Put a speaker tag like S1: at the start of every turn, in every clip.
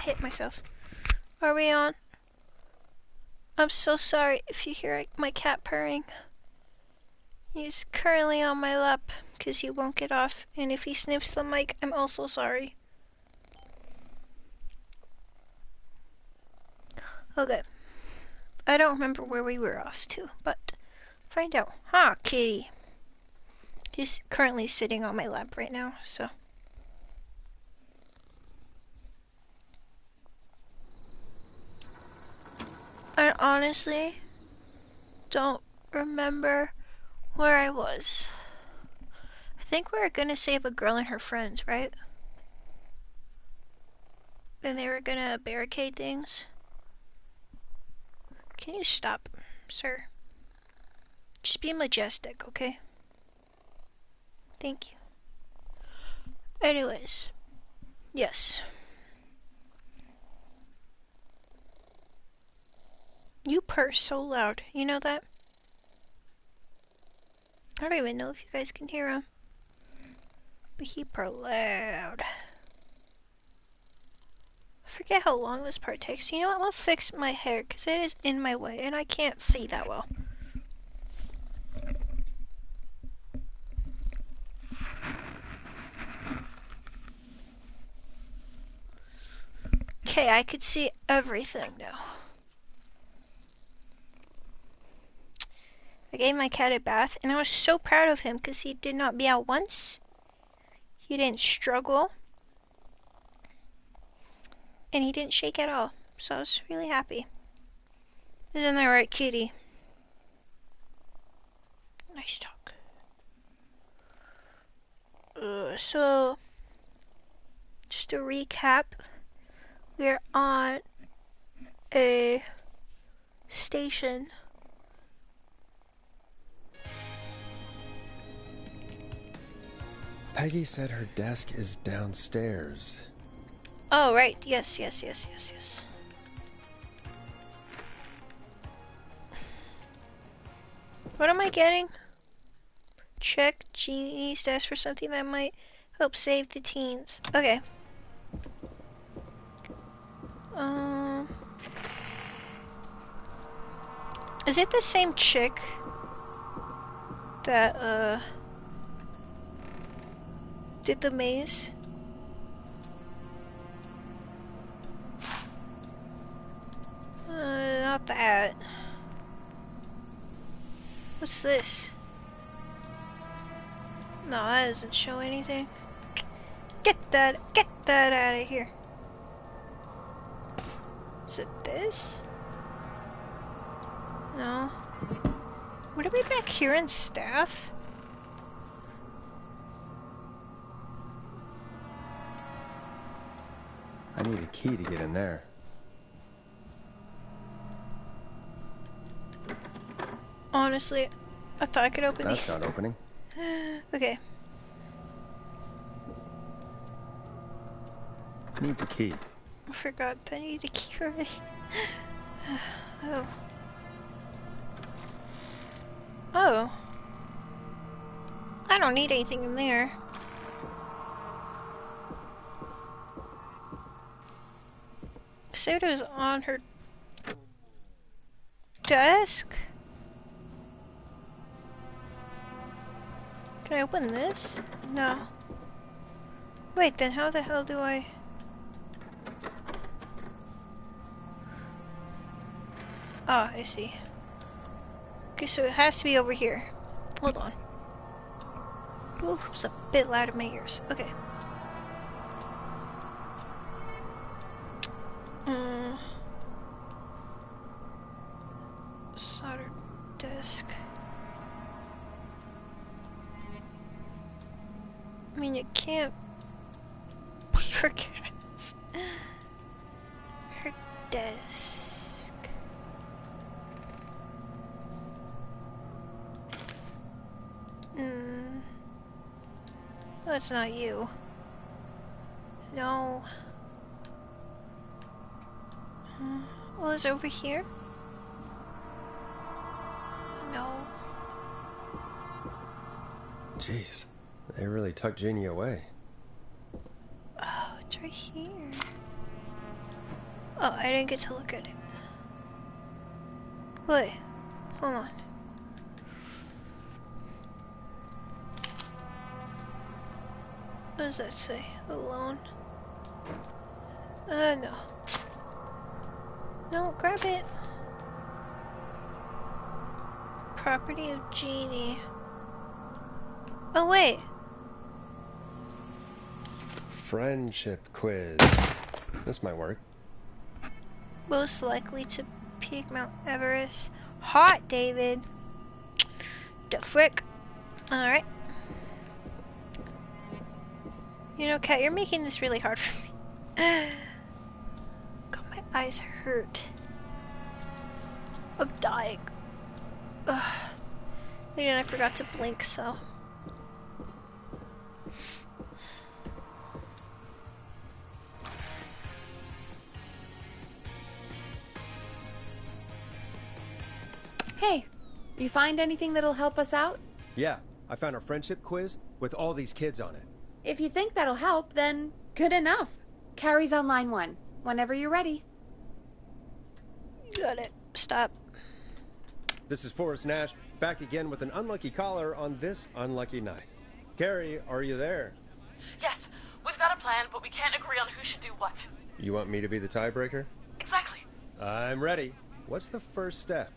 S1: hit myself. Are we on? I'm so sorry if you hear my cat purring. He's currently on my lap because he won't get off, and if he sniffs the mic, I'm also sorry. Okay. I don't remember where we were off to, but find out. Huh, kitty. He's currently sitting on my lap right now, so. I honestly don't remember where I was. I think we were gonna save a girl and her friends, right? Then they were gonna barricade things. Can you stop, sir? Just be majestic, okay? Thank you. Anyways, yes. You purr so loud, you know that? I don't even know if you guys can hear him. But he purr loud. I forget how long this part takes. You know what, I'm gonna fix my hair because it is in my way and I can't see that well. Okay, I could see everything now. I gave my cat a bath and I was so proud of him because he did not meow once. He didn't struggle. And he didn't shake at all. So I was really happy. Isn't that right, kitty? Nice talk. So, just to recap, we're on a station.
S2: Peggy said her desk is downstairs.
S1: Oh, right. Yes. What am I getting? Check Genie's desk for something that might help save the teens. Okay. Is it the same chick that, did the maze? Not that. What's this? No, that doesn't show anything. Get that out of here. Is it this? No. What are we back here in staff?
S2: I need a key to get in there.
S1: Honestly, I thought I could open these.
S2: That's not opening.
S1: Okay.
S2: Needs a key.
S1: I forgot that I need a key already. Oh. Oh. I don't need anything in there. Soda's on her desk. Can I open this? No. Wait, then how the hell do I... Oh, I see. Okay, so it has to be over here. Hold on. Ooh, it's a bit loud in my ears. Okay. Solder desk. I mean, you can't forget her desk. No, it's not you. No. Well, it's over here? No.
S2: Jeez, they really tucked Jeannie away.
S1: Oh, it's right here. Oh, I didn't get to look at it. Wait, hold on. What does that say? Alone? No. No, grab it. Property of Genie. Oh, wait.
S2: Friendship quiz. This might work.
S1: Most likely to peak Mount Everest. Hot, David. The frick. Alright. You know, Kat, you're making this really hard for me. God, my eyes hurt. I'm dying. Ugh. And I forgot to blink, so.
S3: Hey, you find anything that'll help us out?
S2: Yeah, I found a friendship quiz with all these kids on it.
S3: If you think that'll help, then good enough. Carrie's on line 1, whenever you're ready.
S1: Got it. Stop.
S2: This is Forrest Nash, back again with an unlucky caller on this unlucky night. Carrie, are you there?
S4: Yes, we've got a plan, but we can't agree on who should do what.
S2: You want me to be the tiebreaker?
S4: Exactly.
S2: I'm ready. What's the first step?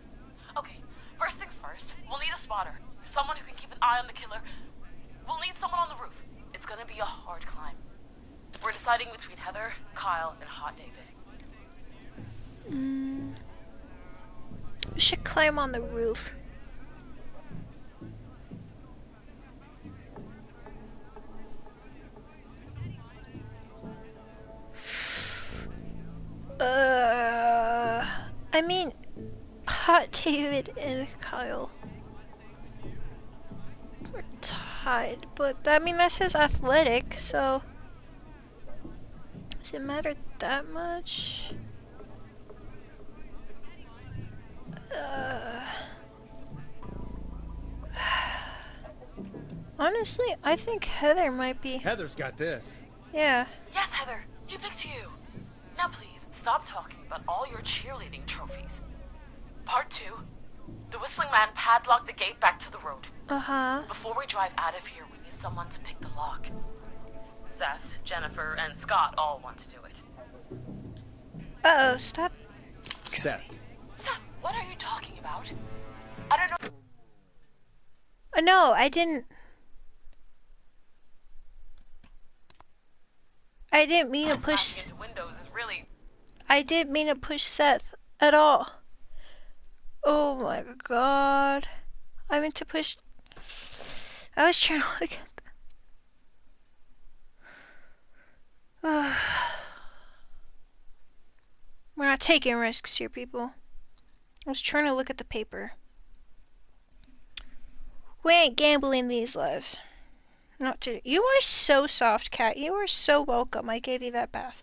S4: Okay, first things first, we'll need a spotter. Someone who can keep an eye on the killer. We'll need someone on the roof. It's gonna be a hard climb. We're deciding between Heather, Kyle, and Hot David.
S1: We should climb on the roof. I mean, Hot David and Kyle are tied, but I mean that says athletic, so does it matter that much? Honestly, I think Heather might be.
S2: Heather's got this.
S1: Yeah.
S4: Yes, Heather, he picked you. Now please, stop talking about all your cheerleading trophies. Part 2. The Whistling Man padlocked the gate back to the road.
S1: Uh-huh.
S4: Before we drive out of here, we need someone to pick the lock. Seth, Jennifer, and Scott all want to do it.
S1: Uh-oh, stop.
S2: Seth.
S4: Seth, what are you talking about? I don't know.
S1: No, I didn't. I didn't mean to push.
S4: Smashing into windows is really...
S1: I didn't mean to push Seth at all. Oh my god. I meant to push. I was trying to look at that. We're not taking risks here, people. I was trying to look at the paper. We ain't gambling these lives. Not today. You are so soft, Cat. You are so welcome. I gave you that bath.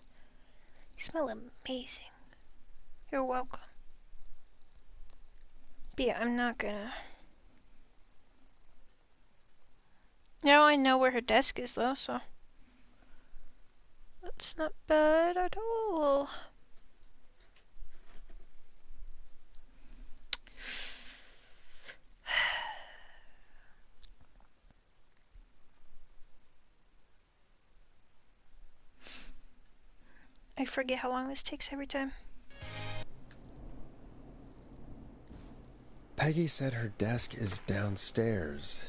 S1: You smell amazing. You're welcome. But yeah, I'm not gonna. Now I know where her desk is, though, so. That's not bad at all. I forget how long this takes every time.
S2: Peggy said her desk is downstairs.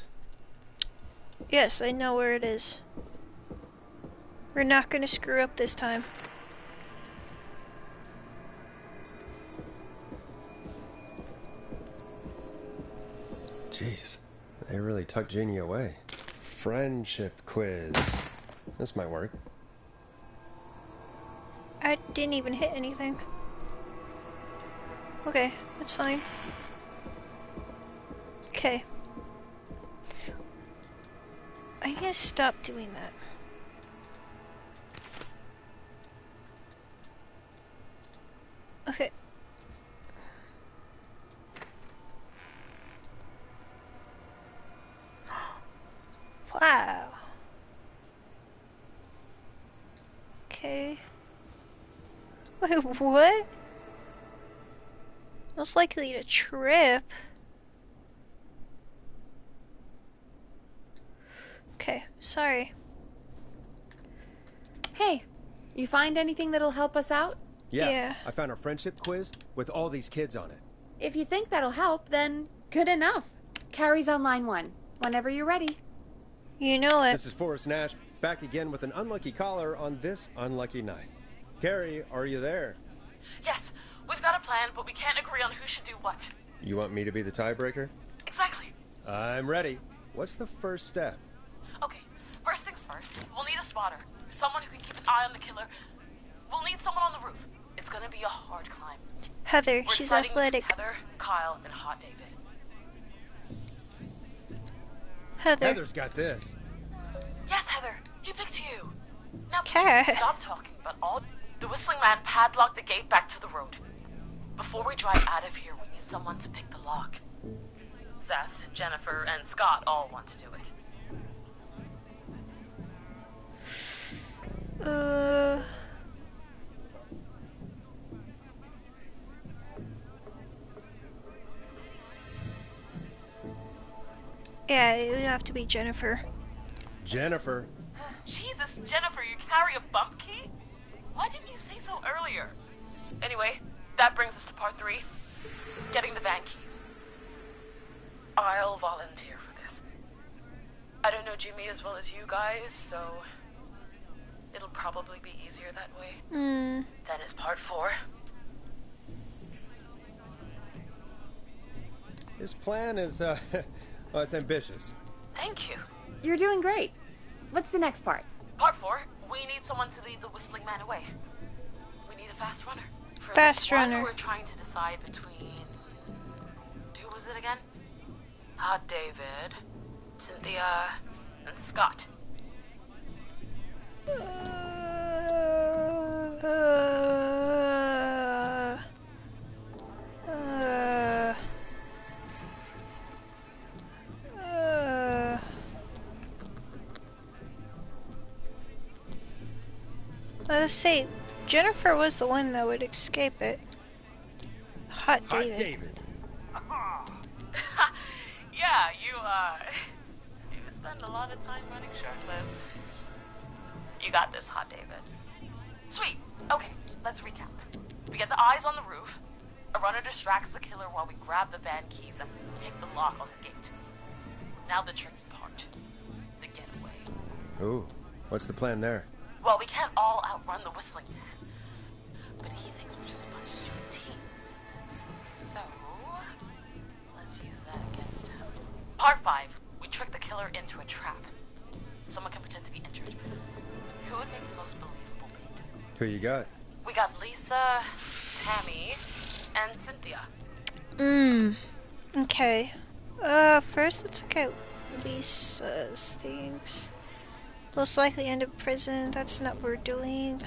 S1: Yes, I know where it is. We're not gonna screw up this time.
S2: Jeez, they really tucked Jeannie away. Friendship quiz. This might work.
S1: I didn't even hit anything. Okay, that's fine. Okay. I need to stop doing that. Okay. Wow. Okay. Wait, what? Most likely to trip. Okay, sorry.
S3: Hey, you find anything that'll help us out?
S1: Yeah.
S2: I found a friendship quiz with all these kids on it.
S3: If you think that'll help, then good enough. Carrie's on line 1, whenever you're ready.
S1: You know it.
S2: This is Forrest Nash, back again with an unlucky caller on this unlucky night. Carrie, are you there?
S4: Yes, we've got a plan, but we can't agree on who should do what.
S2: You want me to be the tiebreaker?
S4: Exactly.
S2: I'm ready. What's the first step?
S4: Okay, first things first, we'll need a spotter. Someone who can keep an eye on the killer. We'll need someone on the roof. It's gonna be a hard climb.
S1: Heather,
S4: We're
S1: she's
S4: deciding between
S1: athletic.
S4: Heather, Kyle, and Hot David.
S1: Heather.
S2: Heather's got this.
S4: Yes, Heather, he picked you. Now
S1: Okay.
S4: please, stop talking about all... The Whistling Man padlocked the gate back to the road. Before we drive out of here, we need someone to pick the lock. Seth, Jennifer, and Scott all want to do it.
S1: Yeah, it would have to be Jennifer.
S2: Jennifer.
S4: Jesus, Jennifer, you carry a bump key? Why didn't you say so earlier? Anyway, that brings us to part 3. Getting the van keys. I'll volunteer for this. I don't know Jimmy as well as you guys, so... it'll probably be easier that way. Then is part 4.
S2: His plan is, well, it's ambitious.
S4: Thank you.
S3: You're doing great. What's the next part?
S4: Part 4, we need someone to lead the Whistling Man away. We need a fast runner. For
S1: Fast
S4: this one,
S1: runner.
S4: we're trying to decide between... who was it again? Hot David, Cynthia, and Scott.
S1: Let's see. Jennifer was the one that would escape it. Hot David.
S2: David.
S4: Yeah, you, do spend a lot of time running shirtless. You got this, Hot David. Sweet. Okay, let's recap. We get the eyes on the roof. A runner distracts the killer while we grab the van keys and pick the lock on the gate. Now the tricky part. The getaway.
S2: Ooh, what's the plan there?
S4: Well, we can't all outrun the Whistling Man. But he thinks we're just a bunch of stupid teens. So, let's use that against him. Part 5. We trick the killer into a trap. Someone can pretend to be injured. Who would make the most believable bait?
S2: Who you got?
S4: We got Lisa, Tammy, and Cynthia.
S1: Okay. First let's look at Lisa's things. Most likely end up in prison. That's not what we're doing.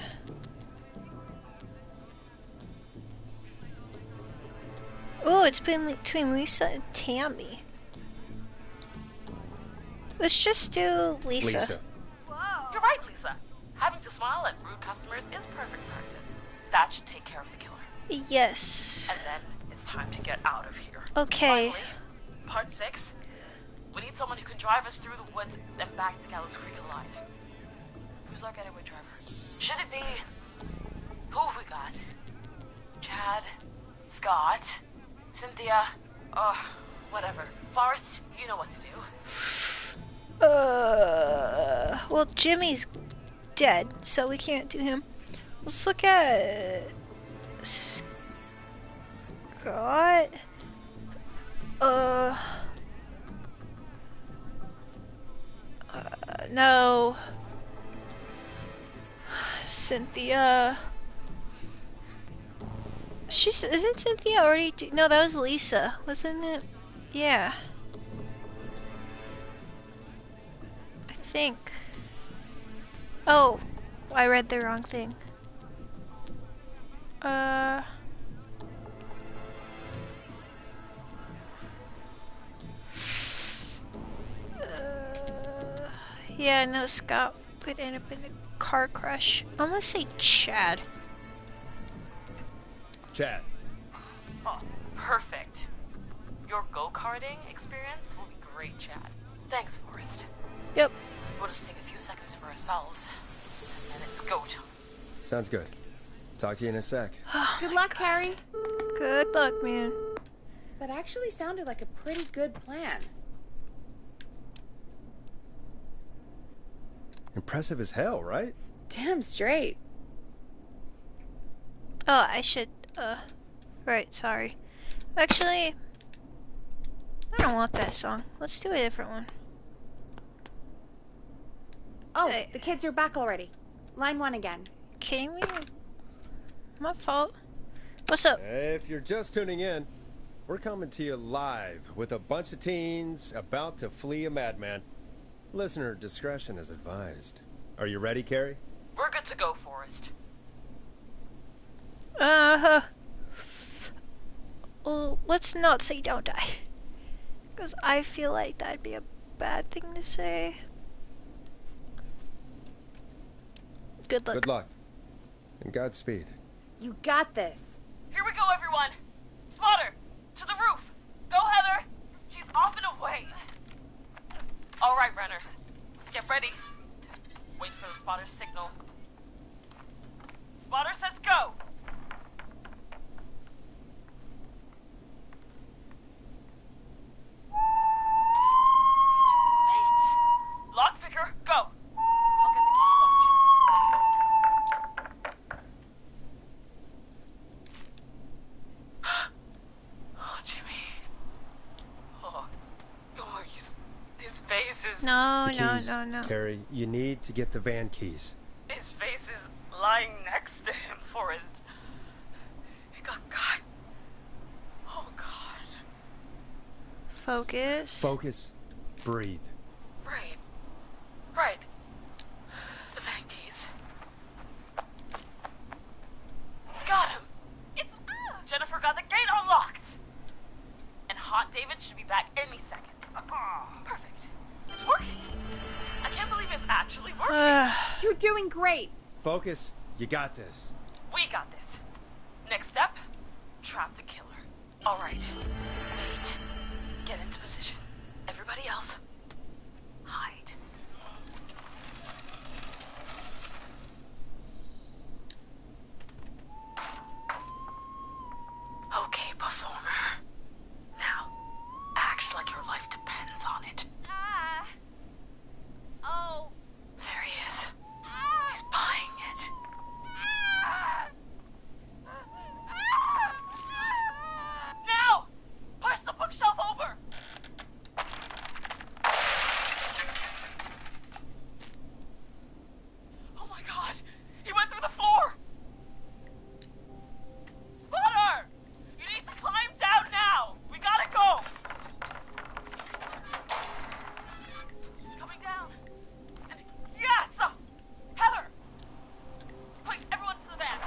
S1: Oh, it's between Lisa and Tammy. Let's just do Lisa.
S4: You're right, Lisa. Having to smile at rude customers is perfect practice. That should take care of the killer.
S1: Yes.
S4: And then it's time to get out of here.
S1: Okay.
S4: Finally, part 6. We need someone who can drive us through the woods and back to Gallows Creek alive. Who's our getaway driver? Should it be... who have we got? Chad? Scott? Cynthia? Whatever. Forrest, you know what to do.
S1: Well, Jimmy's dead, so we can't do him. Let's look at Scott. No. Cynthia. Isn't Cynthia already? No, that was Lisa, wasn't it? Yeah. I think. Oh, I read the wrong thing. Yeah, no, Scott would end up in a car crash. I'm gonna say Chad.
S2: Chad.
S4: Oh, perfect. Your go-karting experience will be great, Chad. Thanks, Forrest.
S1: Yep.
S4: We'll just take a few seconds for ourselves, and then it's go time.
S2: Sounds good. Talk to you in a sec.
S3: Good luck, Carrie.
S1: Good luck, man.
S3: That actually sounded like a pretty good plan.
S2: Impressive as hell, right?
S3: Damn straight.
S1: Oh, I should, right, sorry. Actually, I don't want that song. Let's do a different one.
S3: Oh,
S1: Hey.
S3: the kids are back already. Line 1 again.
S1: Kidding me? My fault. What's up?
S2: If you're just tuning in, we're coming to you live with a bunch of teens about to flee a madman. Listener discretion is advised. Are you ready, Carrie?
S4: We're good to go, Forrest.
S1: Well, let's not say don't die. Because I feel like that'd be a bad thing to say. Good luck.
S2: Good luck. And Godspeed.
S3: You got this.
S4: Here we go, everyone. Spotter, to the roof. Go, Heather. She's off and away. All right, Renner. Get ready. Wait for the spotter's signal. Spotter says go. Wait. Lockpicker, go. I'll get the keys off Jimmy. Oh, Jimmy. Oh, his face is...
S1: No,
S2: The
S1: no,
S2: keys.
S1: no, no.
S2: Carrie, you need to get the van keys.
S4: His face is lying next to him, Forrest. He got cut. Oh, God.
S1: Focus.
S2: Focus. Breathe.
S4: Right. Right. The van keys. Got him. It's... Jennifer got the gate unlocked. And Hot David should be back any second. Perfect. It's working. I can't believe it's actually working.
S3: You're doing great.
S2: Focus. You got this.
S4: We got this. Next step, trap the killer. All right. Wait. Get into position. Everybody else, hide. Okay, performer. Now, act like your life depends on it.
S1: Oh.
S4: There he is. He's buying it. Now! Push the bookshelf over! Oh my god! He went through the floor! Spotter! You need to climb down now! We gotta go! She's coming down. And yes! Heather! Quick, everyone to the van.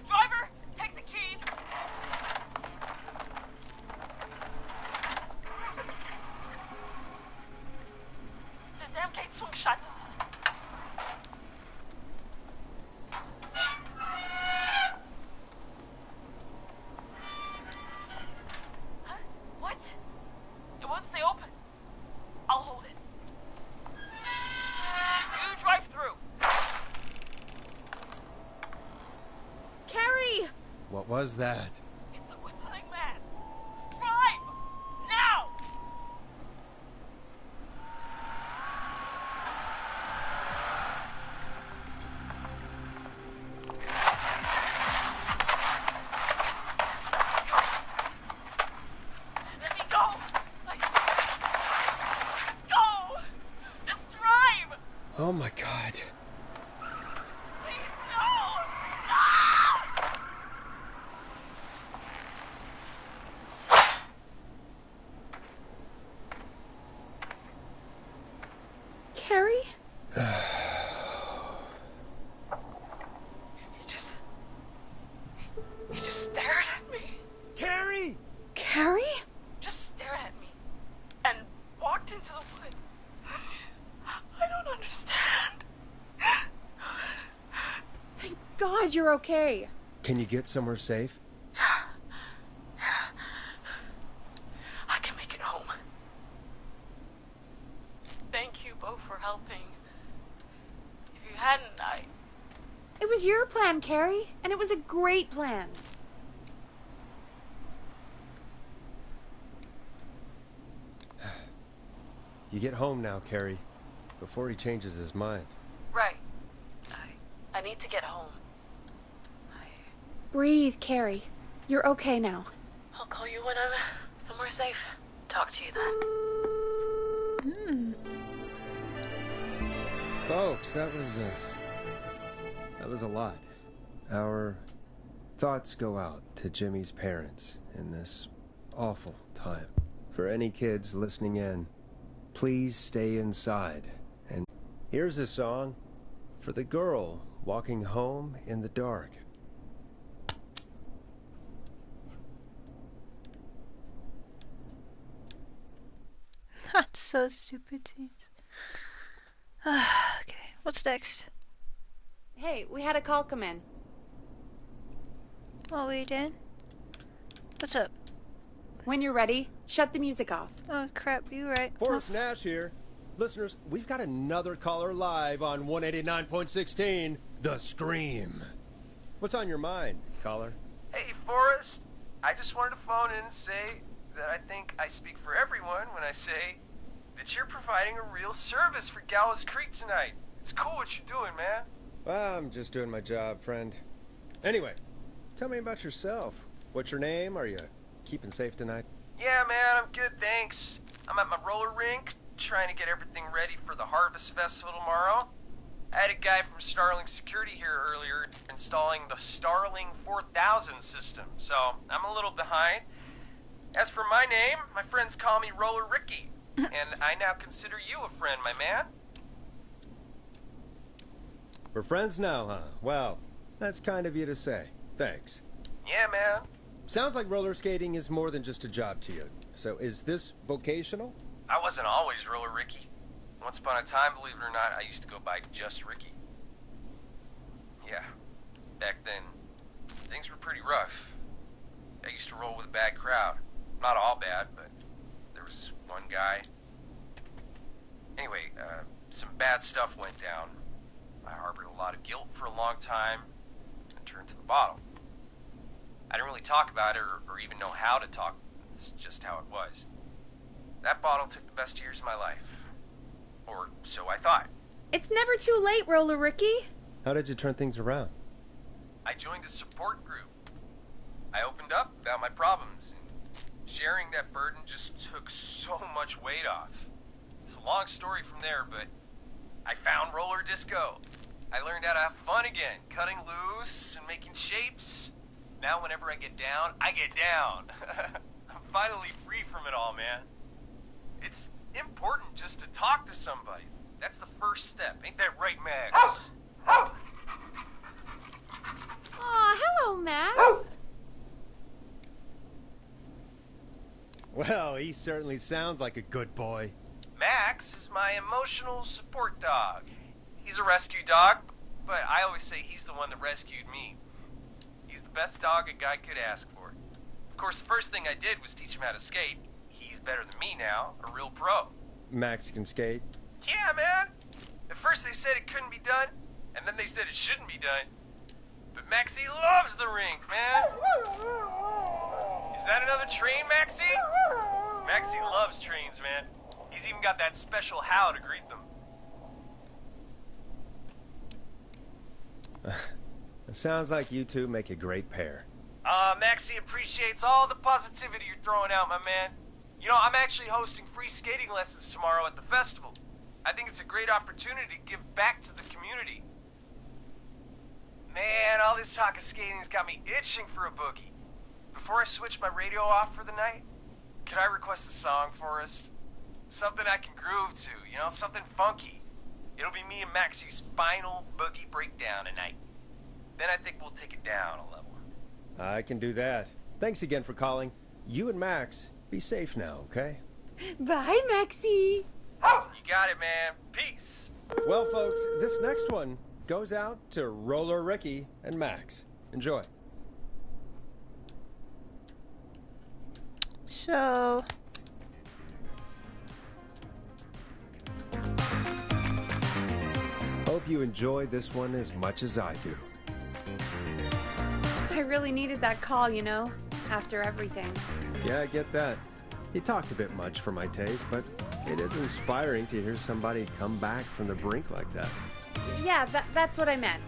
S4: Driver, take the keys. The damn gate swung shut. Huh? What? It won't stay open. I'll hold it. You drive through.
S3: Carrie!
S2: What was that?
S4: It's a whistling man. Drive! Now! Let me go! Let's go! Just drive!
S2: Oh my god.
S4: Please, no! No!
S3: God you're okay.
S2: Can you get somewhere safe?
S4: I can make it home. Thank you both for helping. If you hadn't,
S3: It was your plan, Carrie, and it was a great plan.
S2: You get home now, Carrie, before he changes his mind.
S4: Right. I need to get home.
S3: Breathe, Carrie. You're okay now.
S4: I'll call you when I'm somewhere safe. Talk to you then.
S2: Folks, that was a lot. Our thoughts go out to Jimmy's parents in this awful time. For any kids listening in, please stay inside. And here's a song for the girl walking home in the dark.
S1: That's so stupid, teens. Okay, what's next?
S3: Hey, we had a call come in.
S1: Oh, we did? What's up?
S3: When you're ready, shut the music off.
S1: Oh, crap, you right.
S2: Forrest Nash here. Listeners, we've got another caller live on 189.16, The Scream. What's on your mind, caller?
S5: Hey, Forrest. I just wanted to phone in and say that I think I speak for everyone when I say that you're providing a real service for Gallows Creek tonight. It's cool what you're doing, man.
S2: Well, I'm just doing my job, friend. Anyway, tell me about yourself. What's your name? Are you keeping safe tonight?
S5: Yeah, man, I'm good, thanks. I'm at my roller rink, trying to get everything ready for the Harvest Festival tomorrow. I had a guy from Starling Security here earlier installing the Starling 4000 system, so I'm a little behind. As for my name, my friends call me Roller Ricky, and I now consider you a friend, my man.
S2: We're friends now, huh? Well, that's kind of you to say. Thanks.
S5: Yeah, man.
S2: Sounds like roller skating is more than just a job to you. So is this vocational?
S5: I wasn't always Roller Ricky. Once upon a time, believe it or not, I used to go by just Ricky. Yeah, back then, things were pretty rough. I used to roll with a bad crowd. Not all bad, but there was one guy. Anyway, some bad stuff went down. I harbored a lot of guilt for a long time and turned to the bottle. I didn't really talk about it or even know how to talk. It's just how it was. That bottle took the best years of my life. Or so I thought.
S3: It's never too late, Roller Ricky.
S2: How did you turn things around?
S5: I joined a support group. I opened up about my problems, and sharing that burden just took so much weight off. It's a long story from there, but I found roller disco. I learned how to have fun again, cutting loose and making shapes. Now whenever I get down, I get down. I'm finally free from it all, man. It's important just to talk to somebody. That's the first step. Ain't that right, Max?
S3: Aw, hello, Max.
S2: Well, he certainly sounds like a good boy.
S5: Max is my emotional support dog. He's a rescue dog, but I always say he's the one that rescued me. He's the best dog a guy could ask for. Of course, the first thing I did was teach him how to skate. He's better than me now, a real pro.
S2: Max can skate.
S5: Yeah, man. At first they said it couldn't be done, and then they said it shouldn't be done. But Maxie loves the rink, man. Is that another train, Maxie? Maxie loves trains, man. He's even got that special how to greet them.
S2: It sounds like you two make a great pair.
S5: Maxie appreciates all the positivity you're throwing out, my man. You know, I'm actually hosting free skating lessons tomorrow at the festival. I think it's a great opportunity to give back to the community. Man, all this talk of skating's got me itching for a boogie. Before I switch my radio off for the night, could I request a song for us? Something I can groove to, you know, something funky. It'll be me and Maxie's final boogie breakdown tonight. Then I think we'll take it down a level.
S2: I can do that. Thanks again for calling. You and Max, be safe now, okay?
S3: Bye, Maxie.
S5: You got it, man. Peace.
S2: Well, folks, this next one goes out to Roller Ricky and Max. Enjoy.
S1: So...
S2: Hope you enjoy this one as much as I do.
S3: I really needed that call, you know, after everything.
S2: Yeah, I get that. You talked a bit much for my taste, but it is inspiring to hear somebody come back from the brink like that.
S3: Yeah, that's what I meant.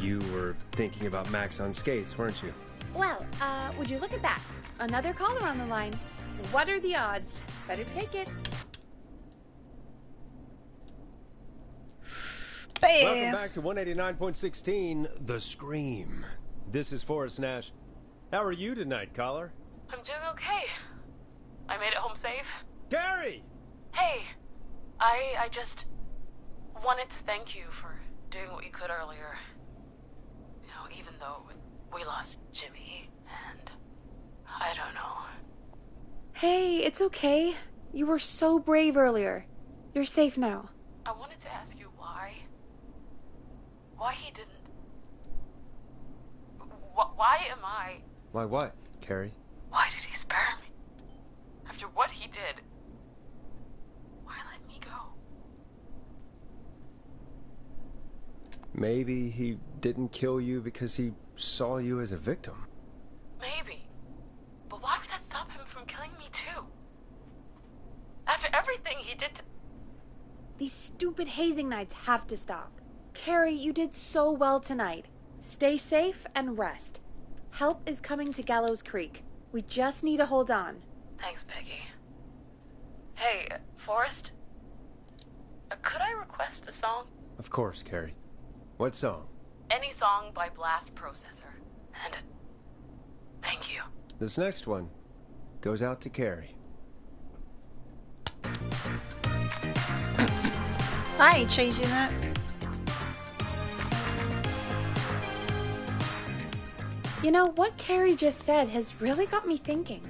S2: You were thinking about Max on skates, weren't you?
S3: Well, would you look at that? Another caller on the line. What are the odds? Better take it.
S1: Bam!
S2: Welcome back to 189.16, The Scream. This is Forrest Nash. How are you tonight, caller?
S4: I'm doing okay. I made it home safe.
S2: Gary!
S4: Hey, I just wanted to thank you for doing what you could earlier. You know, even though we lost Jimmy, and I don't know.
S3: Hey, it's okay. You were so brave earlier. You're safe now.
S4: I wanted to ask you why. Why he didn't... Why am I...
S2: Why what, Carrie?
S4: Why did he spare me? After what he did, why let me go?
S2: Maybe he didn't kill you because he saw you as a victim.
S4: Maybe. But why would that stop him from killing me too? After everything he did to...
S3: These stupid hazing nights have to stop. Carrie, you did so well tonight. Stay safe and rest. Help is coming to Gallows Creek. We just need to hold on.
S4: Thanks, Peggy. Hey, Forrest? Could I request a song?
S2: Of course, Carrie. What song?
S4: Any song by Blast Processor. And thank you.
S2: This next one goes out to Carrie.
S1: I ain't changing that.
S3: You know, what Carrie just said has really got me thinking.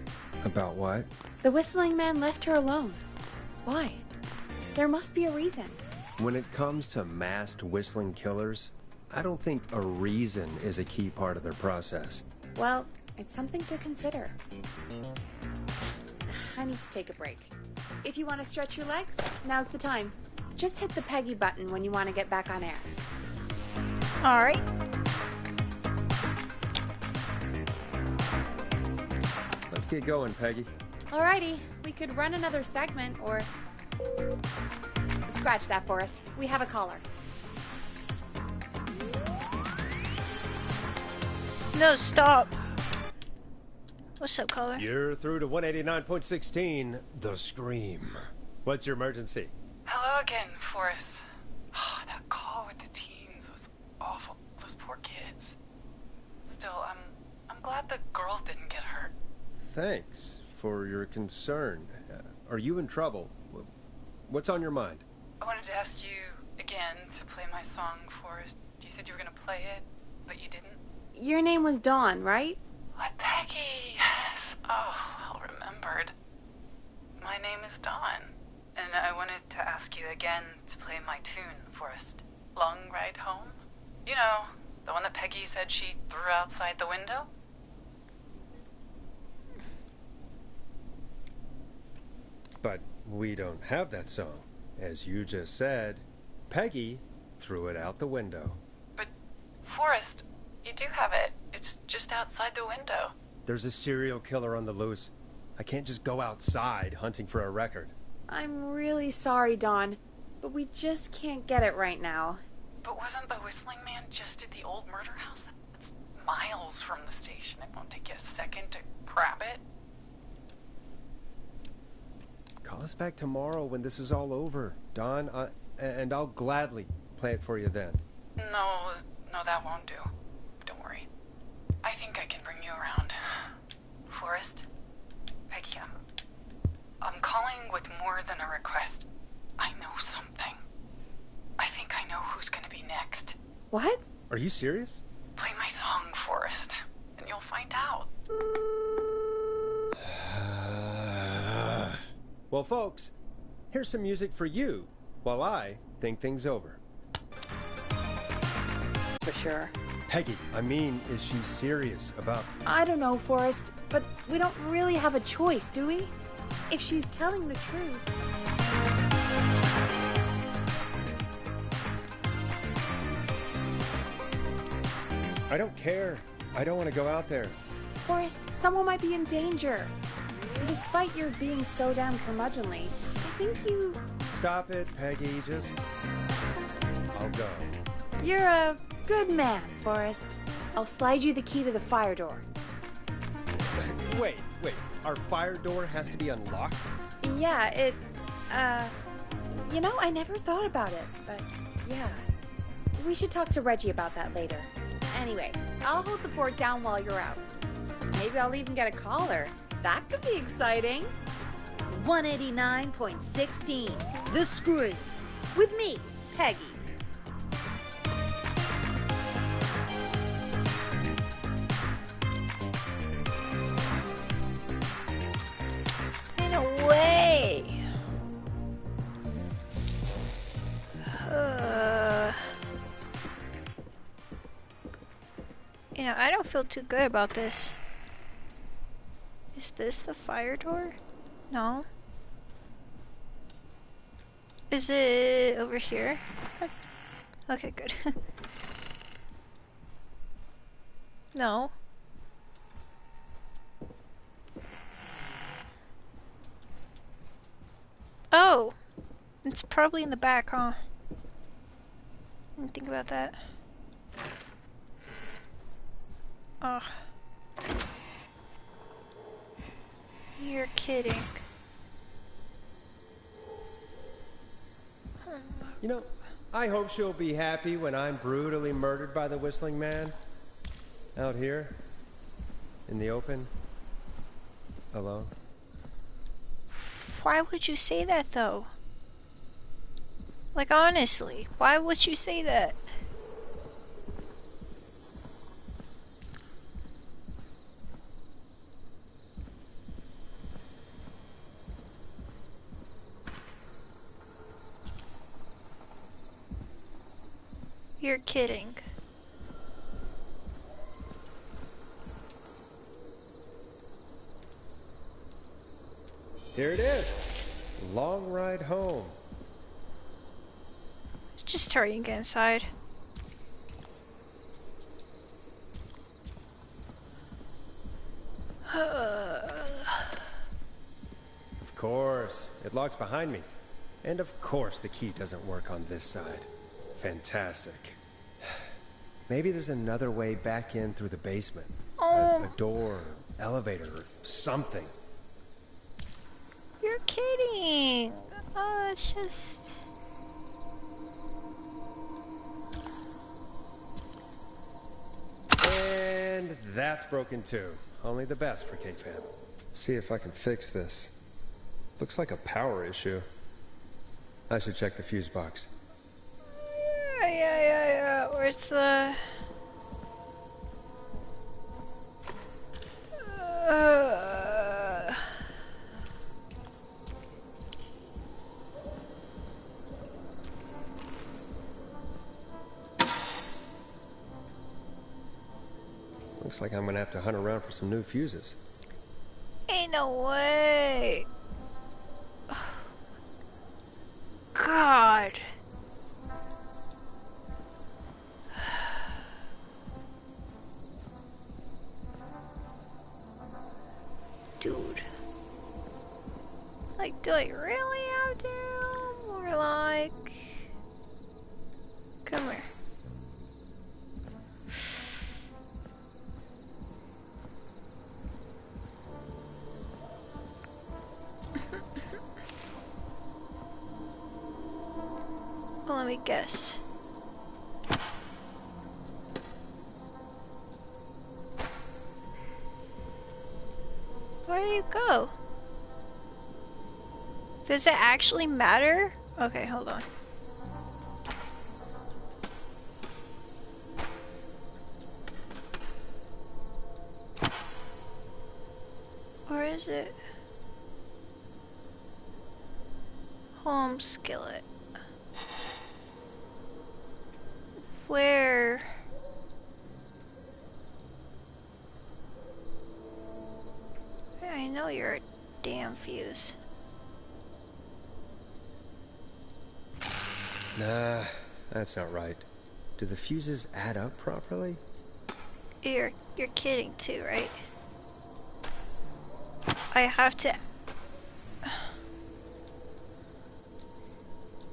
S2: About what?
S3: The whistling man left her alone. Why? There must be a reason.
S2: When it comes to masked whistling killers, I don't think a reason is a key part of their process.
S3: Well, it's something to consider. I need to take a break. If you want to stretch your legs, now's the time. Just hit the Peggy button when you want to get back on air.
S1: Alright.
S2: Let's get going, Peggy.
S3: Alrighty, we could run another segment or... Scratch that, Forrest. We have a caller.
S1: No, stop. What's up, caller?
S2: You're through to 189.16, The Scream. What's your emergency?
S6: Hello again, Forrest. Oh, that call with the teens was awful. Those poor kids. Still, I'm glad the girl didn't get hurt.
S2: Thanks for your concern. Are you in trouble? What's on your mind?
S6: I wanted to ask you again to play my song, Forrest. You said you were gonna play it, but you didn't.
S3: Your name was Dawn, right?
S6: What, Peggy? Yes. Oh, well remembered. My name is Dawn, and I wanted to ask you again to play my tune, Forrest. Long Ride Home? You know, the one that Peggy said she threw outside the window?
S2: But we don't have that song. As you just said, Peggy threw it out the window.
S6: But, Forrest, you do have it. It's just outside the window.
S2: There's a serial killer on the loose. I can't just go outside hunting for a record.
S3: I'm really sorry, Dawn, but we just can't get it right now.
S6: But wasn't the whistling man just at the old murder house? It's miles from the station. It won't take you a second to grab it.
S2: Call us back tomorrow when this is all over, Dawn, and I'll gladly play it for you then.
S6: No, that won't do. Don't worry. I think I can bring you around. Forrest? Peggy, I'm calling with more than a request. I know something. I think I know who's gonna be next.
S3: What?
S2: Are you serious?
S6: Play my song, Forrest, and you'll find out.
S2: Well, folks, here's some music for you while I think things over.
S3: for sure.
S2: Peggy, I mean, is she serious about...
S3: I don't know, Forrest, but we don't really have a choice, do we? If she's telling the truth...
S2: I don't care. I don't want to go out there.
S3: Forrest, someone might be in danger. Despite your being so damn curmudgeonly, I think you...
S2: Stop it, Peggy. Just... I'll go.
S3: You're a good man, Forrest. I'll slide you the key to the fire door.
S2: Wait. Our fire door has to be unlocked?
S3: Yeah, it... You know, I never thought about it, but yeah. We should talk to Reggie about that later. Anyway, I'll hold the fort down while you're out. Maybe I'll even get a caller. That could be exciting.
S7: 189.16, The Scream. With me, Peggy.
S1: In a way. You know, I don't feel too good about this. Is this the fire door? No. Is it over here? Okay, good. No. Oh! It's probably in the back, huh? Didn't think about that. Oh. You're kidding.
S2: You know, I hope she'll be happy when I'm brutally murdered by the Whistling Man. Out here. In the open. Alone.
S1: Why would you say that, though? Like, honestly, why would you say that? You're kidding.
S2: Here it is. Long ride home.
S1: Just hurry and get inside.
S2: Of course. It locks behind me. And of course the key doesn't work on this side. Fantastic. Maybe there's another way back in through the basement. A door, elevator, or something.
S1: You're kidding. Oh, it's just...
S2: And that's broken too. Only the best for K-Fam. See if I can fix this. Looks like a power issue. I should check the fuse box.
S1: Yeah. Where's the...
S2: Looks like I'm gonna have to hunt around for some new fuses.
S1: Ain't no way. God. Dude. Like, do I really have to? Or like... Come here. Well, let me guess. Where do you go? Does it actually matter? Okay, hold on. Or is it? Home skillet. Where? know you're a damn fuse.
S2: Nah, that's not right. Do the fuses add up properly?
S1: You're kidding too, right? I have to...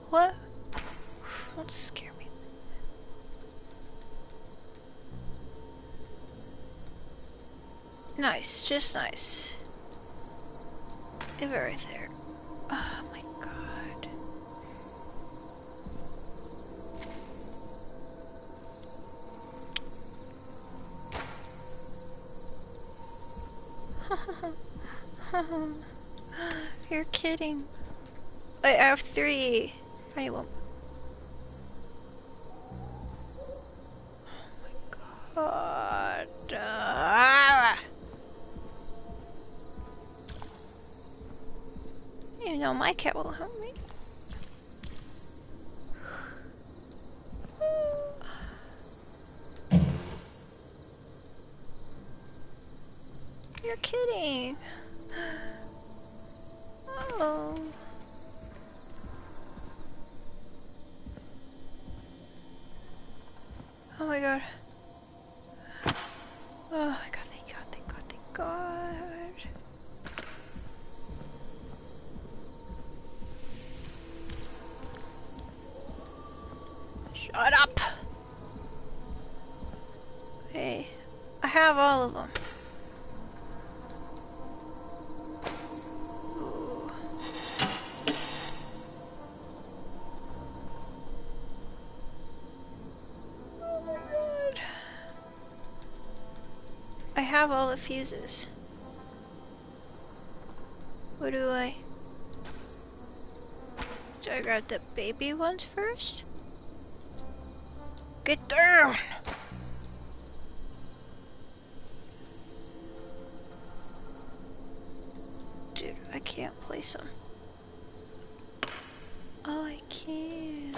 S1: What? Don't scare me. Nice, just nice. Leave it right there. Oh my god. You're kidding. I have 3. I won't. Oh my god. You know my cat will help me. You're kidding. Oh. Oh my god. Oh my god, thank god, thank god, thank god. Shut up! Hey, I have all of them. Ooh. Oh my god. I have all the fuses. What do I... Do I grab the baby ones first? Get down! Dude, I can't place them. Oh, I can.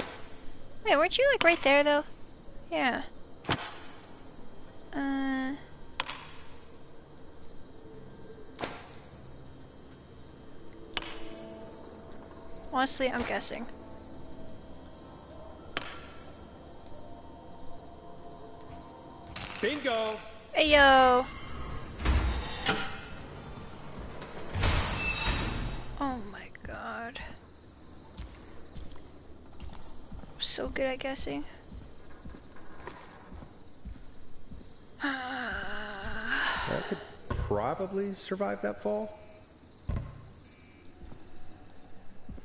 S1: Wait, weren't you like right there though? Yeah. Honestly, I'm guessing.
S2: Bingo!
S1: Hey yo! Oh my god. I'm so good at guessing.
S2: I could probably survive that fall.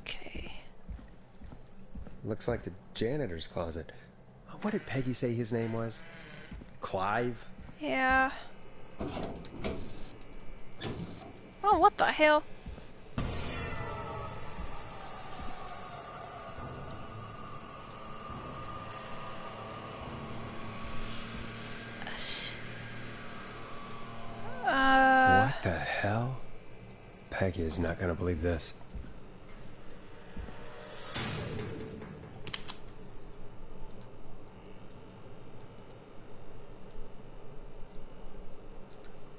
S1: Okay.
S2: Looks like the janitor's closet. What did Peggy say his name was? Clive?
S1: Yeah. Oh, what the hell?
S2: What the hell? Peggy is not gonna believe this.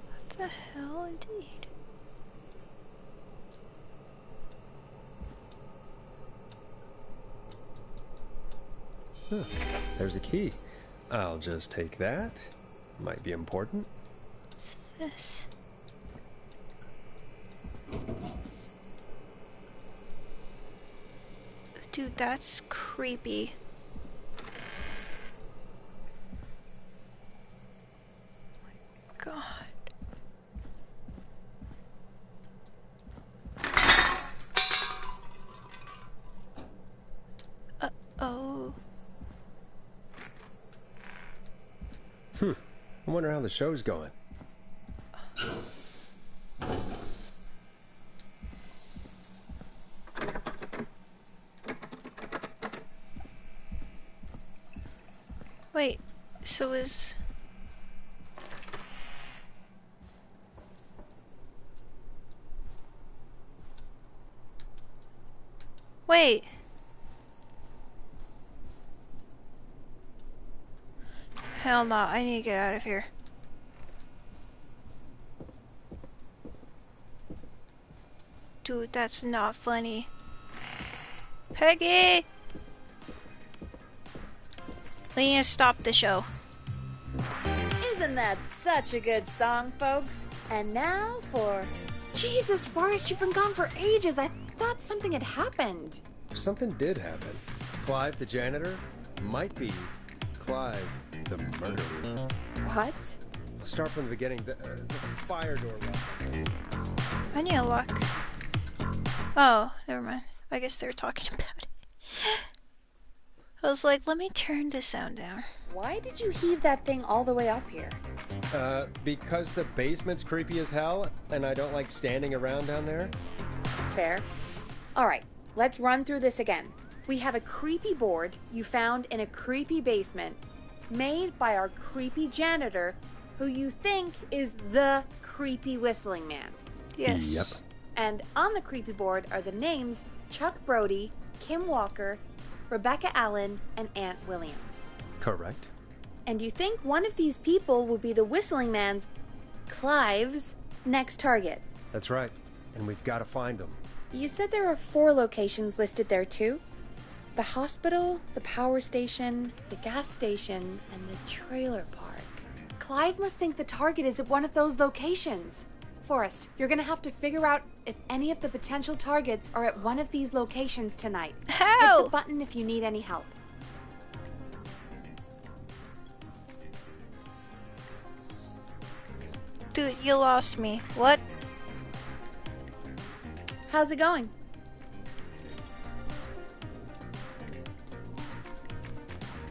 S1: What the hell, indeed?
S2: Huh. There's a key. I'll just take that. Might be important.
S1: This. Dude, that's creepy. Oh my god. Oh.
S2: I wonder how the show's going.
S1: Wait, so is... Wait. Hell no, I need to get out of here. Dude, that's not funny. Peggy! We need to stop the show.
S3: Isn't that such a good song, folks? And now for... Jesus, Forrest, you've been gone for ages. I thought something had happened.
S2: Something did happen. Clive, the janitor, might be Clive, the murderer.
S3: What?
S2: I'll start from the beginning. The fire door locked.
S1: I need a lock. Oh, never mind. I guess they were talking about it. I was like, let me turn the sound down.
S3: Why did you heave that thing all the way up here?
S2: Because the basement's creepy as hell, and I don't like standing around down there.
S3: Fair. All right, let's run through this again. We have a creepy board you found in a creepy basement, made by our creepy janitor, who you think is the creepy whistling man.
S1: Yes.
S2: Yep.
S3: And on the creepy board are the names Chuck Brody, Kim Walker, Rebecca Allen, and Aunt Williams.
S2: Correct.
S3: And you think one of these people will be the whistling man's, Clive's, next target.
S2: That's right. And we've got to find them.
S3: You said there are 4 locations listed there too? The hospital, the power station, the gas station, and the trailer park. Clive must think the target is at one of those locations. Forrest, you're gonna have to figure out if any of the potential targets are at one of these locations tonight. Hit
S1: How?
S3: the button if you need any help.
S1: Dude, you lost me. What?
S3: How's it going?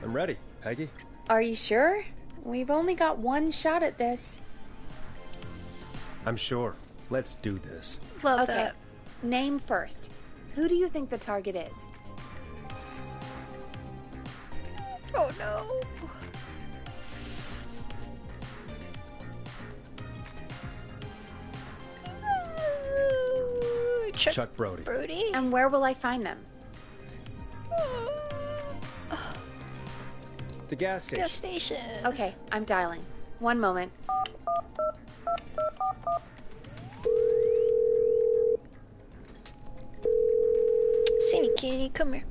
S2: I'm ready, Peggy.
S3: Are you sure? We've only got one shot at this.
S2: I'm sure. Let's do this.
S1: Love
S3: Okay,
S1: that.
S3: name first. Who do you think the target is?
S1: Oh no.
S2: Chuck Brody.
S1: Brody?
S3: And where will I find them?
S2: The gas station.
S1: Gas station.
S3: Okay, I'm dialing. One moment.
S1: Sneaky kitty, come here.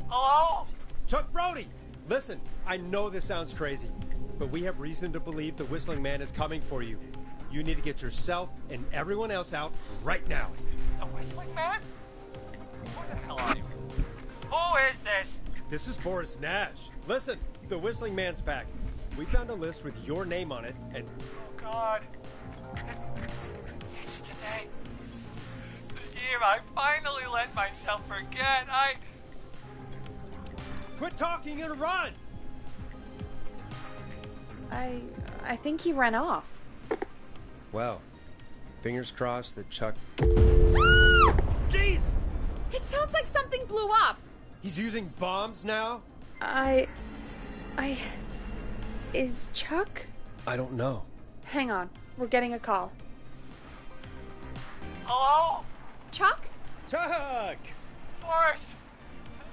S4: Hello?
S2: Chuck Brody! Listen, I know this sounds crazy, but we have reason to believe the Whistling Man is coming for you. You need to get yourself and everyone else out right now.
S8: The Whistling Man? Who the hell are you? Who is this?
S2: This is Forrest Nash. Listen, the Whistling Man's back. We found a list with your name on it, and
S8: Oh, God. It's today. The year I finally let myself forget.
S2: quit talking and run!
S3: I think he ran off.
S2: Well, fingers crossed that Chuck...
S3: Jeez! It sounds like something blew up!
S2: He's using bombs now?
S3: Is Chuck?
S2: I don't know.
S3: Hang on, we're getting a call.
S8: Hello?
S3: Chuck?
S2: Chuck!
S8: Forrest!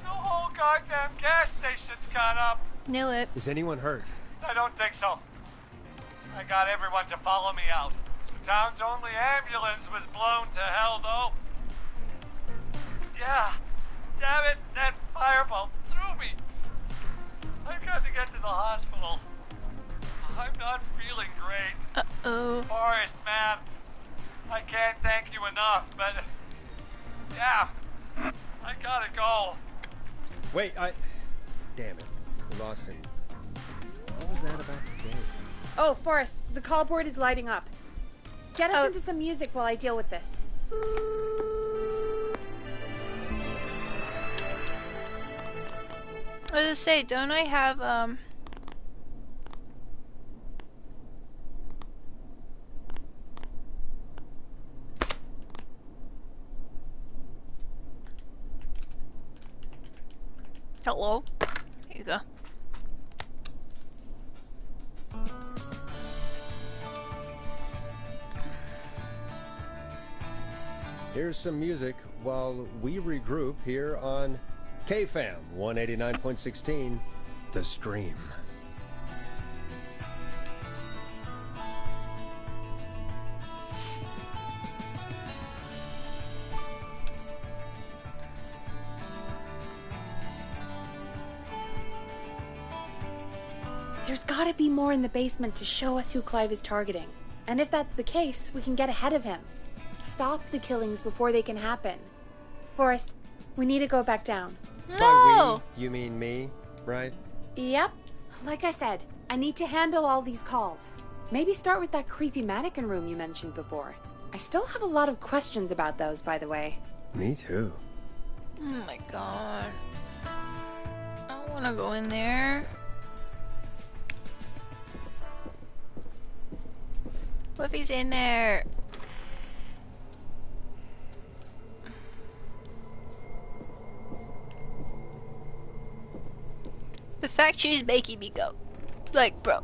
S8: The whole goddamn gas station's gone up.
S1: Knew it.
S2: Is anyone hurt?
S8: I don't think so. I got everyone to follow me out. The town's only ambulance was blown to hell, though. Yeah. Damn it, that fireball threw me. I've got to get to the hospital. I'm not feeling great.
S1: Uh-oh.
S8: Forrest, man. I can't thank you enough, but... Yeah. I gotta go.
S2: Wait, Damn it. We lost him. What was that about today?
S3: Oh, Forrest, the call board is lighting up. Get us
S1: Oh.
S3: into some music while I deal with this.
S1: I was gonna say, don't I have, Hello? Here you go.
S2: Here's some music while we regroup here on KFAM 189.16, The Stream.
S3: There's gotta be more in the basement to show us who Clive is targeting. And if that's the case, we can get ahead of him. Stop the killings before they can happen. Forrest, we need to go back down.
S1: No!
S2: By we, you mean me, right?
S3: Yep. Like I said, I need to handle all these calls. Maybe start with that creepy mannequin room you mentioned before. I still have a lot of questions about those, by the way.
S2: Me too.
S1: Oh my god. I don't wanna go in there. What if he's in there? The fact she's making me go. Like, bro.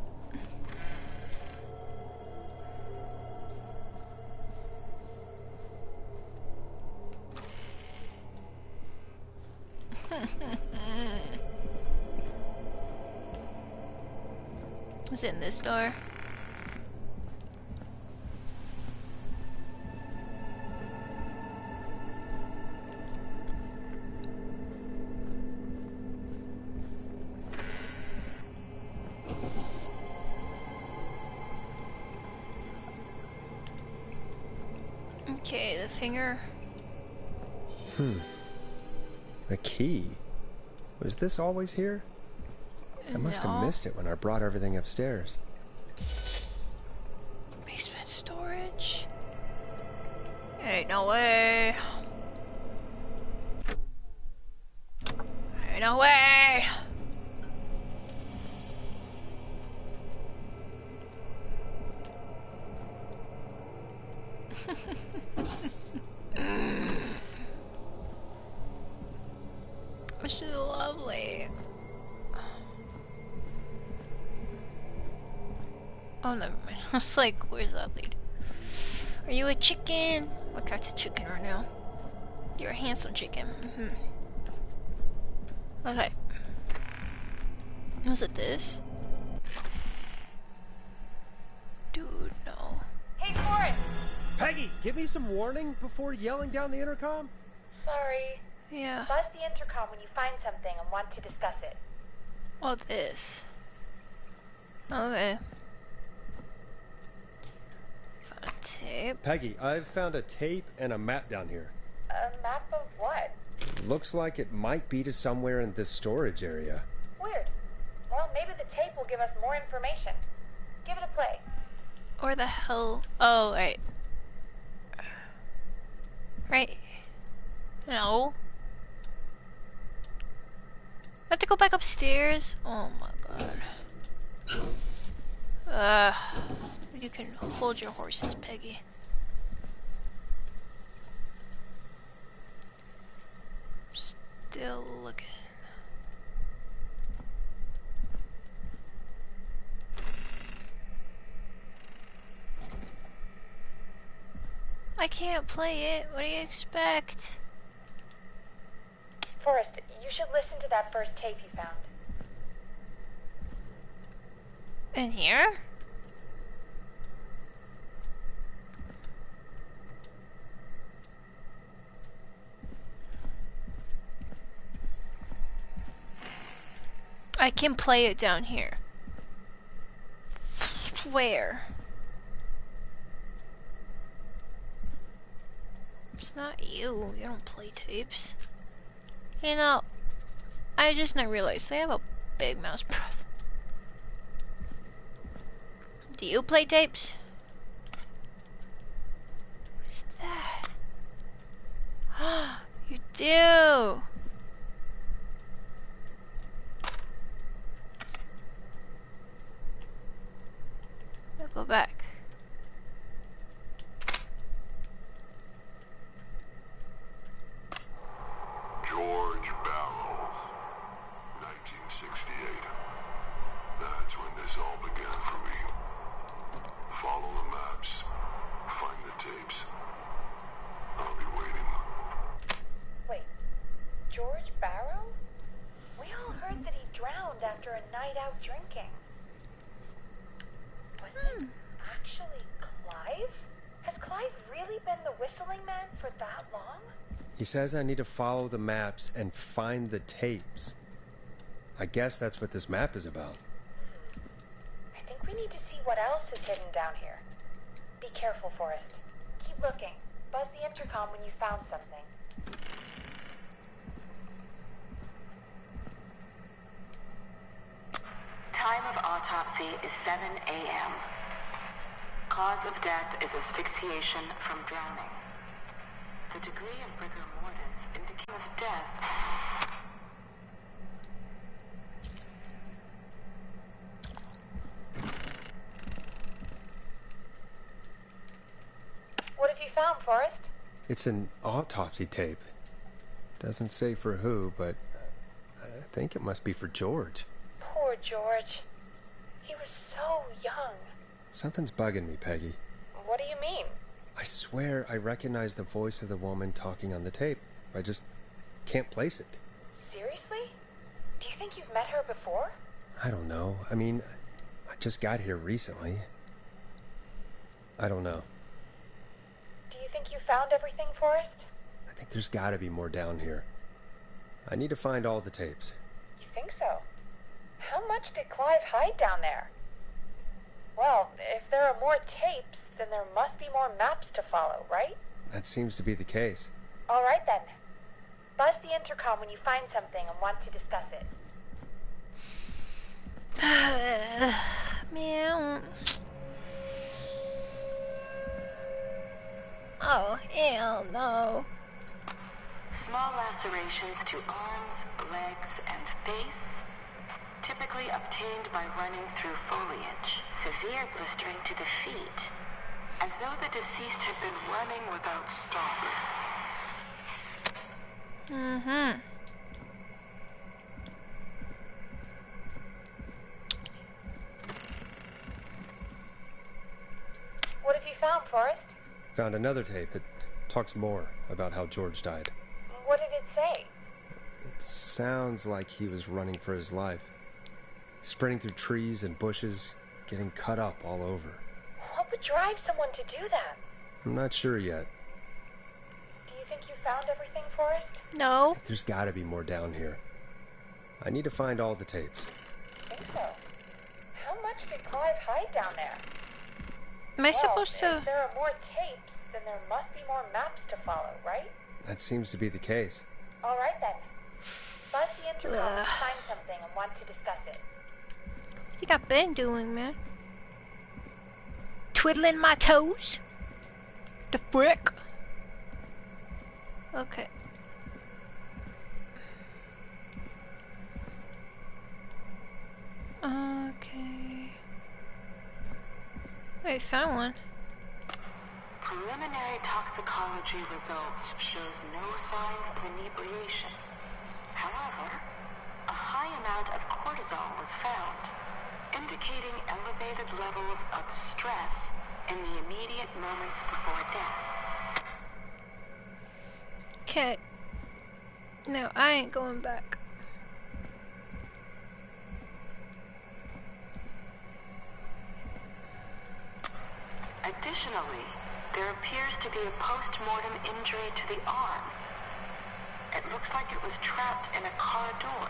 S1: Was it in this door? Okay, the finger.
S2: The key. Was this always here? I must have missed it when I brought everything upstairs.
S1: Basement storage. Ain't no way. Ain't no way. This is lovely. Oh, never mind. I was like, where's that lead? Are you a chicken? What kind of chicken right now? You're a handsome chicken. Okay. Was it this? Dude, no.
S9: Hey, Forrest!
S2: Peggy, give me some warning before yelling down the intercom.
S9: Sorry.
S1: Yeah.
S9: Buzz the intercom when you find something and want to discuss it.
S1: Oh, this. Okay. Found a tape.
S2: Peggy, I've found a tape and a map down here.
S9: A map of what?
S2: Looks like it might be to somewhere in this storage area.
S9: Weird. Well, maybe the tape will give us more information. Give it a play.
S1: Or the hell? Oh, right. Right. No. I have to go back upstairs? Oh my god. You can hold your horses, Peggy. Still looking. I can't play it. What do you expect?
S9: Forrest, you should listen to that first tape you found.
S1: In here? I can play it down here. Where? It's not you. You don't play tapes. You know, I just now realized they have a big mouse. Do you play tapes? What's that? You do! I'll go back.
S10: George Barrow, 1968. That's when this all began for me. Follow the maps, find the tapes. I'll be waiting.
S9: Wait, George Barrow? We all heard that he drowned after a night out drinking. Was it actually Clive? Has Clive really been the whistling man for that long?
S2: He says I need to follow the maps and find the tapes. I guess that's what this map is about.
S9: what else is hidden down here. Be careful, Forrest. Keep looking. Buzz the intercom when you found something.
S11: Time of autopsy is 7 a.m. Cause of death is asphyxiation from drowning. The degree of rigor mortis indicating of death.
S9: What have you found, Forrest?
S2: It's an autopsy tape. Doesn't say for who, but I think it must be for George.
S9: Poor George. He was so young.
S2: Something's bugging me, Peggy.
S9: What do you mean?
S2: I swear I recognize the voice of the woman talking on the tape. I just can't place it.
S9: Seriously? Do you think you've met her before?
S2: I don't know. I mean, I just got here recently. I don't know.
S9: Do you think you found everything, Forrest?
S2: I think there's gotta be more down here. I need to find all the tapes.
S9: You think so? How much did Clive hide down there? Well, if there are more tapes, then there must be more maps to follow, right?
S2: That seems to be the case.
S9: All right, then. Buzz the intercom when you find something and want to discuss it.
S1: Meow. Oh, hell no.
S11: Small lacerations to arms, legs, and face, typically obtained by running through foliage. Severe blistering to the feet, as though the deceased had been running without stopping.
S1: Mm-hmm.
S9: What have you found, Forrest?
S2: Found another tape. It talks more about how George died.
S9: What did it say?
S2: It sounds like he was running for his life. Sprinting through trees and bushes, getting cut up all over.
S9: What would drive someone to do that?
S2: I'm not sure yet.
S9: Do you think you found everything, Forrest?
S1: No.
S2: There's gotta be more down here. I need to find all the tapes.
S9: I think so. How much did Clive hide down there?
S1: Am I supposed to...
S9: If there are more tapes, then there must be more maps to follow, right?
S2: That seems to be the case.
S9: All right, then. Buzz the intercom when you find something and want to discuss it.
S1: What do you think I've been doing, man? Twiddling my toes? The frick? Okay. Okay. I found one.
S11: Preliminary toxicology results shows no signs of inebriation. However, a high amount of cortisol was found, indicating elevated levels of stress in the immediate moments before death.
S1: Okay. No, I ain't going back.
S11: Additionally, there appears to be a post-mortem injury to the arm. It looks like it was trapped in a car door.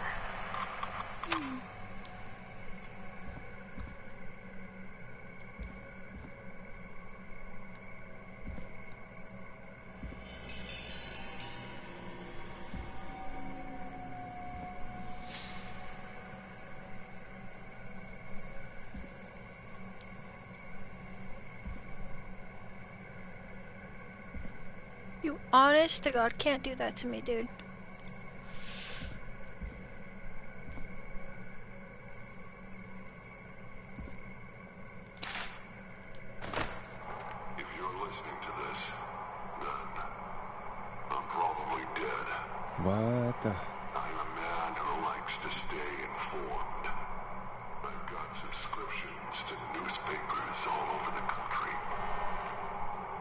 S1: You honest to God can't do that to me, dude.
S10: If you're listening to this, then I'm probably dead.
S2: What the...
S10: I'm a man who likes to stay informed. I've got subscriptions to newspapers all over the country.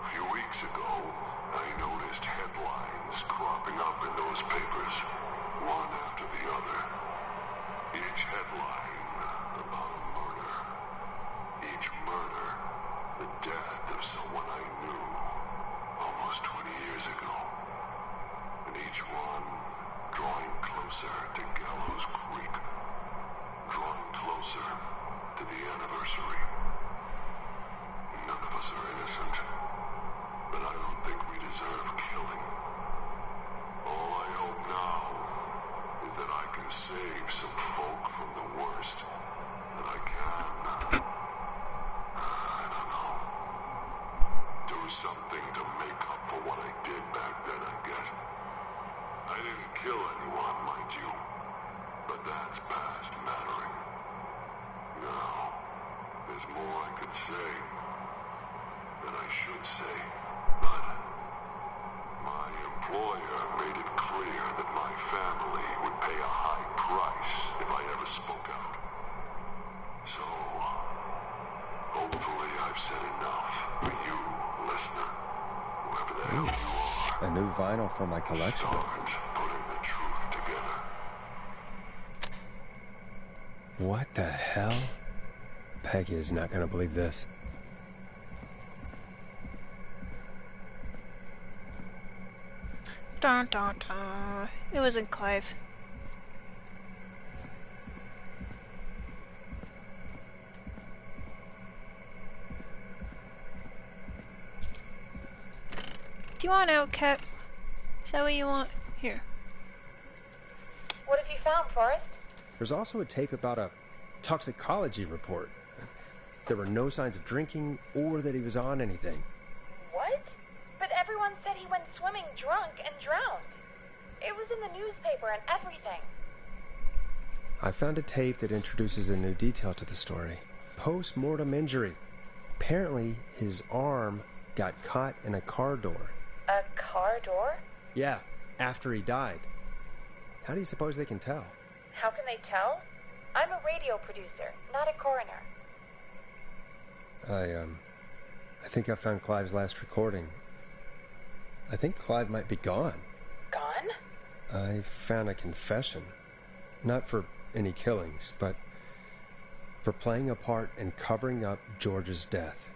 S10: A few weeks ago, I noticed headlines cropping up in those papers, one after the other. Each headline about a murder. Each murder, the death of someone I knew almost 20 years ago. And each one drawing closer to Gallows Creek. Drawing closer to the anniversary. us are innocent, but I don't think we deserve killing. All I hope now is that I can save some folk from the worst. That I can, I don't know, do something to make up for what I did back then, I guess. I didn't kill anyone, mind you, but that's past mattering. Now, there's more I could say, that I should say, but my employer made it clear that my family would pay a high price if I ever spoke out. So, hopefully I've said enough for you, listener, whoever the hell you are.
S2: A new vinyl for my collection.
S10: Start putting the truth together.
S2: What the hell? Peggy is not gonna believe this.
S1: Dun dun dun. It wasn't Clive. Do you want out, Cat? Is that what you want? Here.
S9: What have you found, Forrest?
S2: There's also a tape about a toxicology report. There were no signs of drinking or that he was on anything.
S9: What? But everyone said he went swimming drunk and drowned. It was in the newspaper and everything.
S2: I found a tape that introduces a new detail to the story. Post-mortem injury. Apparently, his arm got caught in a car door.
S9: A car door?
S2: Yeah, after he died. How do you suppose they can tell?
S9: How can they tell? I'm a radio producer, not a coroner.
S2: I think I found Clive's last recording. I think Clive might be gone.
S9: Gone?
S2: I found a confession. Not for any killings, but for playing a part in covering up George's death.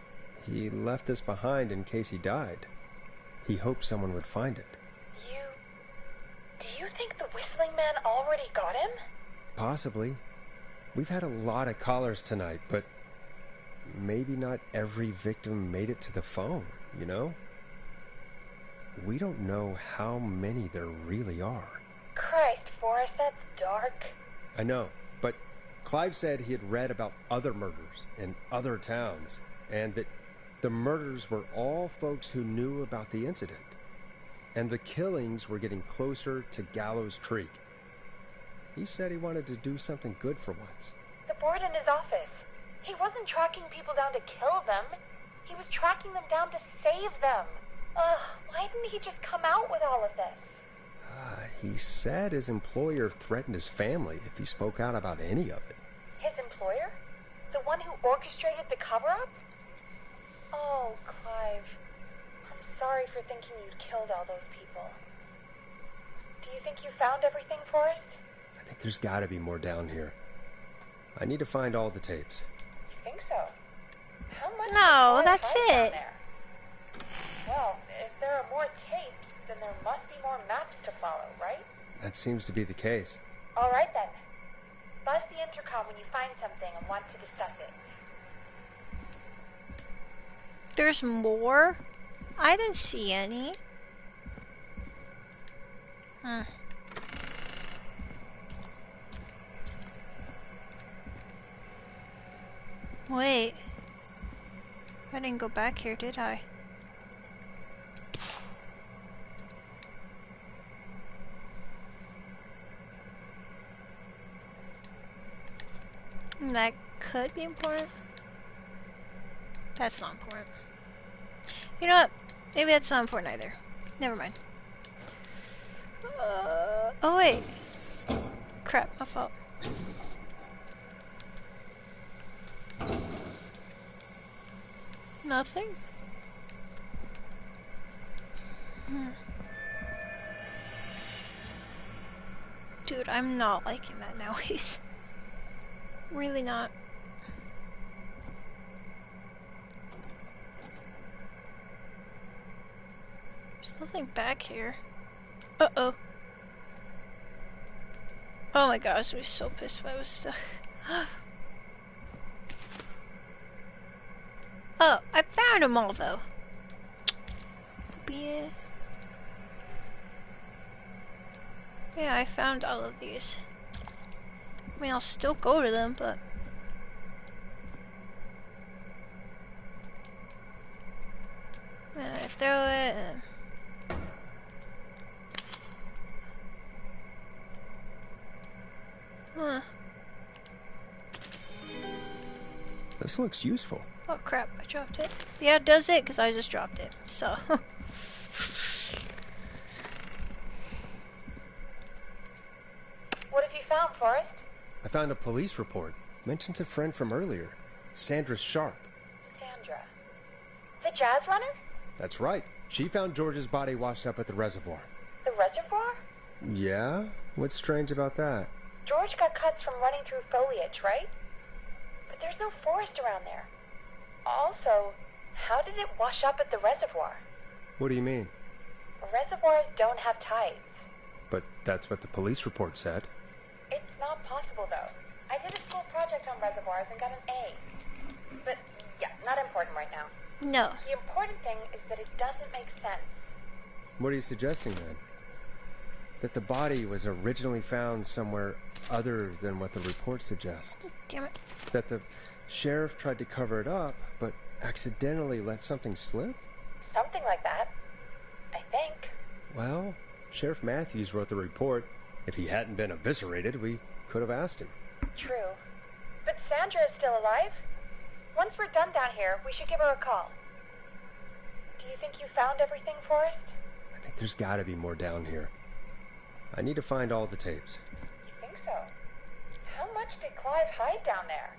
S2: He left this behind in case he died. He hoped someone would find it.
S9: Do you think the Whistling Man already got him?
S2: Possibly. We've had a lot of callers tonight, but maybe not every victim made it to the phone, you know? We don't know how many there really are.
S9: Christ, Forrest, that's dark.
S2: I know, but Clive said he had read about other murders in other towns, and that the murders were all folks who knew about the incident. And the killings were getting closer to Gallows Creek. He said he wanted to do something good for once.
S9: The board in his office. He wasn't tracking people down to kill them. He was tracking them down to save them. Ugh, why didn't he just come out with all of this?
S2: He said his employer threatened his family if he spoke out about any of it.
S9: His employer? The one who orchestrated the cover-up? Oh, Clive. I'm sorry for thinking you'd killed all those people. Do you think you found everything, Forrest?
S2: I think there's gotta be more down here. I need to find all the tapes.
S9: You think so? How much?
S1: No, that's it.
S9: Well, if there are more tapes, then there must be more maps to follow, right?
S2: That seems to be the case.
S9: All right, then. Buzz the intercom when you find something and want to discuss it.
S1: There's more? I didn't see any. Wait. I didn't go back here, did I? That could be important. That's not important. You know what? Maybe that's not important either. Never mind. Oh wait. Crap, my fault. Nothing? Dude, I'm not liking that noise. Really not. There's nothing back here. Uh-oh. Oh my gosh, I was so pissed if I was stuck. Oh, I found found them all, though. Yeah. Yeah, I found all of these. I mean, I'll still go to them, but... I throw it and... Huh.
S2: This looks useful.
S1: Oh crap, I dropped it. Yeah, it does it, because I just dropped it, so...
S9: What have you found, Forrest?
S2: I found a police report. Mentions a friend from earlier. Sandra Sharp.
S9: Sandra. The jazz runner?
S2: That's right. She found George's body washed up at the reservoir.
S9: The reservoir?
S2: Yeah? What's strange about that?
S9: George got cuts from running through foliage, right? But there's no forest around there. Also, how did it wash up at the reservoir?
S2: What do you mean?
S9: Reservoirs don't have tides.
S2: But that's what the police report said.
S9: It's not possible, though. I did a school project on reservoirs and got an A. But, yeah, not important right now.
S1: No.
S9: The important thing is that it doesn't make sense.
S2: What are you suggesting, then? That the body was originally found somewhere other than what the report suggests.
S1: Damn it.
S2: That the sheriff tried to cover it up, but accidentally let something slip?
S9: Something like that. I think.
S2: Well, Sheriff Matthews wrote the report. If he hadn't been eviscerated, we could have asked him.
S9: True. But Sandra is still alive? Once we're done down here, we should give her a call. Do you think you found everything, Forrest?
S2: I think there's gotta be more down here. I need to find all the tapes.
S9: You think so? How much did Clive hide down there?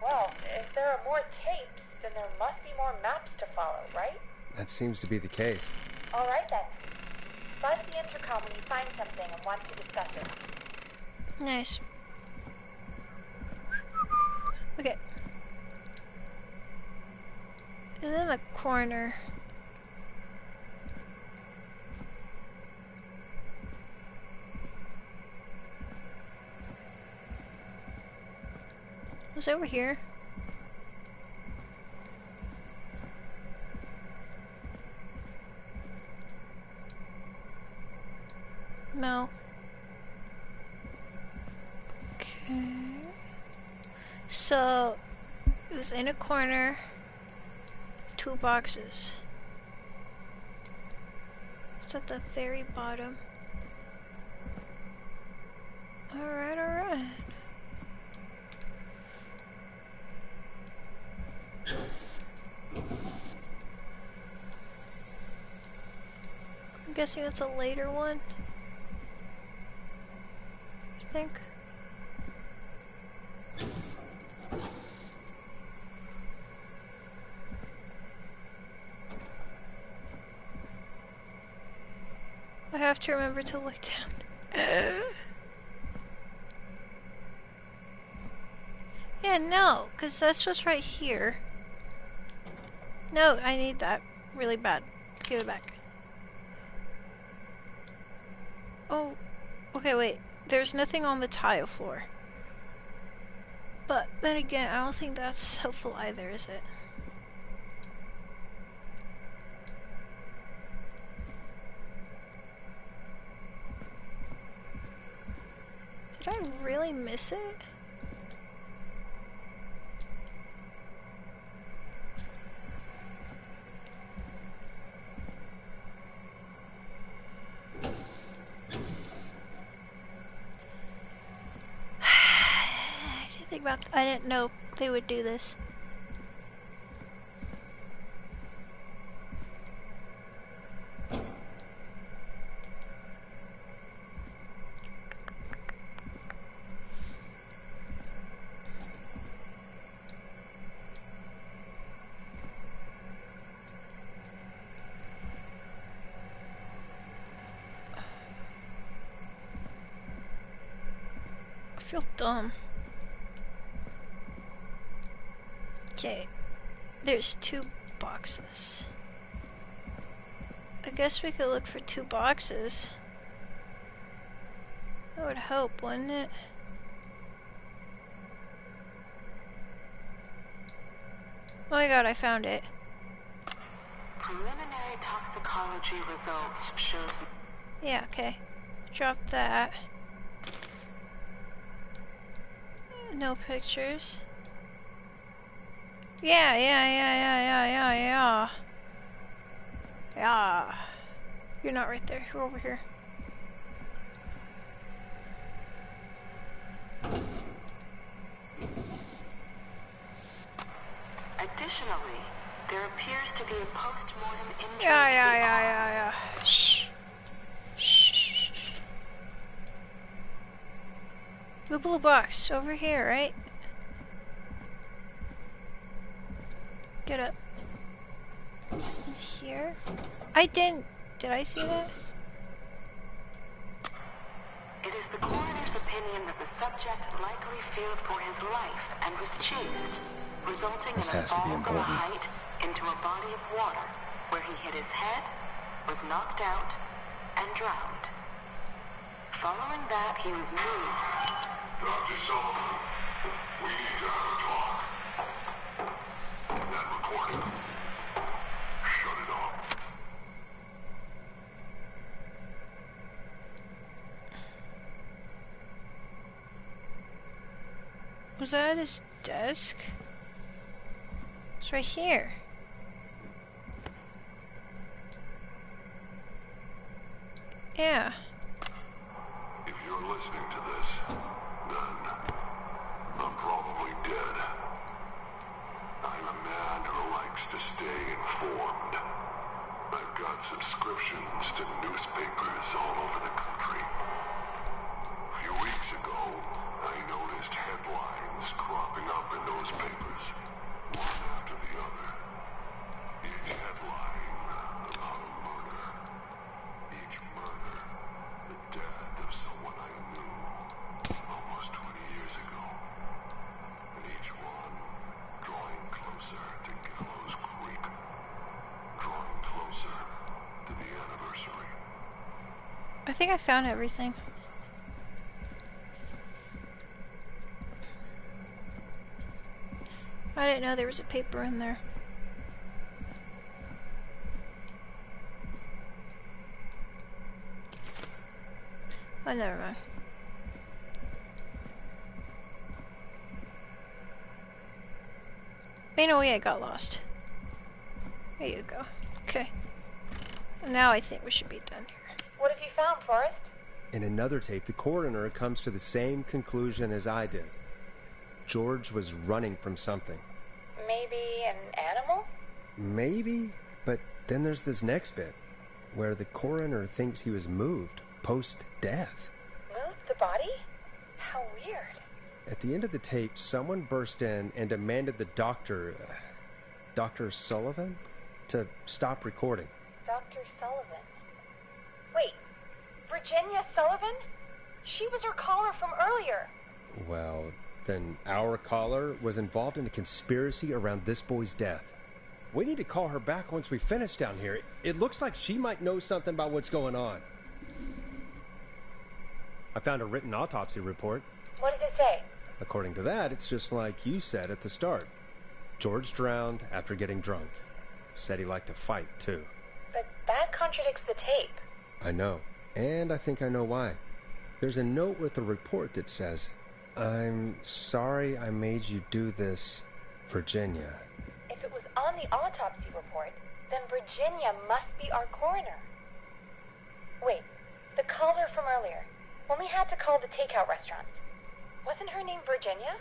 S9: Well, if there are more tapes, then there must be more maps to follow, right?
S2: That seems to be the case.
S9: All right, then. Buzz the intercom when you find something and want to discuss it.
S1: Nice. Okay. And then the corner. Was over here? No. Okay. So, it was in a corner. 2 boxes. It's at the very bottom. Alright, alright. I'm guessing that's a later one. I think. I have to remember to look down. Yeah, no, because that's what's right here. No, I need that really bad. Give it back. Oh, okay, wait. There's nothing on the tile floor. But then again, I don't think that's helpful either, is it? Did I really miss it? I didn't know they would do this. I feel dumb. Okay, there's 2 boxes. I guess we could look for 2 boxes. That would help, wouldn't it? Oh my god, I found it.
S11: Preliminary toxicology results shows...
S1: Yeah, okay. Drop that. No pictures. Yeah. Yeah. You're not right there. You're over here.
S11: Additionally, there appears to be a post-mortem injury.
S1: Yeah. Shh. The blue box over here, right? Get up. It's in here. I didn't. Did I see that?
S11: It is the coroner's opinion that the subject likely feared for his life and was chased, resulting in a fall from a height into a body of water, where he hit his head, was knocked out, and drowned. Following that, he was moved.
S10: Dr. Sullivan, we need to have a talk. That recording. Shut it off.
S1: Was that at his desk? It's right here. Yeah.
S10: If you're listening to this, then I'm probably dead. I'm a man who likes to stay informed. I've got subscriptions to newspapers all over the country. A few weeks ago, I noticed headlines cropping up in those papers, one after the other. Each headline about a murder. Each murder, the death of someone I knew almost 20 years ago. And each one drawing closer to Gallows Creek. Drawing closer to the anniversary.
S1: I think I found everything. I didn't know there was a paper in there. Oh, never mind. Ain't no way I got lost. There you go. Okay. Now I think we should be done here.
S9: What have you found, Forrest?
S2: In another tape, the coroner comes to the same conclusion as I did. George was running from something.
S9: Maybe an animal?
S2: Maybe, but then there's this next bit, where the coroner thinks he was moved post-death.
S9: Moved the body? How weird.
S2: At the end of the tape, someone burst in and demanded the doctor, Dr. Sullivan, to stop recording.
S9: Dr. Sullivan? Wait, Virginia Sullivan? She was her caller from earlier.
S2: Well, then our caller was involved in a conspiracy around this boy's death. We need to call her back once we finish down here. It looks like she might know something about what's going on. I found a written autopsy report.
S9: What does it say?
S2: According to that, it's just like you said at the start. George drowned after getting drunk. Said he liked to fight, too.
S9: But that contradicts the tape.
S2: I know. And I think I know why. There's a note with the report that says, "I'm sorry I made you do this, Virginia."
S9: If it was on the autopsy report, then Virginia must be our coroner. Wait, the caller from earlier, when we had to call the takeout restaurants, wasn't her name Virginia?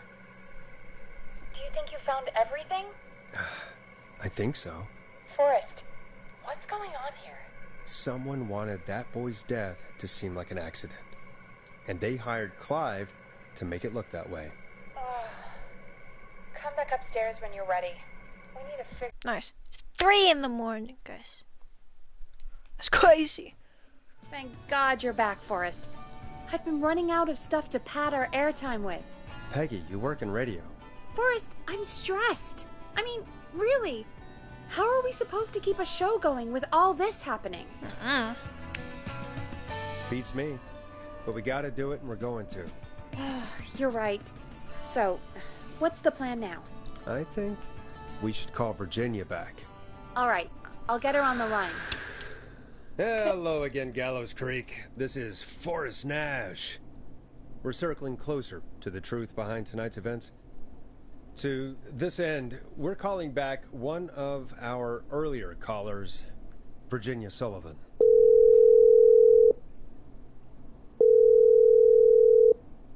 S9: Do you think you found everything?
S2: I think so.
S9: Forrest, what's going on here?
S2: Someone wanted that boy's death to seem like an accident. And they hired Clive to make it look that way.
S9: Come back upstairs when you're ready. We need to fix...
S1: Nice. It's 3 in the morning, guys. That's crazy.
S3: Thank God you're back, Forrest. I've been running out of stuff to pad our airtime with.
S2: Peggy, you work in radio.
S3: Forrest, I'm stressed. I mean, really. How are we supposed to keep a show going with all this happening?
S2: Beats me. But we gotta do it and we're going to.
S3: You're right. So, what's the plan now?
S2: I think we should call Virginia back.
S3: All right, I'll get her on the line.
S2: Hello again, Gallows Creek. This is Forrest Nash. We're circling closer to the truth behind tonight's events. To this end, we're calling back one of our earlier callers, Virginia Sullivan.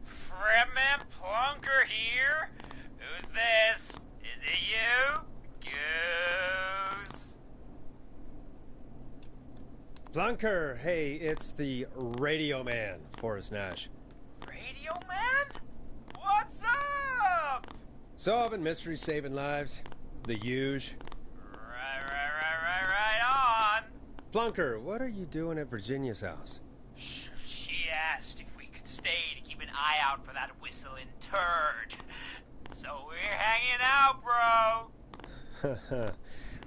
S12: Fredman Plunker here? Who's this? Is it you? Goose?
S2: Plunker, hey, it's the Radio Man, Forrest Nash.
S12: Radio Man? What's up?
S2: Solving mysteries, saving lives. The huge.
S12: Right on.
S2: Plunker, what are you doing at Virginia's house?
S12: She asked if we could stay to keep an eye out for that whistling turd. So we're hanging out, bro.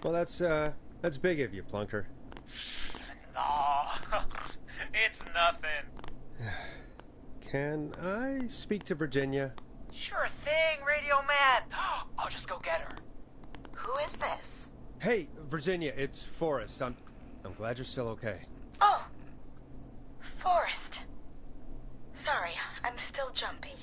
S2: Well, that's big of you, Plunker.
S12: No, it's nothing.
S2: Can I speak to Virginia?
S12: Sure thing, Radio Man. I'll just go get her.
S11: Who is this?
S2: Hey, Virginia, it's Forrest. I'm glad you're still okay.
S11: Oh, Forrest. Sorry, I'm still jumpy.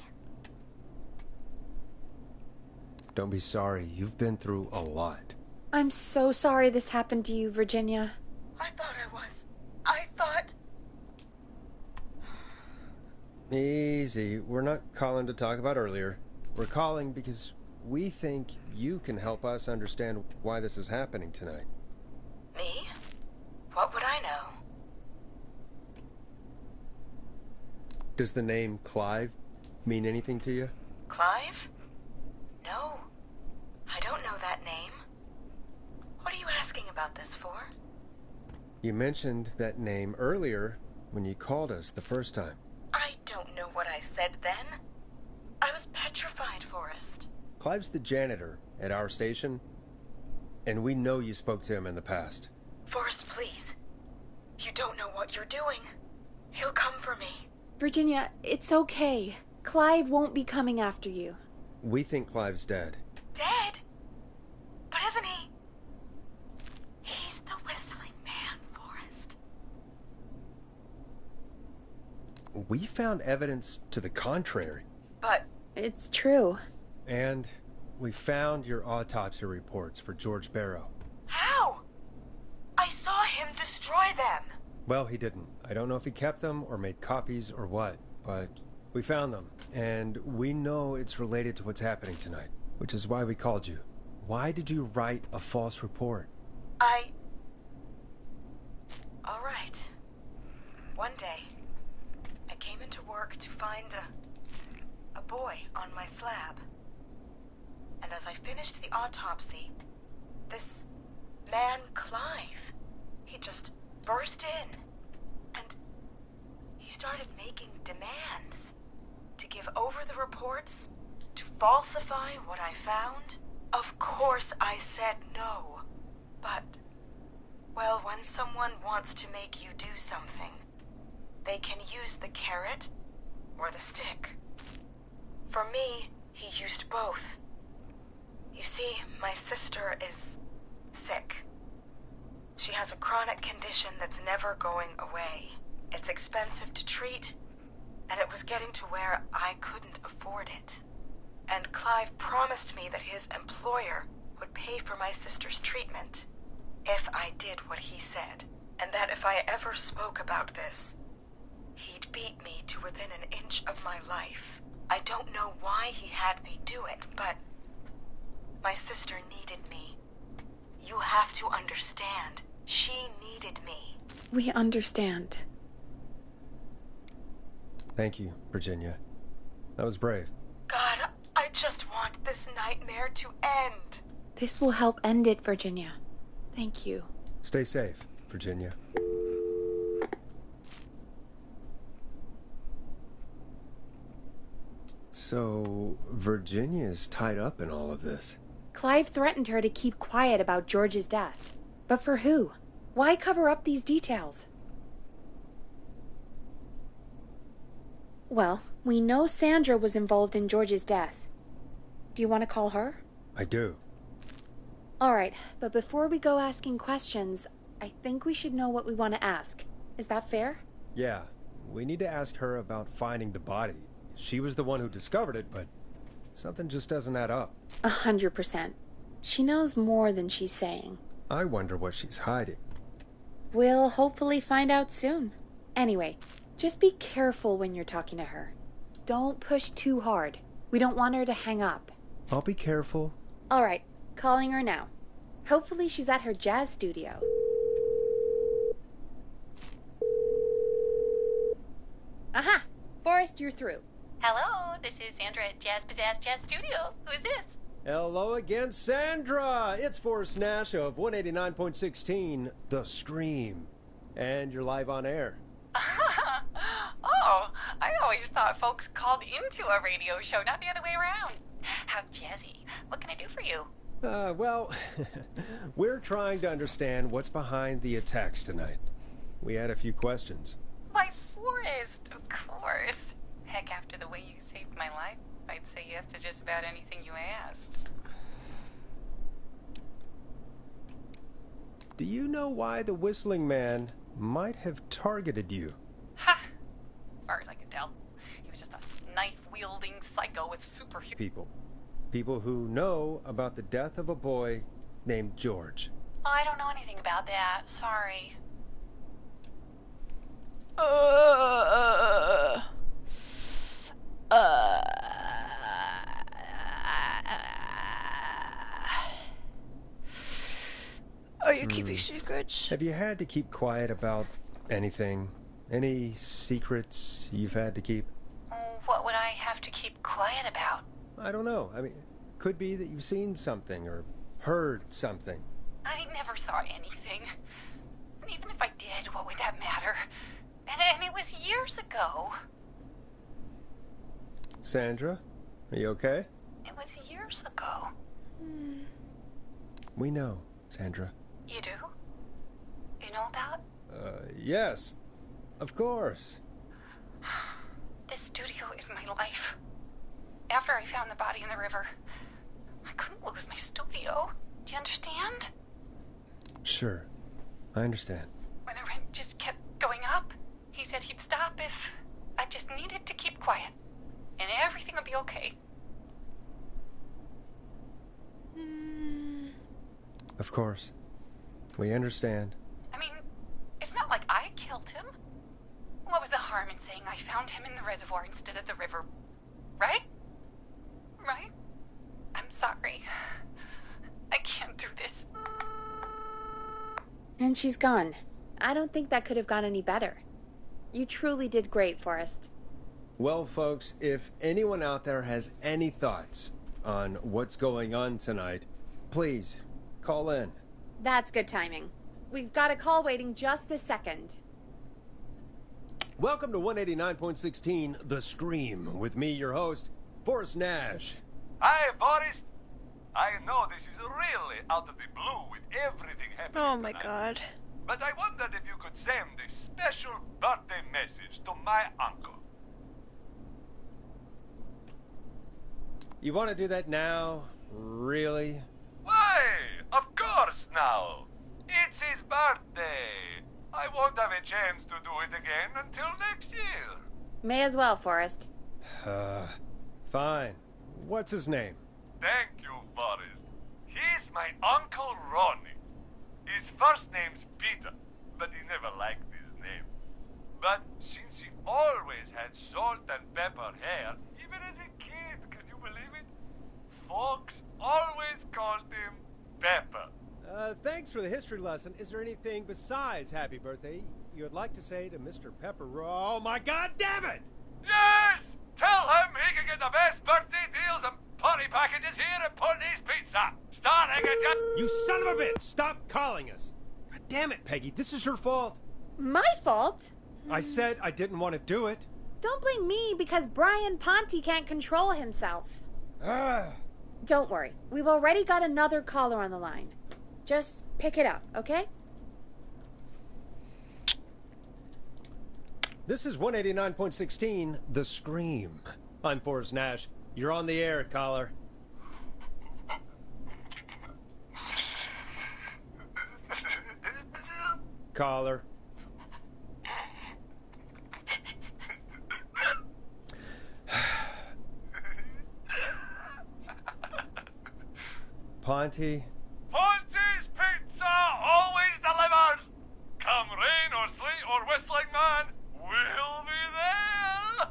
S2: Don't be sorry. You've been through a lot.
S3: I'm so sorry this happened to you, Virginia.
S11: I thought I was. I thought...
S2: Easy. We're not calling to talk about earlier. We're calling because we think you can help us understand why this is happening tonight.
S11: Me? What would I know?
S2: Does the name Clive mean anything to you?
S11: Clive? No. I don't know that name. What are you asking about this for?
S2: You mentioned that name earlier when you called us the first time.
S11: I don't know what I said then. I was petrified, Forrest.
S2: Clive's the janitor at our station, and we know you spoke to him in the past.
S11: Forrest, please. You don't know what you're doing. He'll come for me.
S3: Virginia, it's okay. Clive won't be coming after you.
S2: We think Clive's dead.
S11: Dead? But isn't he? He's the whistling man, Forrest.
S2: We found evidence to the contrary.
S11: But...
S3: It's true.
S2: And we found your autopsy reports for George Barrow.
S11: How? I saw him destroy them.
S2: Well, he didn't. I don't know if he kept them or made copies or what, but we found them. And we know it's related to what's happening tonight, which is why we called you. Why did you write a false report?
S11: All right. One day, I came into work to find a boy on my slab. And as I finished the autopsy, this man, Clive, he just burst in. And he started making demands to give over the reports, to falsify what I found. Of course I said no. But, well, when someone wants to make you do something, they can use the carrot or the stick. For me, he used both. You see, my sister is sick. She has a chronic condition that's never going away. It's expensive to treat, and it was getting to where I couldn't afford it. And Clive promised me that his employer would pay for my sister's treatment if I did what he said, and that if I ever spoke about this, he'd beat me to within an inch of my life. I don't know why he had me do it, but my sister needed me. You have to understand. She needed me.
S3: We understand.
S2: Thank you, Virginia. That was brave.
S11: God, I just want this nightmare to end.
S3: This will help end it, Virginia. Thank you.
S2: Stay safe, Virginia. So, Virginia's tied up in all of this.
S3: Clive threatened her to keep quiet about George's death. But for who? Why cover up these details? Well, we know Sandra was involved in George's death. Do you want to call her?
S2: I do.
S3: Alright, but before we go asking questions, I think we should know what we want to ask. Is that fair?
S2: Yeah, we need to ask her about finding the body. She was the one who discovered it, but something just doesn't add up.
S3: 100%. She knows more than she's saying.
S2: I wonder what she's hiding.
S3: We'll hopefully find out soon. Anyway, just be careful when you're talking to her. Don't push too hard. We don't want her to hang up.
S2: I'll be careful.
S3: Alright, calling her now. Hopefully she's at her jazz studio. Aha! Forrest, you're through.
S13: Hello, this is Sandra at Jazz Pizzazz Jazz Studio. Who's this?
S2: Hello again, Sandra! It's Forrest Nash of 189.16, The Scream. And you're live on air.
S6: Oh, I always thought folks called into a radio show, not the other way around. How jazzy. What can I do for you?
S2: Well, we're trying to understand what's behind the attacks tonight. We had a few questions.
S6: Why, Forrest, of course. Heck, after the way you saved my life, I'd say yes to just about anything you asked.
S2: Do you know why the Whistling Man might have targeted you?
S6: Ha! As far as I can tell, he was just a knife-wielding psycho with superhuman...
S2: People who know about the death of a boy named George.
S13: Oh, I don't know anything about that. Sorry.
S1: Are you keeping secrets?
S2: Have you had to keep quiet about anything? Any secrets you've had to keep?
S13: What would I have to keep quiet about?
S2: I don't know. I mean, could be that you've seen something or heard something.
S6: I never saw anything. And even if I did, what would that matter? And it was years ago.
S2: Sandra, are you okay?
S6: It was years ago.
S2: We know, Sandra.
S6: You do? You know about?
S2: Yes. Of course.
S6: This studio is my life. After I found the body in the river, I couldn't lose my studio. Do you understand?
S2: Sure. I understand.
S6: When the rent just kept going up, he said he'd stop if I just needed to keep quiet. And everything would be okay.
S2: Of course. We understand.
S6: I mean, it's not like I killed him. What was the harm in saying I found him in the reservoir instead of the river? Right? Right? I'm sorry. I can't do this.
S3: And she's gone. I don't think that could have gone any better. You truly did great, Forrest.
S2: Well, folks, if anyone out there has any thoughts on what's going on tonight, please call in.
S3: That's good timing. We've got a call waiting just this second.
S2: Welcome to 189.16, The Scream, with me, your host, Forrest Nash.
S8: Hi, Forrest. I know this is really out of the blue with everything happening
S1: Oh my
S8: tonight.
S1: god.
S8: But I wondered if you could send a special birthday message to my uncle.
S2: You want to do that now? Really?
S8: Why? Of course now. It's his birthday. I won't have a chance to do it again until next year.
S3: May as well, Forrest.
S2: Fine. What's his name?
S8: Thank you, Forrest. He's my Uncle Ronnie. His first name's Peter, but he never liked his name. But since he always had salt and pepper hair, even as a kid, can you believe it? Folks always called him Pepper.
S2: Thanks for the history lesson. Is there anything besides happy birthday you would like to say to Mr. Pepper? Oh my god damn it!
S8: Yes! Tell him he can get the best birthday deals and party packages here at Putney's Pizza. Starting at just...
S2: You son of a bitch! Stop calling us! God damn it, Peggy, this is your fault.
S3: My fault?
S2: I said I didn't want to do it.
S3: Don't blame me because Brian Ponte can't control himself. Don't worry. We've already got another caller on the line. Just pick it up, okay?
S2: This is 189.16, The Scream. I'm Forrest Nash. You're on the air, caller. caller. Ponty?
S8: Ponty's Pizza always delivers! Come rain or sleet or whistling man, we'll be there!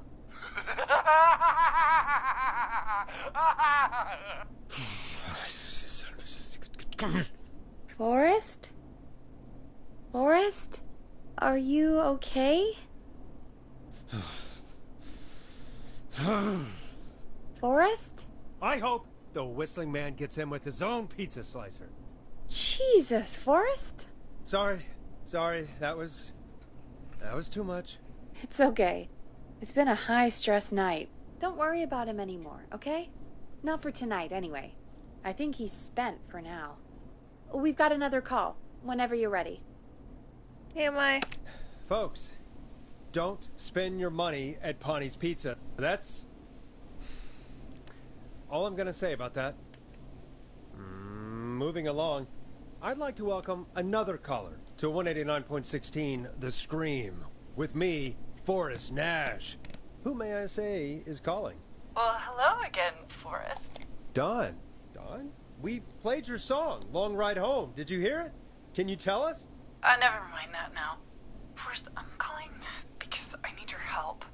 S3: Forrest? Forrest? Are you okay? Forrest?
S2: I hope the Whistling Man gets in with his own pizza slicer.
S3: Jesus, Forrest?
S2: Sorry. That was too much.
S3: It's okay. It's been a high-stress night. Don't worry about him anymore, okay? Not for tonight, anyway. I think he's spent for now. We've got another call, whenever you're ready.
S1: Am I?
S2: Folks, don't spend your money at Ponty's Pizza. That's all I'm gonna say about that. Moving along, I'd like to welcome another caller to 189.16 The Scream. With me, Forrest Nash. Who, may I say, is calling?
S6: Well, hello again, Forrest.
S2: Don. Don? We played your song, Long Ride Home. Did you hear it? Can you tell us?
S6: Never mind that now. Forrest, I'm calling because I need your help.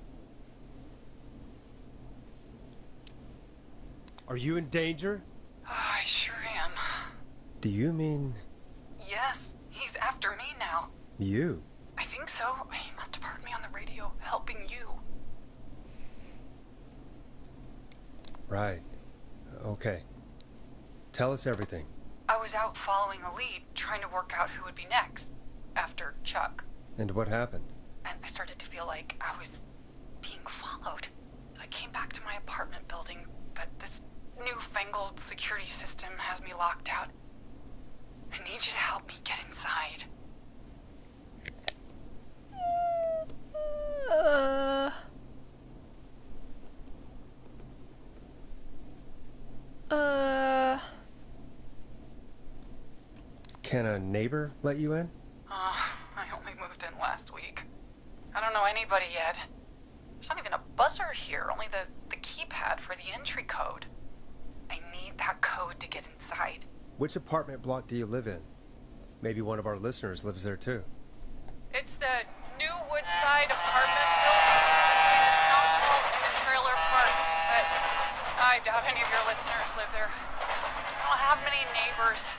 S2: Are you in danger?
S6: I sure am.
S2: Do you mean...
S6: Yes, he's after me now.
S2: you?
S6: I think so. He must have heard me on the radio helping you.
S2: Right. Okay. Tell us everything.
S6: I was out following a lead, trying to work out who would be next, after Chuck.
S2: And what happened?
S6: And I started to feel like I was being followed. I came back to my apartment building, but this newfangled security system has me locked out. I need you to help me get inside.
S2: Can a neighbor let you in?
S6: I only moved in last week. I don't know anybody yet. There's not even a buzzer here, only the keypad for the entry code. I need that code to get inside.
S2: Which apartment block do you live in? Maybe one of our listeners lives there too.
S6: It's the New Woodside apartment building between the town hall and the trailer park. But I doubt any of your listeners live there. I don't have many neighbors.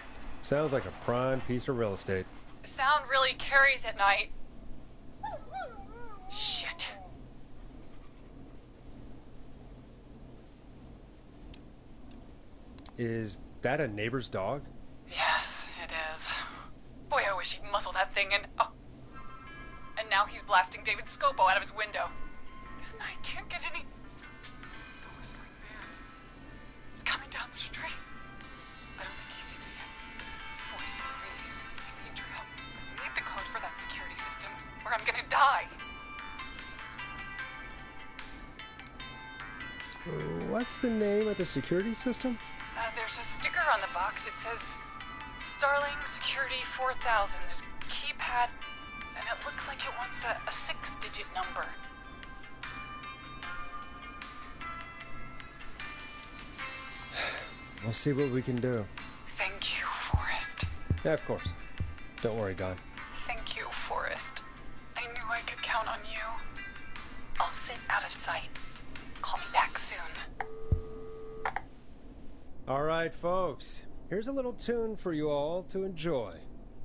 S2: Sounds like a prime piece of real estate.
S6: Sound really carries at night. Shit.
S2: Is that a neighbor's dog?
S6: Yes, it is. Boy, I wish he'd muzzle that thing and... Oh. And now he's blasting David Scopo out of his window. This night can't get any... The Whistling Man is coming down the street. I don't think he's seen me yet. Voice, please. I need your help. I need the code for that security system, or I'm gonna die.
S2: What's the name of the security system?
S6: There's a sticker on the box. It says Starling Security 4000. There's a keypad, and it looks like it wants a 6-digit number.
S2: We'll see what we can do.
S6: Thank you, Forrest.
S2: Yeah, of course. Don't worry, Don.
S6: Thank you, Forrest. I knew I could count on you. I'll sit out of sight. Call me back soon.
S2: All right, folks. Here's a little tune for you all to enjoy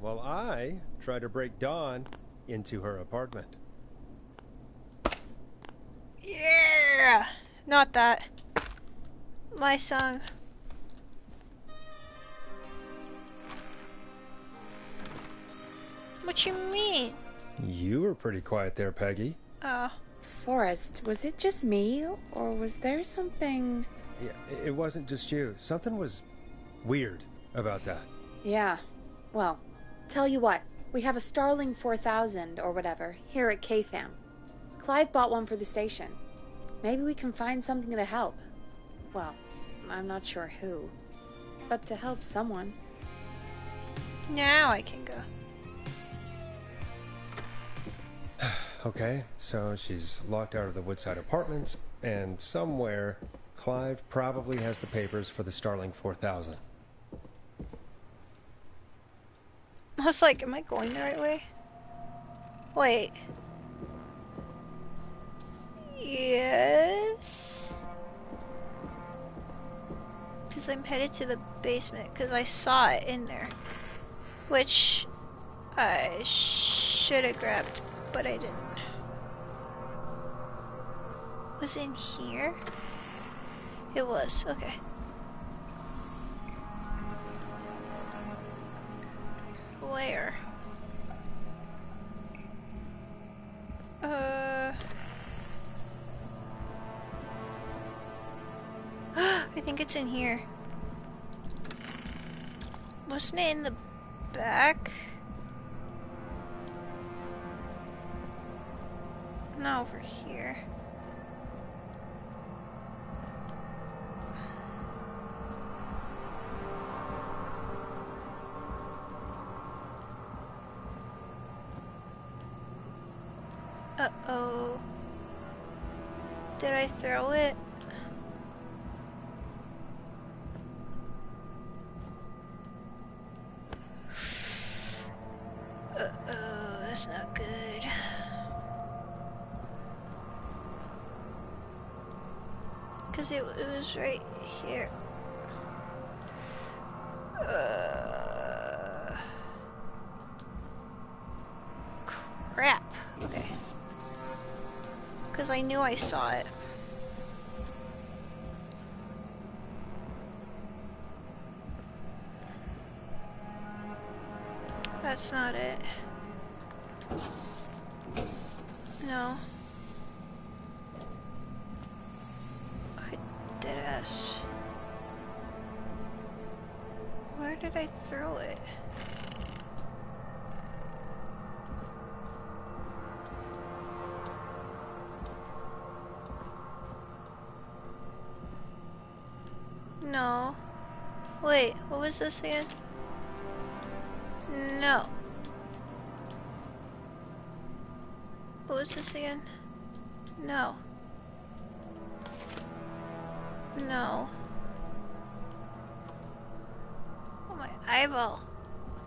S2: while I try to break Dawn into her apartment.
S1: Yeah! Not that. My song. What you mean?
S2: You were pretty quiet there, Peggy.
S1: Oh.
S3: Forrest, was it just me, or was there something...
S2: Yeah, it wasn't just you. Something was weird about that.
S3: Yeah. Well, tell you what. We have a Starling 4000, or whatever, here at KFAM. Clive bought one for the station. Maybe we can find something to help. Well, I'm not sure who. But to help someone.
S1: Now I can go.
S2: Okay, so she's locked out of the Woodside Apartments, and somewhere, Clive probably has the papers for the Starling 4000.
S1: I was like, am I going the right way? Wait. Yes? Because I'm headed to the basement, because I saw it in there. Which I should have grabbed, but I didn't. Was it in here? It was, okay. Where? I think it's in here. Wasn't it in the back? Not over here. Uh-oh. Did I throw it? Uh-oh, that's not good. Because it was right here. Crap. Okay. Because I knew I saw it. That's not it. No. I did ask. Where did I throw it? No. Wait, what was this again? No. What was this again? No. No. Oh, my eyeball.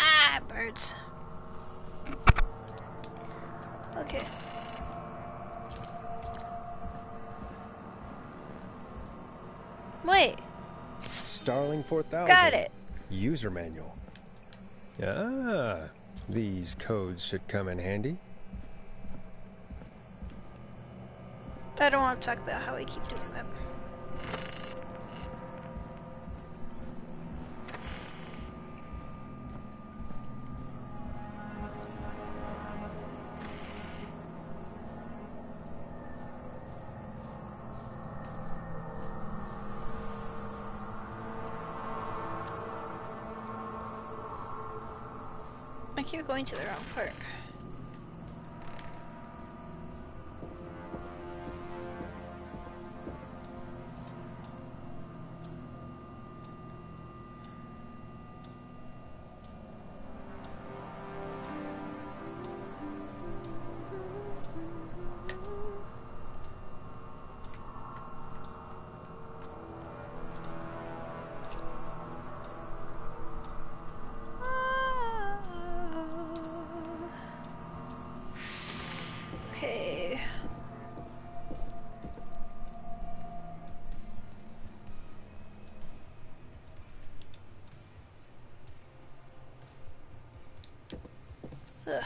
S1: Ah, birds. Okay. Wait.
S2: Starling 4000.
S1: Got it.
S2: User manual. Ah, these codes should come in handy.
S1: I don't want to talk about how I keep doing that. I keep going to the wrong part. Okay. Ugh.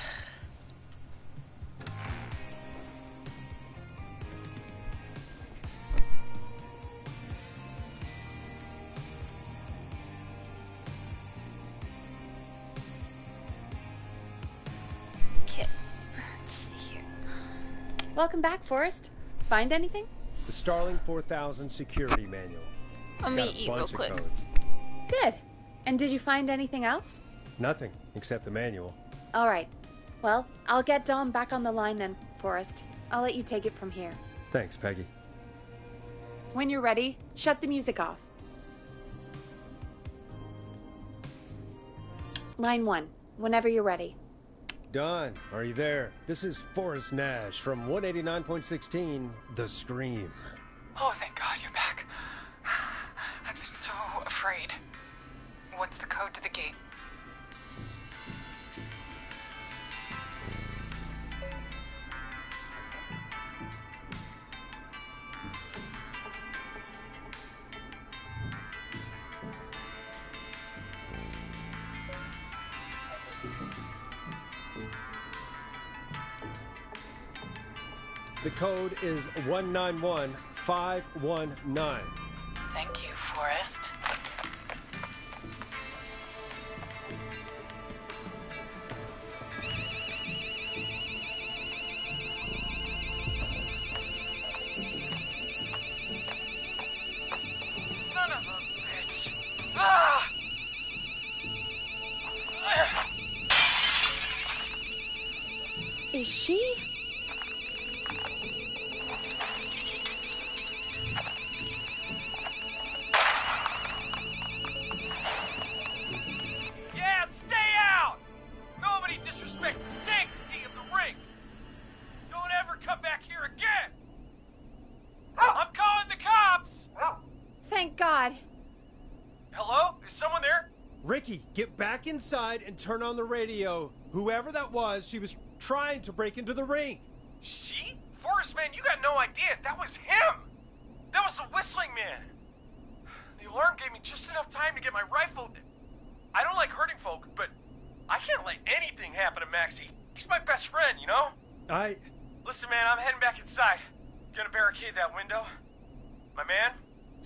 S1: Okay. Let's see here.
S3: Welcome back, Forrest. Find anything?
S2: The Starling 4000 security manual. It's
S1: I'll
S2: got
S1: meet
S2: a
S1: you real
S2: bunch of
S1: quick.
S2: codes.
S3: Good. And did you find anything else?
S2: Nothing except the manual.
S3: All right. Well, I'll get Dom back on the line then, Forrest. I'll let you take it from here.
S2: Thanks, Peggy.
S3: When you're ready, shut the music off. Line 1, whenever you're ready.
S2: Don, are you there? This is Forrest Nash from 189.16, The Scream.
S6: Oh, thank God you're back. I've been so afraid. What's the code to the gate?
S2: The code is 191519.
S6: Thank you, Forrest.
S4: Son of a bitch. Ah!
S3: Is she?
S5: Yeah, stay out! Nobody disrespects the sanctity of the ring! Don't ever come back here again! I'm calling the cops!
S3: Thank God.
S5: Hello? Is someone there?
S2: Ricky, get back inside and turn on the radio. Whoever that was, she was trying to break into the ring.
S5: She? Forrest, man, you got no idea. That was him! That was the whistling man! The alarm gave me just enough time to get my rifle. I don't like hurting folk, but I can't let anything happen to Maxie. He's my best friend, you know? Listen, man, I'm heading back inside. Gonna barricade that window. My man,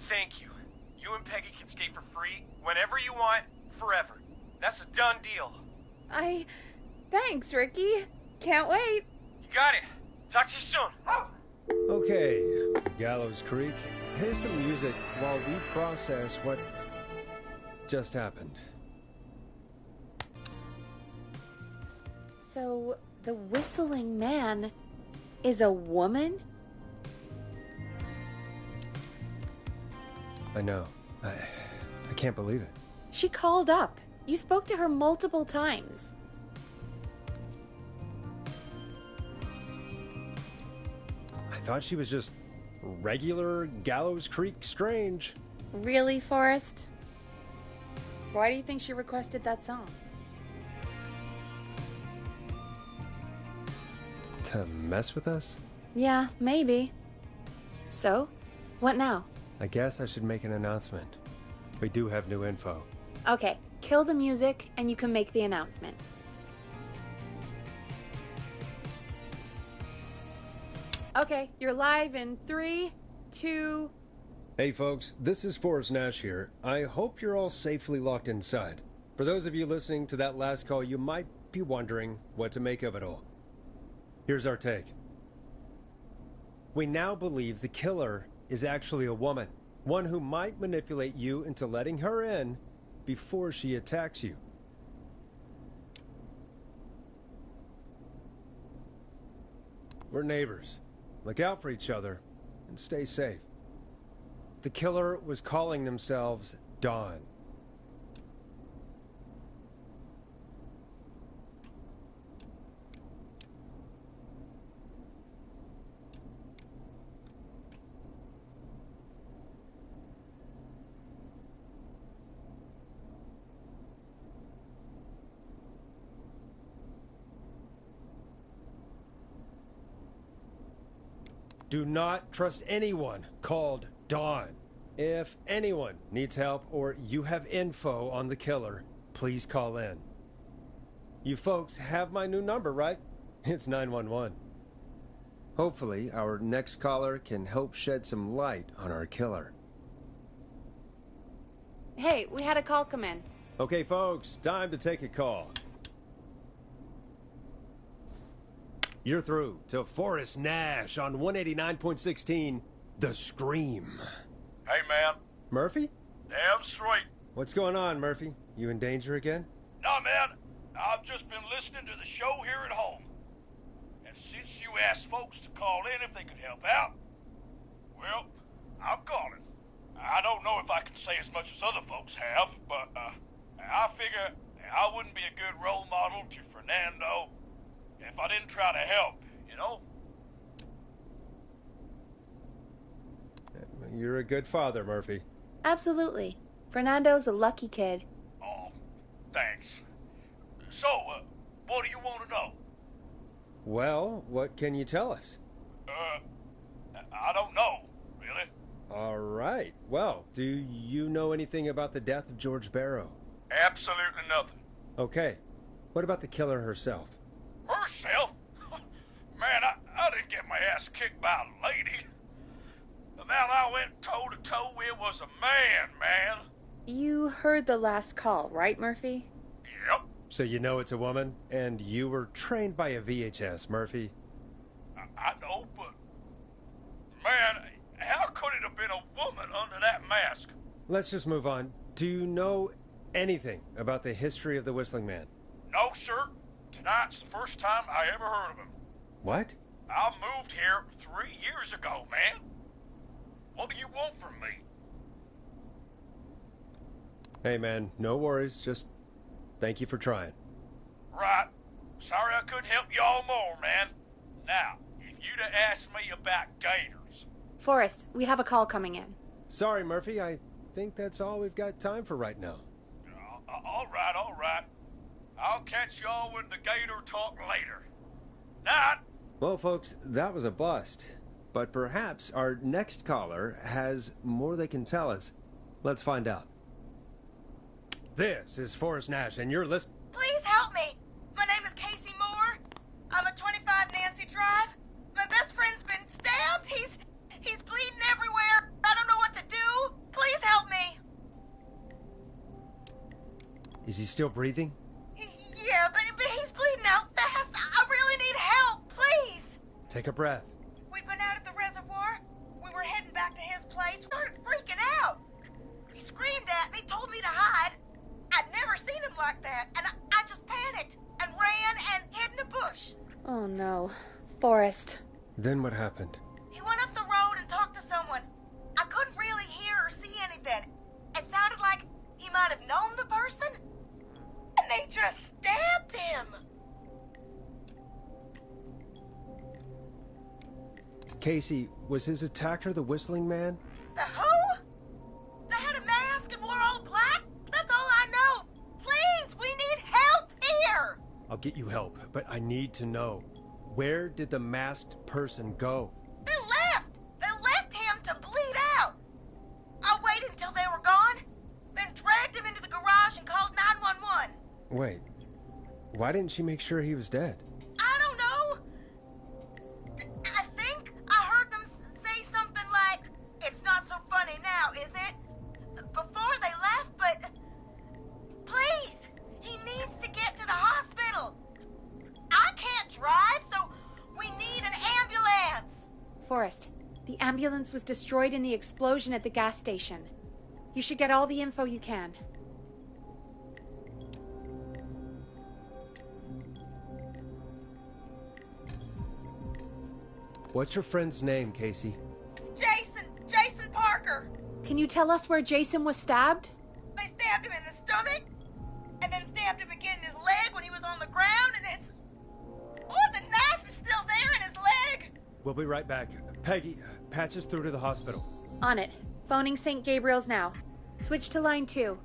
S5: thank you. You and Peggy can skate for free whenever you want, forever. That's a done deal.
S3: Thanks, Ricky. Can't wait.
S5: You got it. Talk to you soon.
S2: Okay, Gallows Creek, here's some music while we process what just happened.
S3: So, the whistling man is a woman?
S2: I know. I can't believe it.
S3: She called up. You spoke to her multiple times.
S2: I thought she was just regular Gallows Creek Strange.
S3: Really, Forrest? Why do you think she requested that song?
S2: To mess with us?
S3: Yeah, maybe. So, what now?
S2: I guess I should make an announcement. We do have new info.
S3: Okay, kill the music and you can make the announcement. Okay, you're live in 3, 2...
S2: Hey folks, this is Forrest Nash here. I hope you're all safely locked inside. For those of you listening to that last call, you might be wondering what to make of it all. Here's our take. We now believe the killer is actually a woman. One who might manipulate you into letting her in before she attacks you. We're neighbors. Look out for each other and stay safe. The killer was calling themselves Dawn. Do not trust anyone called Dawn. If anyone needs help or you have info on the killer, please call in. You folks have my new number, right? It's 911. Hopefully, our next caller can help shed some light on our killer.
S3: Hey, we had a call come in.
S2: Okay, folks, time to take a call. You're through to Forrest Nash on 189.16, The Scream.
S8: Hey, man.
S2: Murphy?
S8: Damn straight.
S2: What's going on, Murphy? You in danger again?
S8: Nah, man. I've just been listening to the show here at home. And since you asked folks to call in if they could help out, well, I'm calling. I don't know if I can say as much as other folks have, but I figure I wouldn't be a good role model to Fernando if I didn't try to help, you know?
S2: You're a good father, Murphy.
S3: Absolutely. Fernando's a lucky kid.
S8: Oh, thanks. So, what do you want to know?
S2: Well, what can you tell us?
S8: I don't know, really.
S2: All right. Well, do you know anything about the death of George Barrow?
S8: Absolutely nothing.
S2: Okay. What about the killer herself?
S8: Herself? Man, I didn't get my ass kicked by a lady. The man I went toe-to-toe with was a man.
S3: You heard the last call, right, Murphy?
S8: Yep.
S2: So you know it's a woman, and you were trained by a VHS, Murphy.
S8: I know, but... Man, how could it have been a woman under that mask?
S2: Let's just move on. Do you know anything about the history of the Whistling Man?
S8: No, sir. Tonight's the first time I ever heard of him.
S2: What?
S8: I moved here 3 years ago, man. What do you want from me?
S2: Hey, man, no worries. Just thank you for trying.
S8: Right. Sorry I couldn't help you all more, man. Now, if you'd have asked me about gators...
S3: Forrest, we have a call coming in.
S2: Sorry, Murphy. I think that's all we've got time for right now.
S8: All right. I'll catch y'all with the gator talk later. Night.
S2: Well, folks, that was a bust. But perhaps our next caller has more they can tell us. Let's find out. This is Forrest Nash, and you're listening.
S14: Please help me. My name is Casey Moore. I'm at 25 Nancy Drive. My best friend's been stabbed. He's bleeding everywhere. I don't know what to do. Please help me.
S2: Is he still breathing?
S14: Yeah, but he's bleeding out fast. I really need help. Please.
S2: Take a breath.
S14: We'd been out at the reservoir. We were heading back to his place. We started freaking out. He screamed at me, told me to hide. I'd never seen him like that, and I just panicked and ran and hid in a bush.
S3: Oh no. Forrest.
S2: Then what happened?
S14: He went up the road and talked to someone. I couldn't really hear or see anything. It sounded like he might have known the person, and they just stabbed him.
S2: Casey, was his attacker the Whistling Man?
S14: The who? They had a mask and wore all black? That's all I know. Please, we need help here.
S2: I'll get you help, but I need to know. Where did the masked person go?
S14: They left. They left him to bleed out. I waited until they were gone, then dragged him into the garage and called 911.
S2: Wait, why didn't she make sure he was dead?
S14: I don't know. I think I heard them say something like, "It's not so funny now, is it?" Before they left, but... Please, he needs to get to the hospital. I can't drive, so we need an ambulance.
S3: Forrest, the ambulance was destroyed in the explosion at the gas station. You should get all the info you can.
S2: What's your friend's name, Casey?
S14: It's Jason Parker.
S3: Can you tell us where Jason was stabbed?
S14: They stabbed him in the stomach, and then stabbed him again in his leg when he was on the ground, and it's... Oh, the knife is still there in his leg.
S2: We'll be right back. Peggy, patch us through to the hospital.
S3: On it. Phoning St. Gabriel's now. Switch to line 2.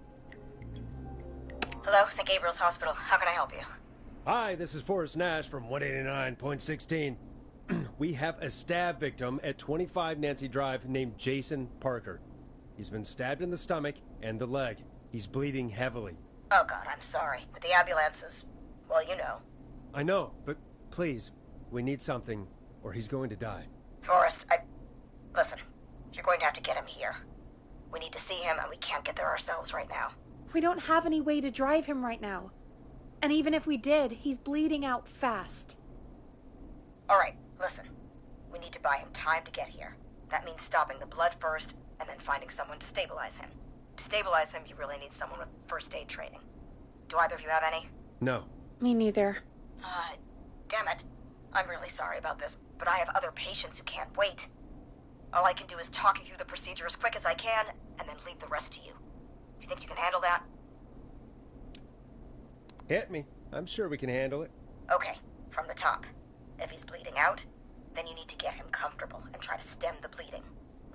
S15: Hello, St. Gabriel's Hospital. How can I help you?
S2: Hi, this is Forrest Nash from 189.16. We have a stab victim at 25 Nancy Drive named Jason Parker. He's been stabbed in the stomach and the leg. He's bleeding heavily.
S15: Oh God, I'm sorry. But the ambulance is... well, you know.
S2: I know, but please, we need something, or he's going to die.
S15: Forrest, Listen, you're going to have to get him here. We need to see him, and we can't get there ourselves right now.
S3: We don't have any way to drive him right now. And even if we did, he's bleeding out fast.
S15: All right, listen. We need to buy him time to get here. That means stopping the blood first, and then finding someone to stabilize him. To stabilize him, you really need someone with first aid training. Do either of you have any?
S2: No.
S3: Me neither.
S15: Damn it. I'm really sorry about this, but I have other patients who can't wait. All I can do is talk you through the procedure as quick as I can, and then leave the rest to you. You think you can handle that?
S2: Hit me. I'm sure we can handle it.
S15: Okay. from the top. If he's bleeding out, then you need to get him comfortable and try to stem the bleeding.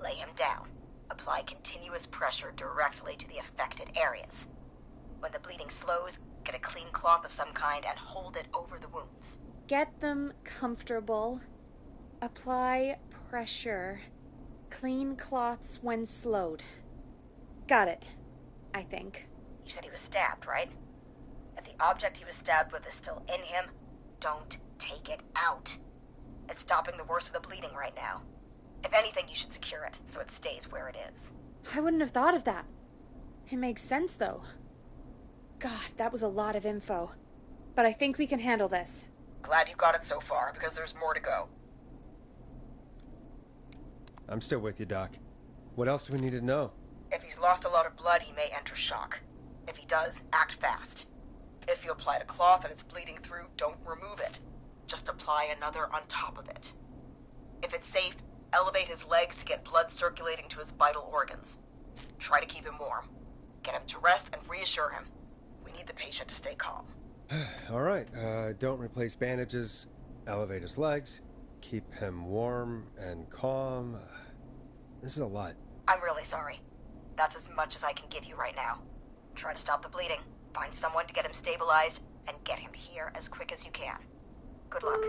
S15: Lay him down. Apply continuous pressure directly to the affected areas. When the bleeding slows, get a clean cloth of some kind and hold it over the wounds.
S3: Get them comfortable. Apply pressure. Clean cloths when slowed. Got it, I think.
S15: You said he was stabbed, right? If the object he was stabbed with is still in him, don't take it out. It's stopping the worst of the bleeding right now. If anything, you should secure it so it stays where it is.
S3: I wouldn't have thought of that. It makes sense, though. God, that was a lot of info. But I think we can handle this.
S15: Glad you got it so far, because there's more to go.
S2: I'm still with you, Doc. What else do we need to know?
S15: If he's lost a lot of blood, he may enter shock. If he does, act fast. If you applied a cloth and it's bleeding through, don't remove it. Just apply another on top of it. If it's safe, elevate his legs to get blood circulating to his vital organs. Try to keep him warm. Get him to rest and reassure him. We need the patient to stay calm.
S2: All right, don't replace bandages. Elevate his legs. Keep him warm and calm. This is a lot.
S15: I'm really sorry. That's as much as I can give you right now. Try to stop the bleeding. Find someone to get him stabilized, and get him here as quick as you can. Good luck.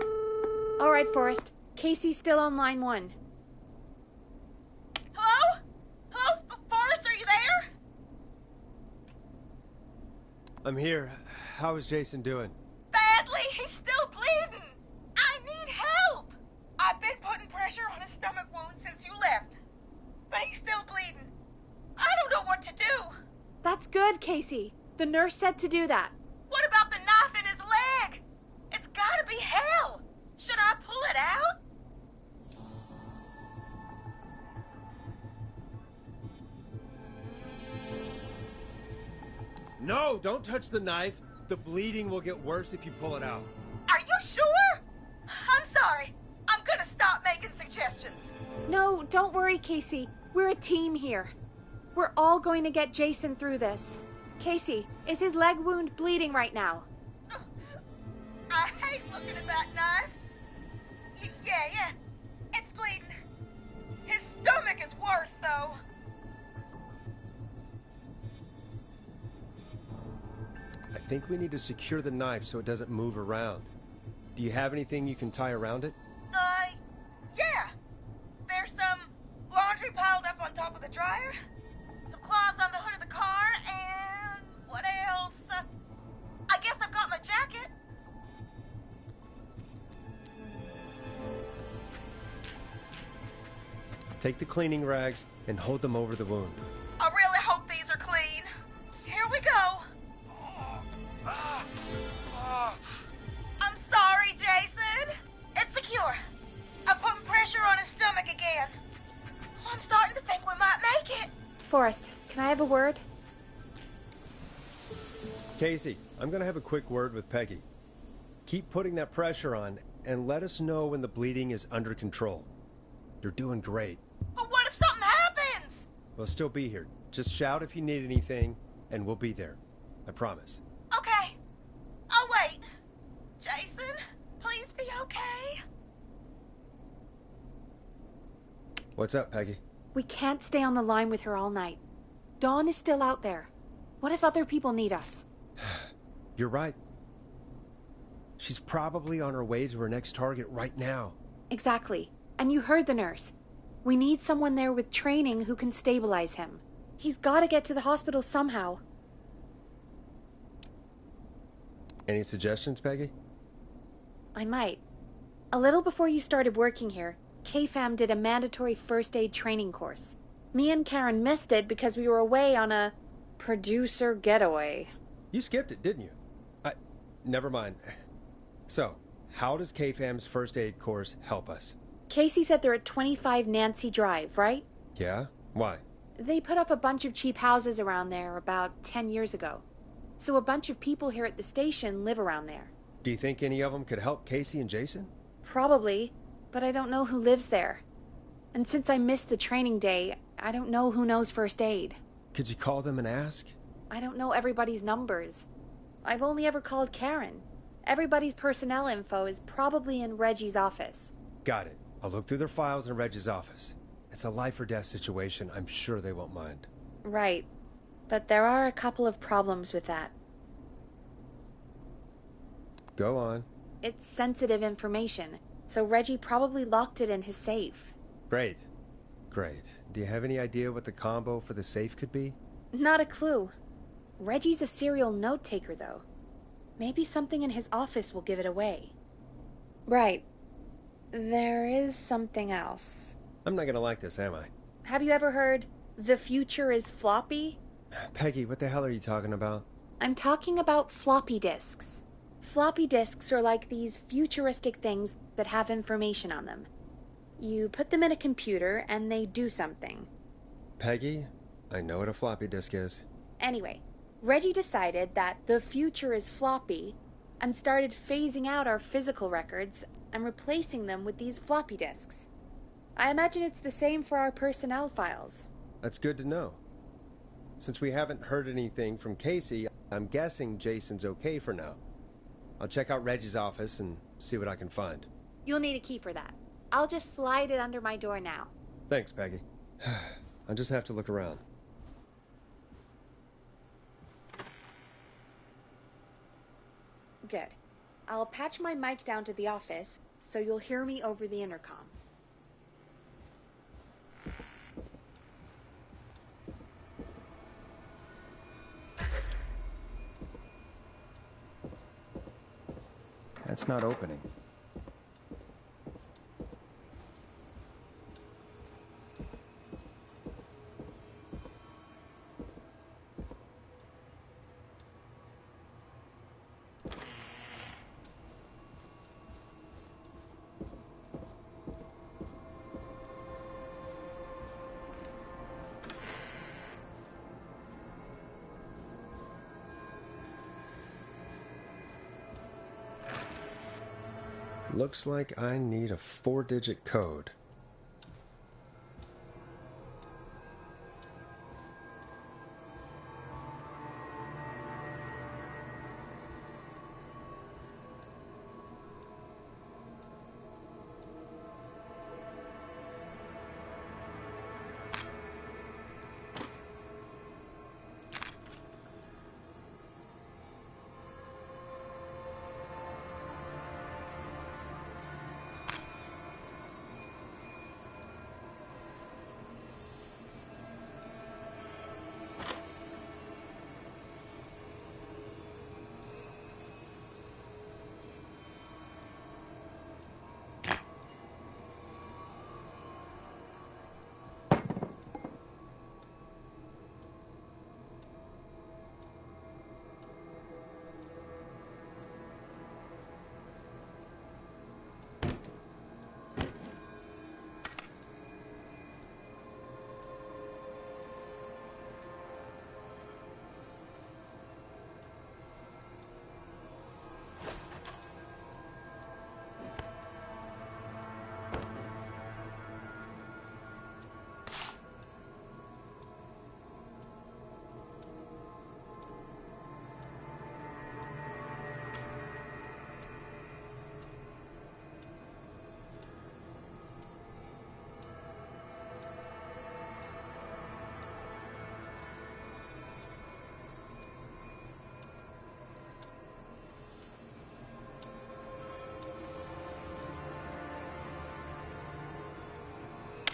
S3: All right, Forrest. Casey's still on line 1.
S14: Hello? Hello? Forrest, are you there?
S2: I'm here. How is Jason doing?
S14: Badly. He's still bleeding. I need help. I've been putting pressure on his stomach wound since you left, but he's still bleeding. I don't know what to do.
S3: That's good, Casey. The nurse said to do that.
S14: What about the knife in his leg? It's gotta be hell. Should I pull it out?
S2: No, don't touch the knife. The bleeding will get worse if you pull it out.
S14: Are you sure? I'm sorry. I'm gonna stop making suggestions.
S3: No, don't worry, Casey. We're a team here. We're all going to get Jason through this. Casey, is his leg wound bleeding right now?
S14: I hate looking at that knife. Yeah. It's bleeding. His stomach is worse, though.
S2: I think we need to secure the knife so it doesn't move around. Do you have anything you can tie around it?
S14: Yeah. There's some laundry piled up on top of the dryer, some cloths on the hood of the car, and what else? I guess I've got my jacket.
S2: Take the cleaning rags and hold them over the wound.
S14: I really hope these are clean. Here we go. I'm sorry, Jason. It's secure. I'm putting pressure on his stomach again. Oh, I'm starting to think we might make it.
S3: Forrest, can I have a word?
S2: Casey, I'm gonna have a quick word with Peggy. Keep putting that pressure on and let us know when the bleeding is under control. You're doing great.
S14: But what if something happens?
S2: We'll still be here. Just shout if you need anything, and we'll be there. I promise.
S14: Okay. I'll wait. Jason, please be okay.
S2: What's up, Peggy?
S3: We can't stay on the line with her all night. Dawn is still out there. What if other people need us?
S2: You're right. She's probably on her way to her next target right now.
S3: Exactly. And you heard the nurse. We need someone there with training who can stabilize him. He's got to get to the hospital somehow.
S2: Any suggestions, Peggy?
S3: I might. A little before you started working here, KFAM did a mandatory first aid training course. Me and Karen missed it because we were away on a producer getaway.
S2: You skipped it, didn't you? Never mind. So, how does KFAM's first aid course help us?
S3: Casey said they're at 25 Nancy Drive, right?
S2: Yeah? Why?
S3: They put up a bunch of cheap houses around there about 10 years ago. So a bunch of people here at the station live around there.
S2: Do you think any of them could help Casey and Jason?
S3: Probably, but I don't know who lives there. And since I missed the training day, I don't know who knows first aid.
S2: Could you call them and ask?
S3: I don't know everybody's numbers. I've only ever called Karen. Everybody's personnel info is probably in Reggie's office.
S2: Got it. I'll look through their files in Reggie's office. It's a life or death situation. I'm sure they won't mind.
S3: Right. But there are a couple of problems with that.
S2: Go on.
S3: It's sensitive information, so Reggie probably locked it in his safe.
S2: Great. Great. Do you have any idea what the combo for the safe could be?
S3: Not a clue. Reggie's a serial note-taker, though. Maybe something in his office will give it away. Right. There is something else.
S2: I'm not gonna like this, am I?
S3: Have you ever heard, "The future is floppy"?
S2: Peggy, what the hell are you talking about?
S3: I'm talking about floppy disks. Floppy disks are like these futuristic things that have information on them. You put them in a computer and they do something.
S2: Peggy, I know what a floppy disk is.
S3: Anyway, Reggie decided that the future is floppy and started phasing out our physical records and replacing them with these floppy disks. I imagine it's the same for our personnel files.
S2: That's good to know. Since we haven't heard anything from Casey, I'm guessing Jason's okay for now. I'll check out Reggie's office and see what I can find.
S3: You'll need a key for that. I'll just slide it under my door now.
S2: Thanks, Peggy. I'll just have to look around.
S3: Good. I'll patch my mic down to the office, so you'll hear me over the intercom.
S2: That's not opening. Looks like I need a 4-digit code.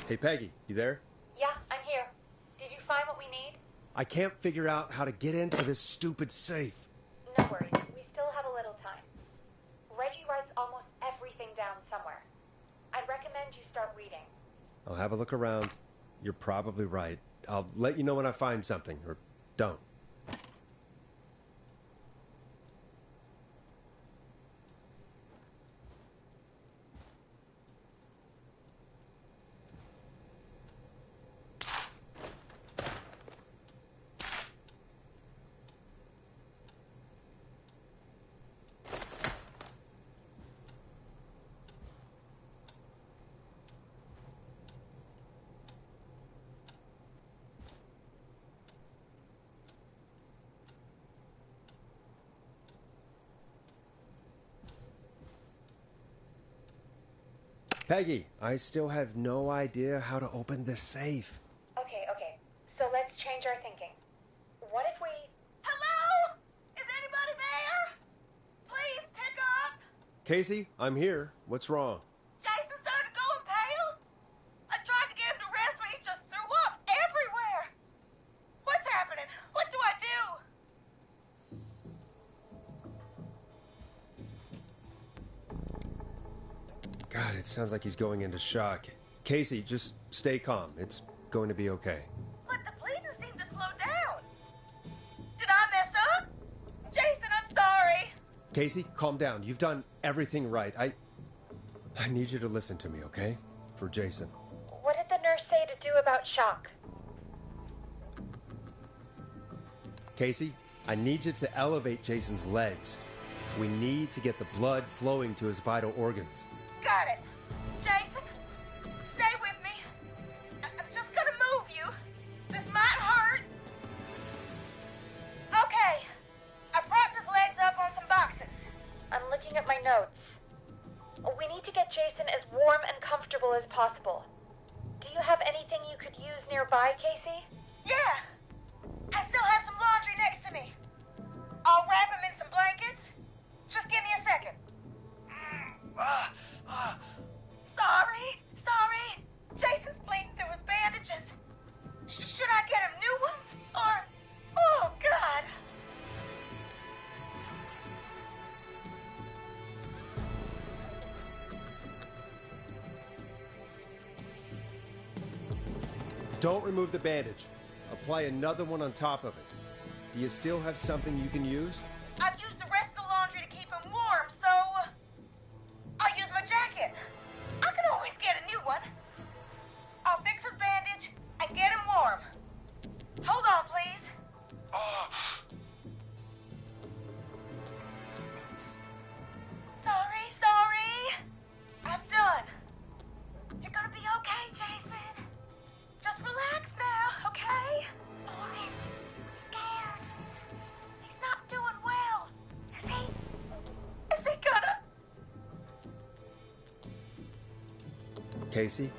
S2: Hey, Peggy, you there?
S9: Yeah, I'm here. Did you find what we need?
S2: I can't figure out how to get into this stupid safe.
S9: No worries. We still have a little time. Reggie writes almost everything down somewhere. I'd recommend you start reading.
S2: I'll have a look around. You're probably right. I'll let you know when I find something, or don't. Peggy, I still have no idea how to open this safe.
S9: Okay. So let's change our thinking. What if we...
S14: Hello? Is anybody there? Please pick up.
S2: Casey, I'm here. What's wrong?
S14: Jason started going pale. I tried to get him to rest, but he just threw up everywhere. What's happening? What do I do?
S2: God, it sounds like he's going into shock. Casey, just stay calm. It's going to be okay.
S14: But the bleeding seemed to slow down. Did I mess up? Jason, I'm sorry.
S2: Casey, calm down. You've done everything right. I need you to listen to me, okay? For Jason.
S9: What did the nurse say to do about shock?
S2: Casey, I need you to elevate Jason's legs. We need to get the blood flowing to his vital organs.
S14: Got it. Jason, stay with me. I'm just gonna move you. This might hurt. Okay. I propped his legs up on some boxes.
S9: I'm looking at my notes. We need to get Jason as warm and comfortable as possible. Do you have anything you could use nearby, Casey?
S14: Yeah. I still have some laundry next to me. I'll wrap him in some blankets. Just give me a second. Sorry. Jason's bleeding through his bandages. Should I get him new ones? Or... Oh, God.
S2: Don't remove the bandage. Apply another one on top of it. Do you still have something you can use?
S14: I've used the rest of the laundry to keep him warm, so... I'll use my jacket. I can always get a new one. I'll fix his bandage and get him warm. Hold on, please. Sorry. I'm done. You're gonna be okay, Jason. Just relax now, okay? Oh, he's scared. He's not doing well. Is he gonna...
S2: Casey,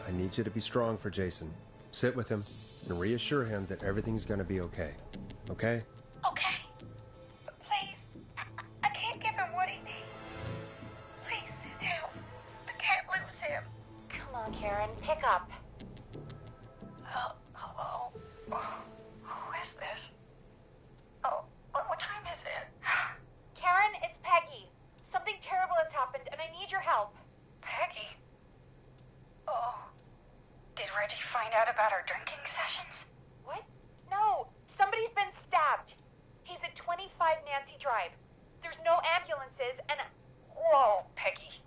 S2: I need you to be strong for Jason. Sit with him and reassure him that everything's going to be okay. Okay?
S14: Okay. But please, I can't give him what he needs. Please, help. I can't lose him.
S9: Come on, Karen, pick up.
S14: Hello? Who is this? Oh, what time is it?
S9: Karen, it's Peggy. Something terrible has happened, and I need your help.
S6: Peggy? Oh. Did Reggie find out about our drinking sessions?
S9: What? No, somebody's been stabbed. He's at 25 Nancy Drive. There's no ambulances, and...
S6: Whoa, Peggy.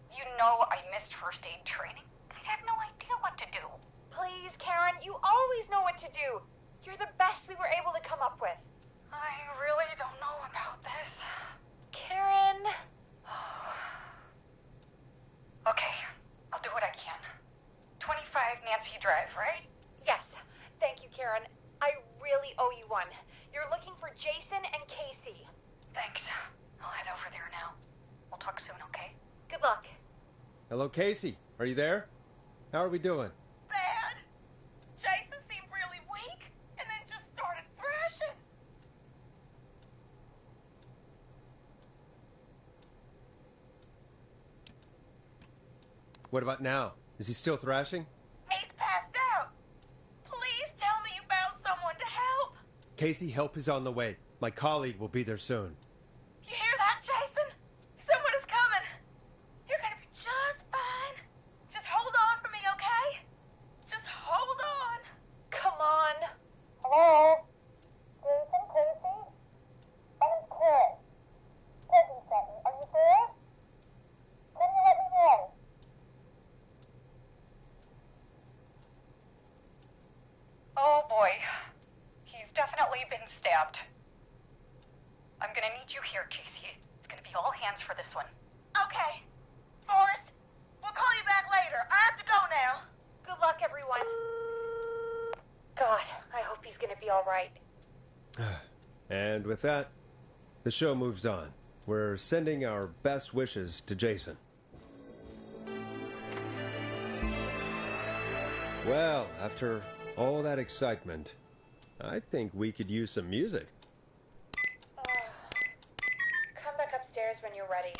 S6: You know I missed first aid training. I have no idea what to do.
S9: Please, Karen, you always know what to do. You're the best we were able to come up with.
S6: I really don't know about this.
S9: Karen...
S6: Okay, I'll do what I can. 25 Nancy Drive, right?
S9: Yes. Thank you, Karen. I really owe you one. You're looking for Jason and Casey.
S6: Thanks. I'll head over there now. We'll talk soon, okay?
S9: Good luck.
S2: Hello, Casey. Are you there? How are we doing?
S14: Bad. Jason seemed really weak, and then just started thrashing.
S2: What about now? Is he still thrashing?
S14: He's passed out. Please tell me you found someone to help.
S2: Casey, help is on the way. My colleague will be there soon.
S14: You hear that, Jason? Someone is coming. You're gonna be just fine. Just hold on for me, okay? Just hold on.
S9: Come on.
S14: Hello? Jason, Casey? I'm Chris. Peggy sent me. Are you there? Can you let me know?
S6: Oh boy. He's definitely been stabbed. I'm gonna need you here, Casey. It's gonna be all hands for this one.
S14: Okay. Forrest, we'll call you back later. I have to go now.
S9: Good luck, everyone. God, I hope he's gonna be all right.
S2: And with that, the show moves on. We're sending our best wishes to Jason. Well, after all that excitement, I think we could use some music.
S3: Come back upstairs when you're ready.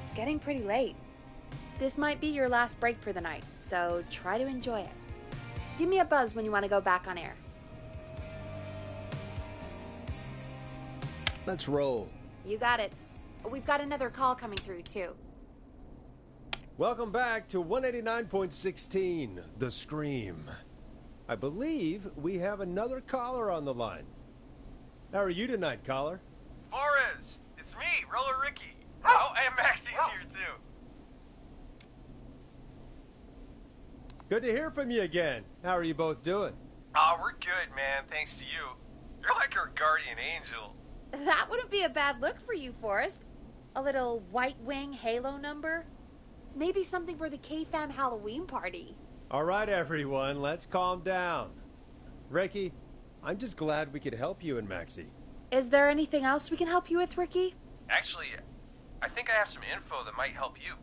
S3: It's getting pretty late. This might be your last break for the night, so try to enjoy it. Give me a buzz when you want to go back on air.
S2: Let's roll.
S3: You got it. We've got another call coming through, too.
S2: Welcome back to 189.16, The Scream. I believe we have another caller on the line. How are you tonight, caller?
S5: Forrest! It's me, Roller Ricky. Oh, and Maxie's here, too.
S2: Good to hear from you again. How are you both doing?
S5: Aw, we're good, man, thanks to you. You're like our guardian angel.
S3: That wouldn't be a bad look for you, Forrest. A little White Wing Halo number? Maybe something for the K-Fam Halloween party.
S2: All right, everyone, let's calm down. Ricky, I'm just glad we could help you and Maxie.
S3: Is there anything else we can help you with, Ricky?
S5: Actually, I think I have some info that might help you.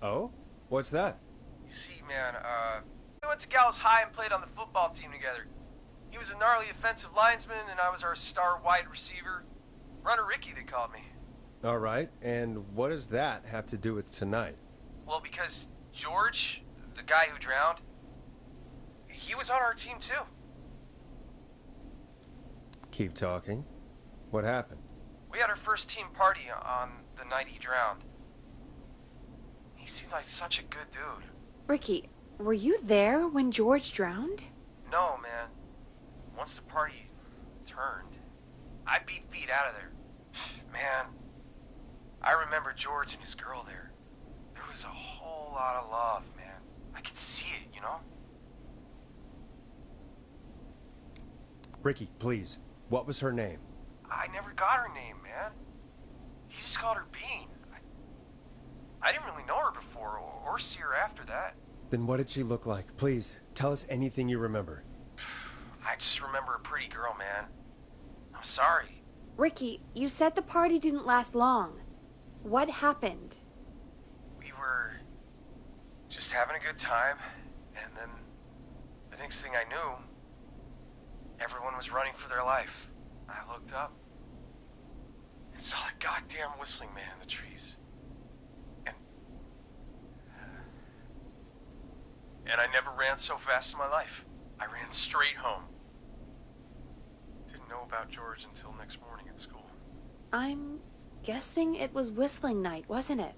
S2: Oh? What's that?
S5: You see, man, we went to Gallows High and played on the football team together. He was a gnarly offensive linesman, and I was our star wide receiver. Runner Ricky, they called me.
S2: All right, and what does that have to do with tonight?
S5: Well, because George, the guy who drowned, he was on our team, too.
S2: Keep talking. What happened?
S5: We had our first team party on the night he drowned. He seemed like such a good dude.
S3: Ricky, were you there when George drowned?
S5: No, man. Once the party turned, I beat feet out of there. Man, I remember George and his girl there. There was a whole lot of love, man. I could see it, you know?
S2: Ricky, please. What was her name?
S5: I never got her name, man. He just called her Bean. I didn't really know her before, or see her after that.
S2: Then what did she look like? Please, tell us anything you remember.
S5: I just remember a pretty girl, man. I'm sorry.
S3: Ricky, you said the party didn't last long. What happened?
S5: We were just having a good time, and then the next thing I knew, everyone was running for their life. I looked up and saw a goddamn whistling man in the trees. And I never ran so fast in my life. I ran straight home. Didn't know about George until next morning at school.
S3: I'm guessing it was whistling night, wasn't it?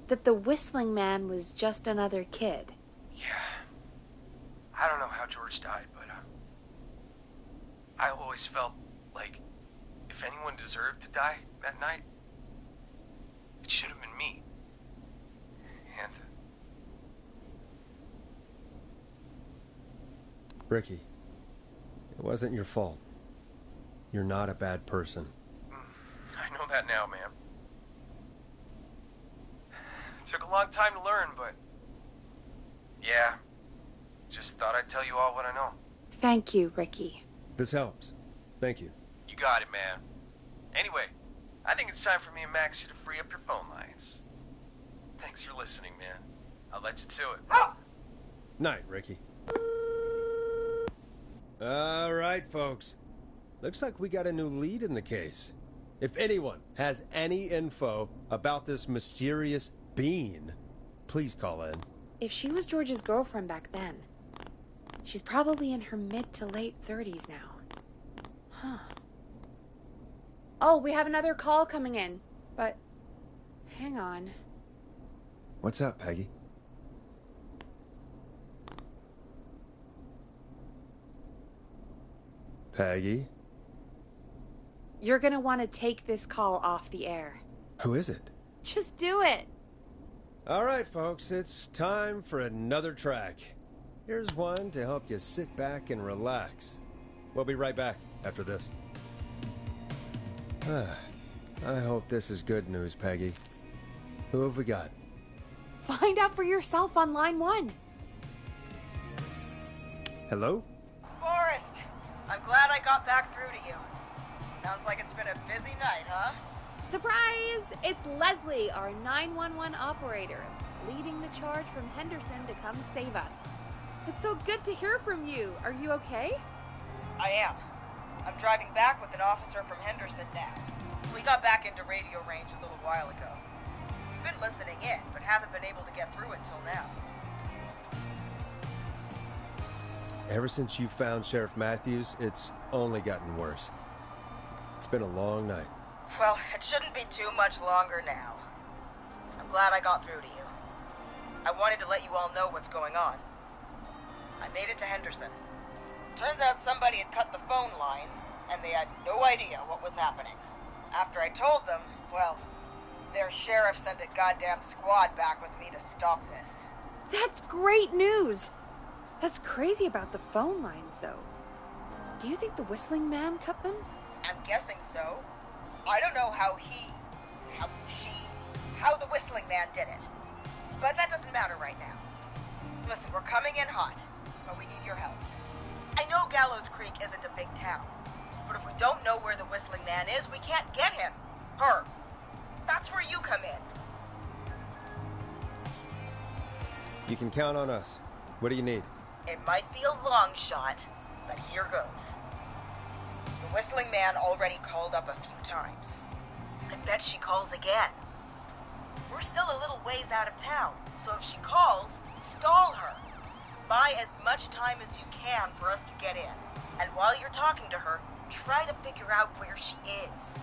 S3: That the whistling man was just another kid.
S5: Yeah. I don't know how George died, but I always felt like if anyone deserved to die that night, it should have been me. And
S2: Ricky, it wasn't your fault. You're not a bad person.
S5: I know that now, ma'am. It took a long time to learn, but yeah, just thought I'd tell you all what I know.
S3: Thank you, Ricky.
S2: This helps. Thank you.
S5: You got it, man. Anyway, I think it's time for me and Maxie to free up your phone lines. Thanks for listening, man. I'll let you to it.
S2: Night, Ricky. All right, folks. Looks like we got a new lead in the case. If anyone has any info about this mysterious being, please call in.
S3: If she was George's girlfriend back then, she's probably in her mid to late 30s now. Huh. Oh, we have another call coming in, but hang on.
S2: What's up, Peggy? Peggy?
S3: You're gonna want to take this call off the air.
S2: Who is it?
S3: Just do it.
S2: All right, folks, it's time for another track. Here's one to help you sit back and relax. We'll be right back after this. I hope this is good news, Peggy. Who have we got?
S3: Find out for yourself on line 1.
S2: Hello?
S15: Forrest, I'm glad I got back through to you. Sounds like it's been a busy night, huh?
S3: Surprise! It's Leslie, our 911 operator, leading the charge from Henderson to come save us. It's so good to hear from you. Are you okay?
S15: I am. I'm driving back with an officer from Henderson now. We got back into radio range a little while ago. We've been listening in, but haven't been able to get through until now.
S2: Ever since you found Sheriff Matthews, it's only gotten worse. It's been a long night.
S15: Well, it shouldn't be too much longer now. I'm glad I got through to you. I wanted to let you all know what's going on. I made it to Henderson. Turns out somebody had cut the phone lines, and they had no idea what was happening. After I told them, well, their sheriff sent a goddamn squad back with me to stop this.
S3: That's great news! That's crazy about the phone lines, though. Do you think the Whistling Man cut them?
S15: I'm guessing so. I don't know how the Whistling Man did it. But that doesn't matter right now. Listen, we're coming in hot, but we need your help. I know Gallows Creek isn't a big town, but if we don't know where the Whistling Man is, we can't get him. Her. That's where you come in.
S2: You can count on us. What do you need?
S15: It might be a long shot, but here goes. The Whistling Man already called up a few times. I bet she calls again. We're still a little ways out of town, so if she calls, stall her. Buy as much time as you can for us to get in. And while you're talking to her, try to figure out where she is.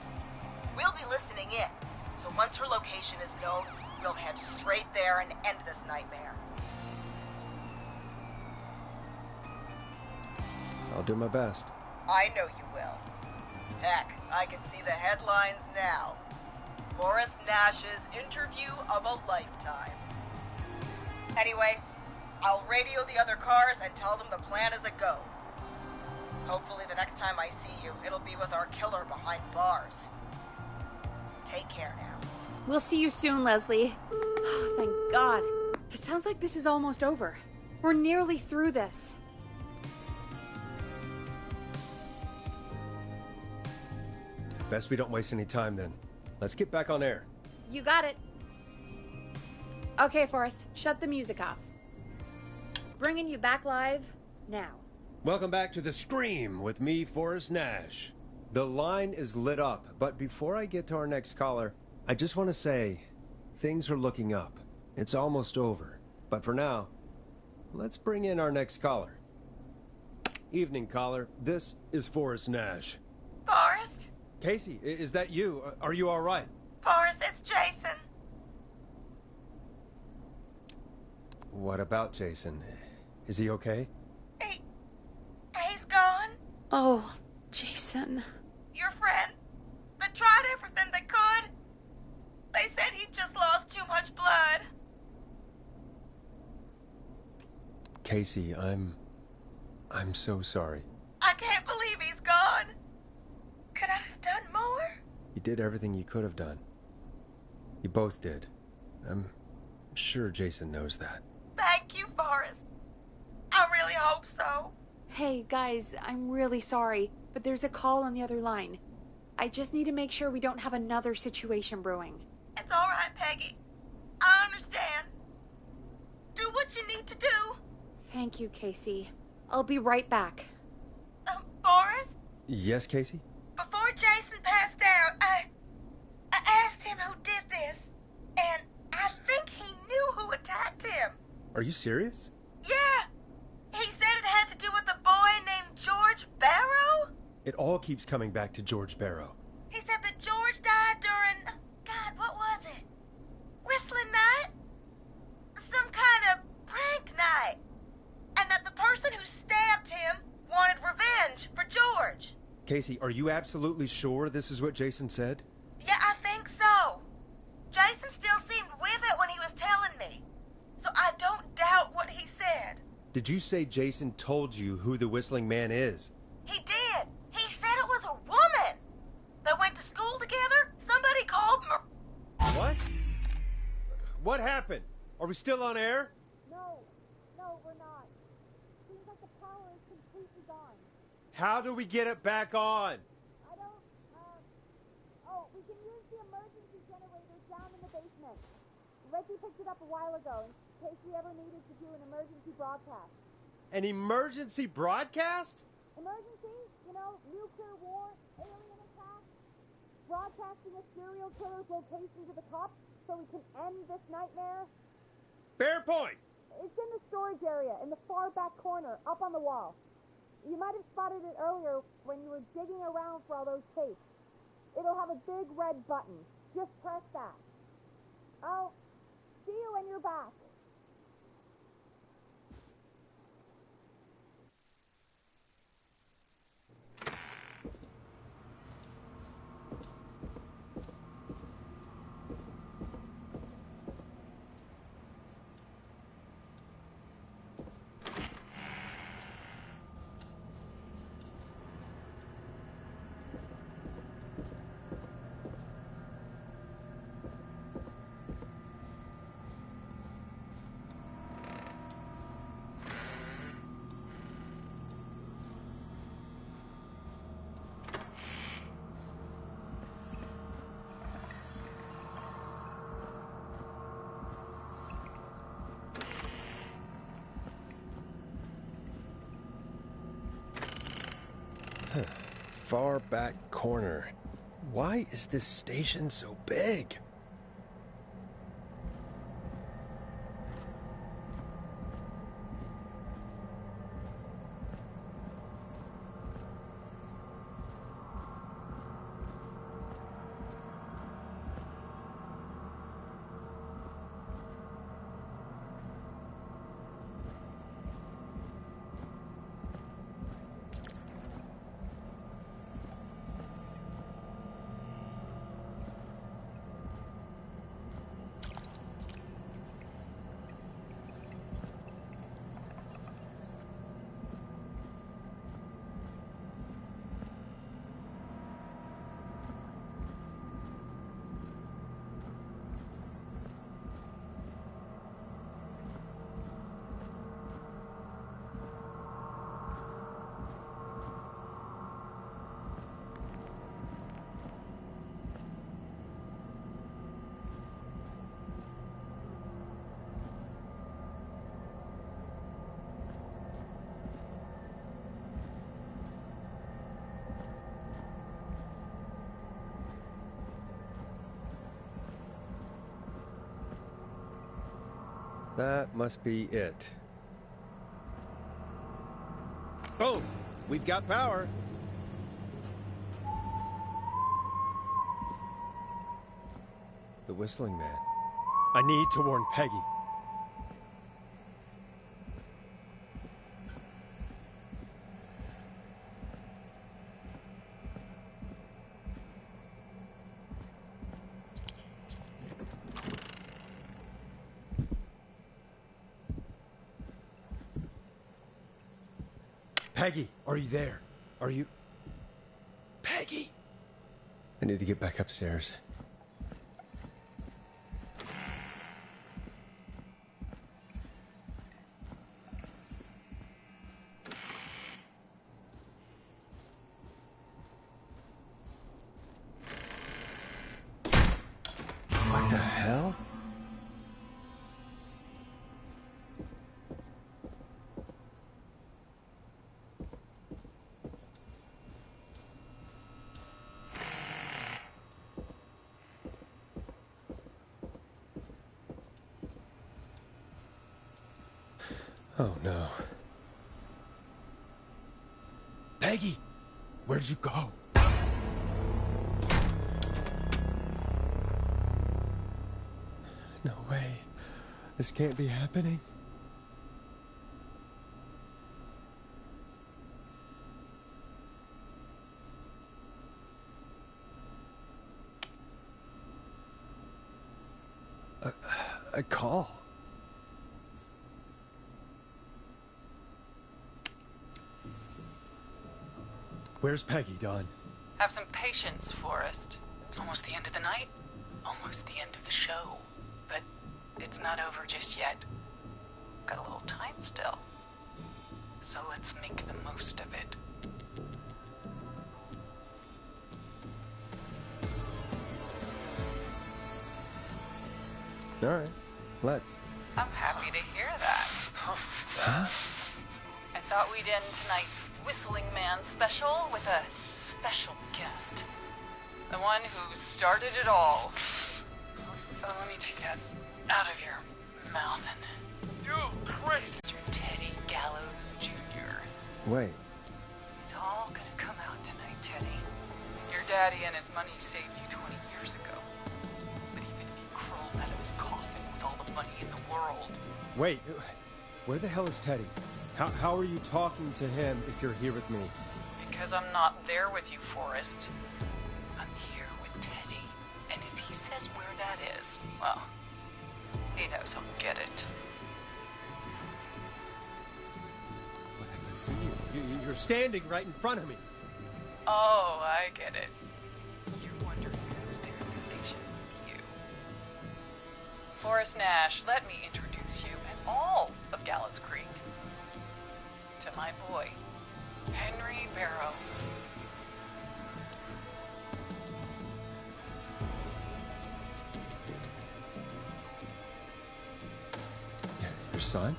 S15: We'll be listening in, so once her location is known, we'll head straight there and end this nightmare.
S2: I'll do my best.
S15: I know you will. Heck, I can see the headlines now. Forrest Nash's interview of a lifetime. Anyway, I'll radio the other cars and tell them the plan is a go. Hopefully the next time I see you, it'll be with our killer behind bars. Take care now.
S3: We'll see you soon, Leslie. Oh, thank God. It sounds like this is almost over. We're nearly through this.
S2: Best we don't waste any time then. Let's get back on air.
S3: You got it. Okay, Forrest, shut the music off. Bringing you back live now.
S2: Welcome back to The Scream with me, Forrest Nash. The line is lit up, but before I get to our next caller, I just want to say, things are looking up. It's almost over. But for now, let's bring in our next caller. Evening, caller. This is Forrest Nash.
S14: Forrest?
S2: Casey, is that you? Are you all right?
S14: Forrest, it's Jason.
S2: What about Jason? Is he okay?
S14: He's gone.
S3: Oh, Jason.
S14: Your friend. They tried everything they could. They said he just lost too much blood.
S2: Casey, I'm so sorry.
S14: I can't believe he's gone. Could I have done more?
S2: You did everything you could have done. You both did. I'm sure Jason knows that.
S14: Thank you, Forrest. I really hope so.
S3: Hey, guys, I'm really sorry, but there's a call on the other line. I just need to make sure we don't have another situation brewing.
S14: It's all right, Peggy. I understand. Do what you need to do.
S3: Thank you, Casey. I'll be right back.
S14: Forrest?
S2: Yes, Casey?
S14: Before Jason passed out, I asked him who did this, and I think he knew who attacked him.
S2: Are you serious?
S14: Yeah. He said it had to do with a boy named George Barrow.
S2: It all keeps coming back to George Barrow.
S14: He said that George died during... God, what was it? Whistling night? Some kind of prank night. And that the person who stabbed him wanted revenge for George.
S2: Casey, are you absolutely sure this is what Jason said?
S14: Yeah, I think so. Jason still seemed with it when he was telling me. So I don't doubt what he said.
S2: Did you say Jason told you who the Whistling Man is?
S14: He did. He said it was a woman. They went to school together. Somebody called
S2: What? What happened? Are we still on air?
S9: No, we're not. Seems like the power is completely gone.
S2: How do we get it back on?
S9: I don't, oh, we can use the emergency generator down in the basement. Reggie picked it up a while ago in case we ever needed to do an emergency broadcast.
S2: An emergency broadcast?
S9: Emergency? You know, nuclear war, alien attack, broadcasting a serial killer's location to the cops so we can end this nightmare.
S2: Fair point!
S9: It's in the storage area, in the far back corner, up on the wall. You might have spotted it earlier when you were digging around for all those tapes. It'll have a big red button. Just press that. I'll see you when you're back.
S2: Far back corner. Why is this station so big? That must be it. Boom! We've got power. The Whistling Man. I need to warn Peggy. Peggy, are you there? Are you... Peggy? I need to get back upstairs. What the hell? Oh no. Peggy! Where'd you go? No way. This can't be happening. a call. Where's Peggy, Don?
S6: Have some patience, Forrest. It's almost the end of the night. Almost the end of the show. But it's not over just yet. Got a little time still. So let's make the most of it.
S2: All right, let's.
S6: I'm happy to hear that.
S2: Huh?
S6: I thought we'd end tonight's Whistling Man special with a special guest. The one who started it all. Oh, let me take that out of your mouth and...
S8: You crazy!
S6: Mr. Teddy Gallows Jr.
S2: Wait.
S6: It's all gonna come out tonight, Teddy. Your daddy and his money saved you 20 years ago. But even if you crawled out of his coffin with all the money in the world...
S2: Wait, where the hell is Teddy? How are you talking to him if you're here with me?
S6: Because I'm not there with you, Forrest. I'm here with Teddy. And if he says where that is, well, he knows I'll get it.
S2: But I can see you. You're standing right in front of me.
S6: Oh, I get it. You're wondering who's there at the station with you. Forrest Nash, let me introduce you and all of Gallows Creek to my boy, Henry Barrow.
S2: Your son?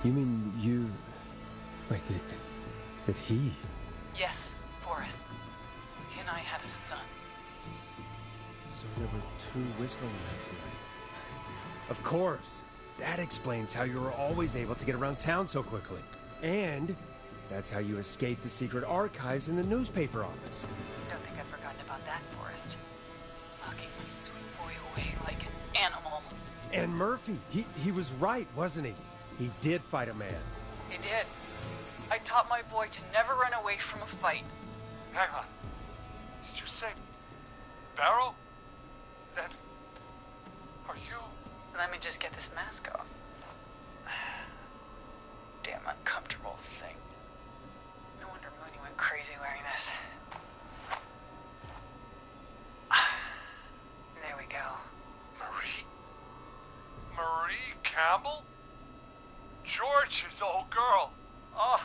S2: You mean you... Wait, that he...
S6: Yes, Forrest. He and I had a son.
S2: So there were two Whistling Men tonight. Of course! That explains how you were always able to get around town so quickly. And that's how you escaped the secret archives in the newspaper office.
S6: Don't think I've forgotten about that, Forrest. Locking my sweet boy away like an animal.
S2: And Murphy, he was right, wasn't he? He did fight a man.
S6: He did. I taught my boy to never run away from a fight.
S8: Hang on. Did you say Barrow? Then are you?
S6: Let me just get this mask off. Damn uncomfortable thing. No wonder Mooney went crazy wearing this. There we go.
S8: Marie Campbell? George's old girl. Oh,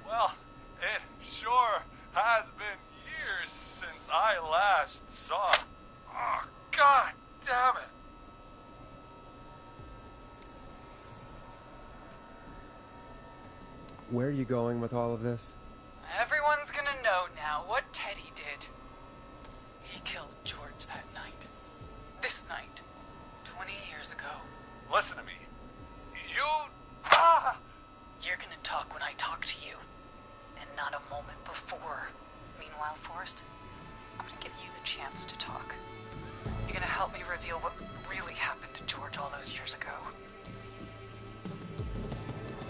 S8: well, it sure has been years since I last saw her. Oh, God damn it.
S2: Where are you going with all of this?
S6: Everyone's gonna know now what Teddy did. He killed George that night. This night. 20 years ago.
S8: Listen to me. You...
S6: You're gonna talk when I talk to you. And not a moment before. Meanwhile, Forrest, I'm gonna give you the chance to talk. You're gonna help me reveal what really happened to George all those years ago.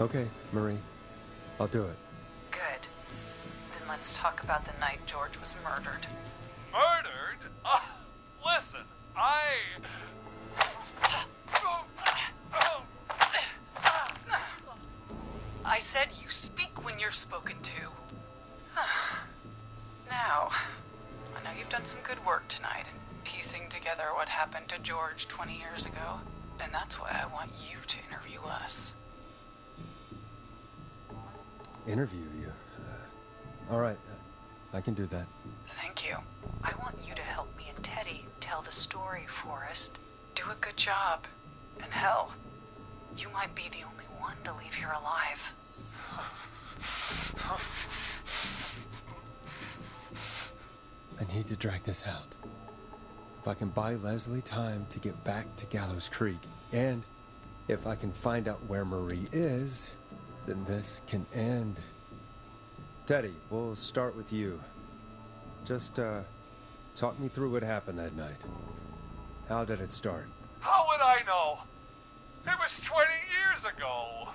S2: Okay, Marie. I'll do it.
S6: Good. Then let's talk about the night George was murdered.
S8: Murdered? Listen,
S6: I said you speak when you're spoken to. Now, I know you've done some good work tonight in piecing together what happened to George 20 years ago, and that's why I want you to interview us.
S2: Interview you? All right, I can do that.
S6: Thank you. I want you to help me and Teddy tell the story, Forrest. Do a good job. And hell, you might be the only one to leave here alive.
S2: I need to drag this out. If I can buy Leslie time to get back to Gallows Creek, and if I can find out where Marie is, then this can end. Teddy, we'll start with you. Just, talk me through what happened that night. How did it start?
S8: how would I know? It was 20 years ago.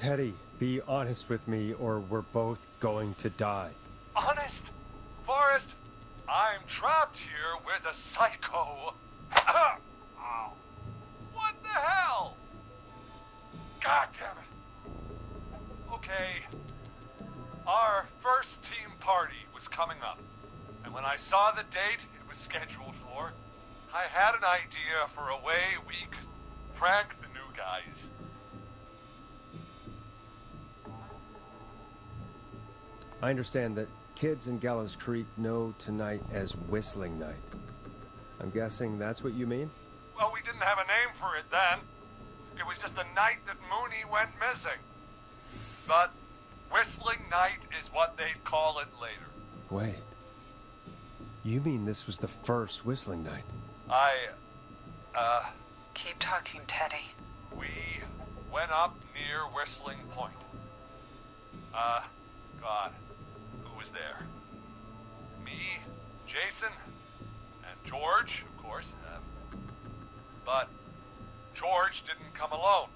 S2: Teddy, be honest with me or we're both going to die.
S8: Honest? Forrest, I'm trapped here with a psycho. Ow. What the hell? God damn it. Okay. Our first team party was coming up. And when I saw the date it was scheduled for, I had an idea for a way we could prank the new guys.
S2: I understand that kids in Gallows Creek know tonight as Whistling Night. I'm guessing that's what you mean?
S8: Well, we didn't have a name for it then. It was just the night that Mooney went missing. But Whistling Night is what they'd call it later.
S2: Wait. You mean this was the first Whistling Night?
S6: Keep talking, Teddy.
S8: We went up near Whistling Point. God, who was there? Me, Jason, and George, of course. But George didn't come alone.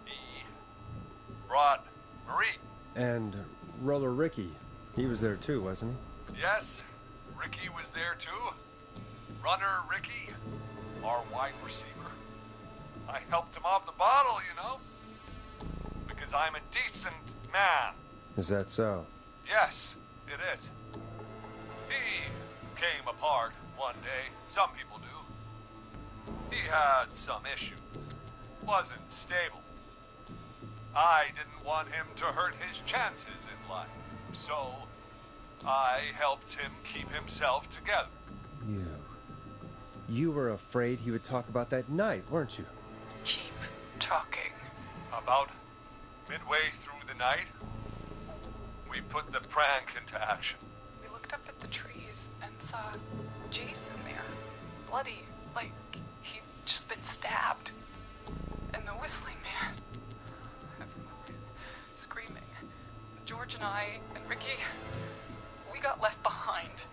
S8: He brought Marie.
S2: And Roller Ricky. He was there too, wasn't he?
S8: Yes, Ricky was there too. Runner Ricky, our wide receiver. I helped him off the bottle, you know. Because I'm a decent man.
S2: Is that so?
S8: Yes, it is. He came apart one day. Some people do. He had some issues. Wasn't stable. I didn't want him to hurt his chances in life. So, I helped him keep himself together.
S2: You were afraid he would talk about that night, weren't you?
S6: Keep talking.
S8: About midway through the night, we put the prank into action.
S6: We looked up at the trees and saw Jason there. Bloody, like he'd just been stabbed. And the Whistling Man. Everyone screaming. George and I and Ricky, we got left behind.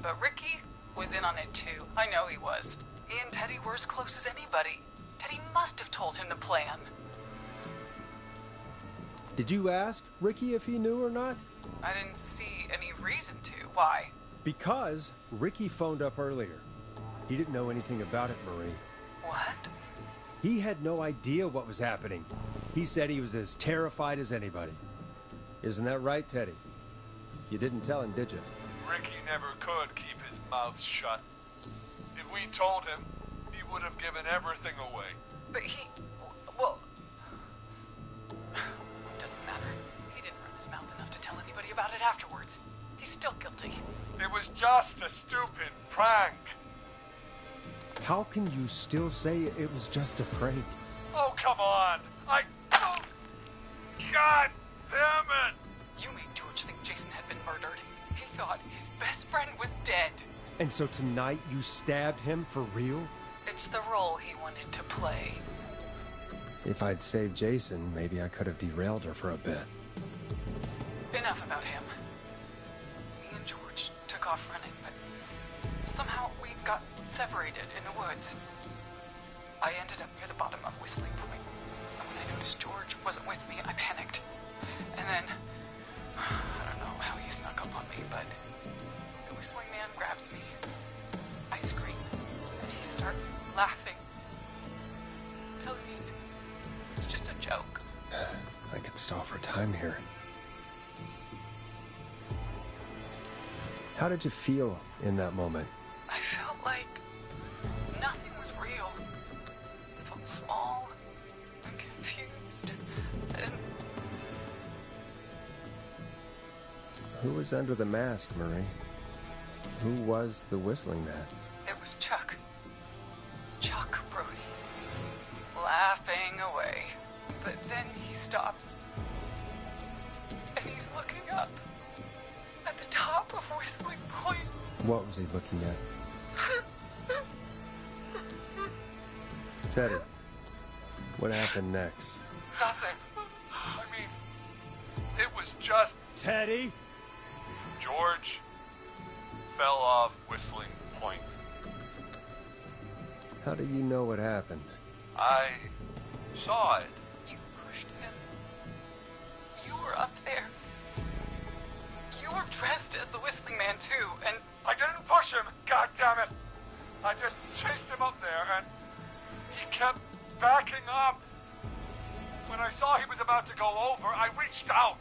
S6: But Ricky was in on it too. I know he was. He and Teddy were as close as anybody. Teddy must have told him the plan.
S2: Did you ask Ricky if he knew or not?
S6: I didn't see any reason to. Why?
S2: Because Ricky phoned up earlier. He didn't know anything about it, Marie.
S6: What?
S2: He had no idea what was happening. He said he was as terrified as anybody. Isn't that right, Teddy? You didn't tell him, did you?
S8: Ricky never could keep his mouth shut. If we told him, he would have given everything away.
S6: But well, it doesn't matter. He didn't run his mouth enough to tell anybody about it afterwards. He's still guilty.
S8: It was just a stupid prank.
S2: How can you still say it was just a prank?
S8: Oh, come on. Oh, God damn it.
S6: You made George think Jason had been murdered. He thought his best friend was dead.
S2: And so tonight you stabbed him for real?
S6: It's the role he wanted to play.
S2: If I'd saved Jason, maybe I could have derailed her for a bit.
S6: Enough about him. Me and George took off running, but somehow we got separated in the woods. I ended up near the bottom of Whistling Point. And when I noticed George wasn't with me, I panicked. And then, I don't know how he snuck up on me, but the Whistling Man grabs me. I scream, and he starts laughing, telling me it's just a joke.
S2: I could stall for time here. How did you feel in that moment?
S6: I felt like nothing was real. I felt small and confused. And
S2: Who was under the mask, Marie? Who was the Whistling Man?
S6: there was Chuck. Chuck Brody. Laughing away. But then he stops. And he's looking up. At the top of Whistling Point.
S2: What was he looking at? Teddy, what happened next?
S8: Nothing. I mean, it was just...
S2: Teddy?
S8: George fell off Whistling Point.
S2: How do you know what happened?
S8: I saw it.
S6: You pushed him. You were up there. You were dressed as the Whistling Man too, and
S8: I didn't push him, god damn it! I just chased him up there, and he kept backing up. When I saw he was about to go over, I reached out.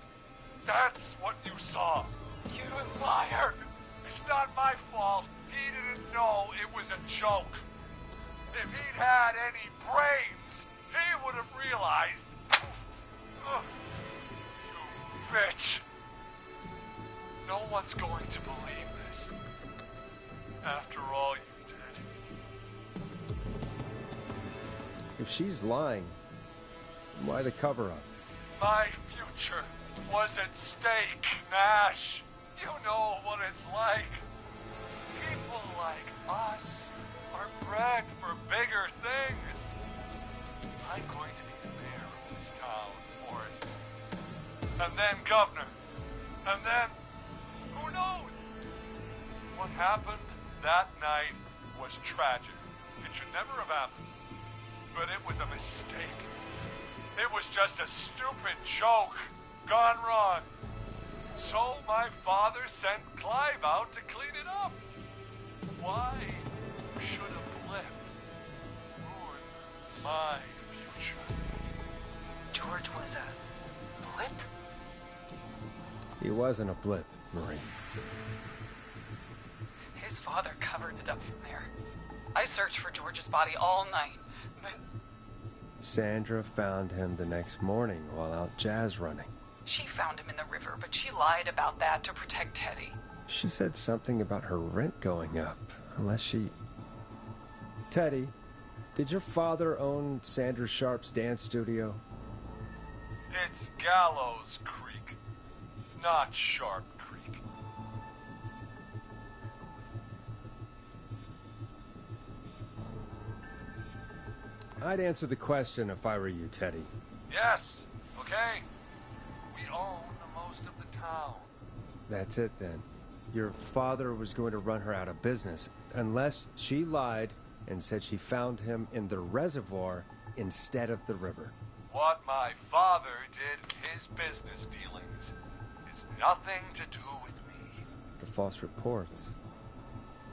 S8: That's what you saw.
S6: You liar.
S8: It's not my fault. He didn't know it was a joke. If he'd had any brains, he would have realized. Ugh. You bitch. No one's going to believe this. After all you did.
S2: If she's lying, why the cover-up?
S8: My future was at stake, Nash. You know what it's like. People like us are bred for bigger things. I'm going to be the mayor of this town, Forrest. And then governor. And then, who knows? What happened that night was tragic. It should never have happened. But it was a mistake. It was just a stupid joke gone wrong. So my father sent Clive out to clean it up. Why should a blip ruin my future?
S6: George was a blip?
S2: He wasn't a blip, Marie.
S6: His father covered it up from there. I searched for George's body all night, but
S2: Sandra found him the next morning while out jazz running.
S6: she found him in the river, but she lied about that to protect Teddy.
S2: She said something about her rent going up, unless she... Teddy, did your father own Sandra Sharp's dance studio?
S8: It's Gallows Creek, not Sharp Creek.
S2: I'd answer the question if I were you, Teddy.
S8: Yes, okay. We own the most of the town.
S2: That's it, then. Your father was going to run her out of business, unless she lied and said she found him in the reservoir instead of the river.
S8: What my father did in his business dealings is nothing to do with me.
S2: The false reports.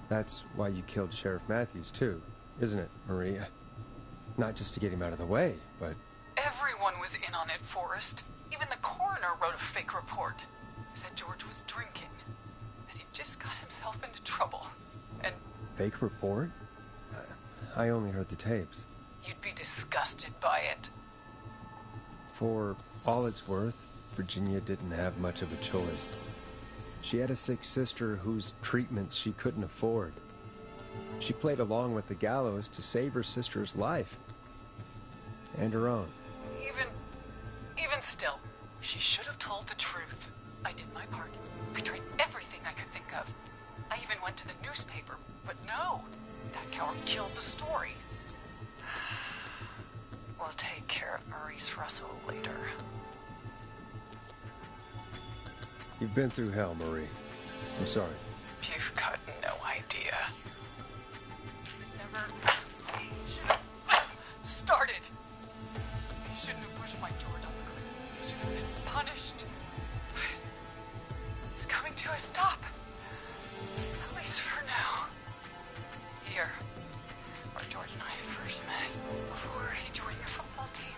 S2: That's why you killed Sheriff Matthews, too, isn't it, Maria? Not just to get him out of the way, but...
S6: Everyone was in on it, Forrest. Even the coroner wrote a fake report. Said George was drinking. That he just got himself into trouble. And
S2: Fake report? I only heard the tapes.
S6: you'd be disgusted by it.
S2: For all it's worth, Virginia didn't have much of a choice. She had a sick sister whose treatments she couldn't afford. She played along with the gallows to save her sister's life. And her own.
S6: Even still, she should have told the truth. I did my part. I tried everything I could think of. I even went to the newspaper, but no. That coward killed the story. We'll take care of Maurice Russell later.
S2: You've been through hell, Marie. I'm sorry.
S6: You've got no idea. Never started. You shouldn't have pushed my George off the cliff. He should have been punished. But it's coming to a stop. At least for now. Here, where George and I first met, before he joined your football team,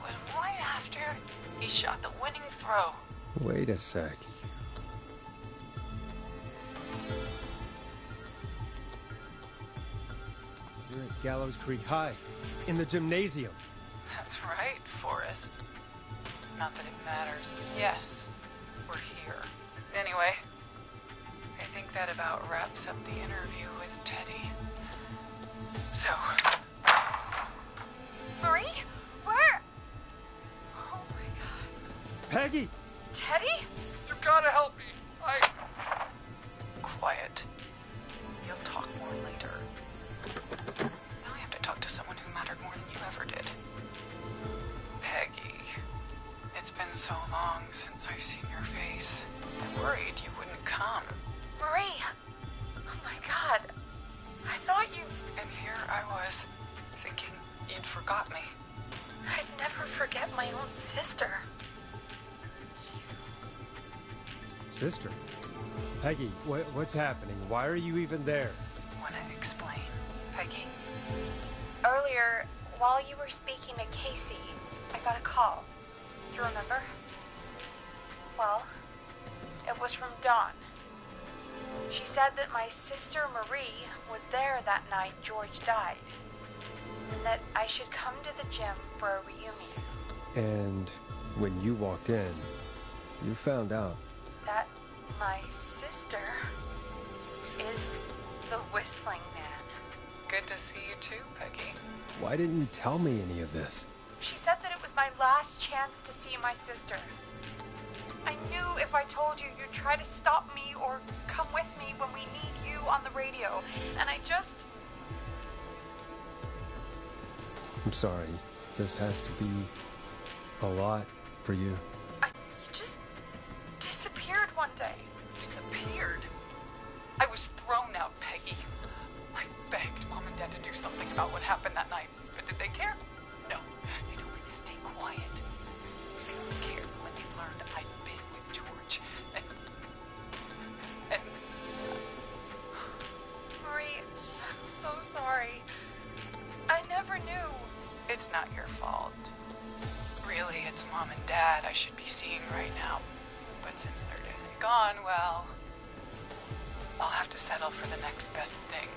S6: was right after he shot the winning throw.
S2: Wait a sec. You're at Gallows Creek High, in the gymnasium.
S6: That's right, Forrest. Not that it matters. Yes, we're here. Anyway, I think that about wraps up the interview with Teddy. So...
S14: Marie? Where? Oh my god.
S2: Peggy!
S14: Teddy?
S8: You gotta help me.
S6: Quiet. You'll talk more later. Now I have to talk to someone who mattered more than you ever did. Peggy. It's been so long since I've seen your face. I worried you wouldn't come.
S14: Marie! Oh my god. I thought you...
S6: And here I was, thinking you'd forgot me. I'd never forget my own sister.
S2: Sister? Peggy, what's happening? Why are you even there?
S6: Wanna explain, Peggy?
S3: Earlier, while you were speaking to Casey, I got a call. Do you remember? Well, it was from Dawn. She said that my sister Marie was there that night George died, and that I should come to the gym for a reunion.
S2: And when you walked in, you found out
S3: That my sister is the Whistling Man.
S6: Good to see you too, Peggy.
S2: Why didn't you tell me any of this?
S3: She said that it was my last chance to see my sister. I knew if I told you, you'd try to stop me or come with me when we need you on the radio. And I just...
S2: I'm sorry. This has to be a lot for you.
S3: You just disappeared one day.
S6: Disappeared? I was thrown out, Peggy. I begged Mom and Dad to do something about what happened that night, but did they care? No, they told me to stay quiet. They only cared when they learned I'd been with George. And
S3: Marie, I'm so sorry. I never knew.
S6: it's not your fault. Really, it's Mom and Dad I should be seeing right now. But since they're dead and gone, well, I'll have to settle for the next best thing.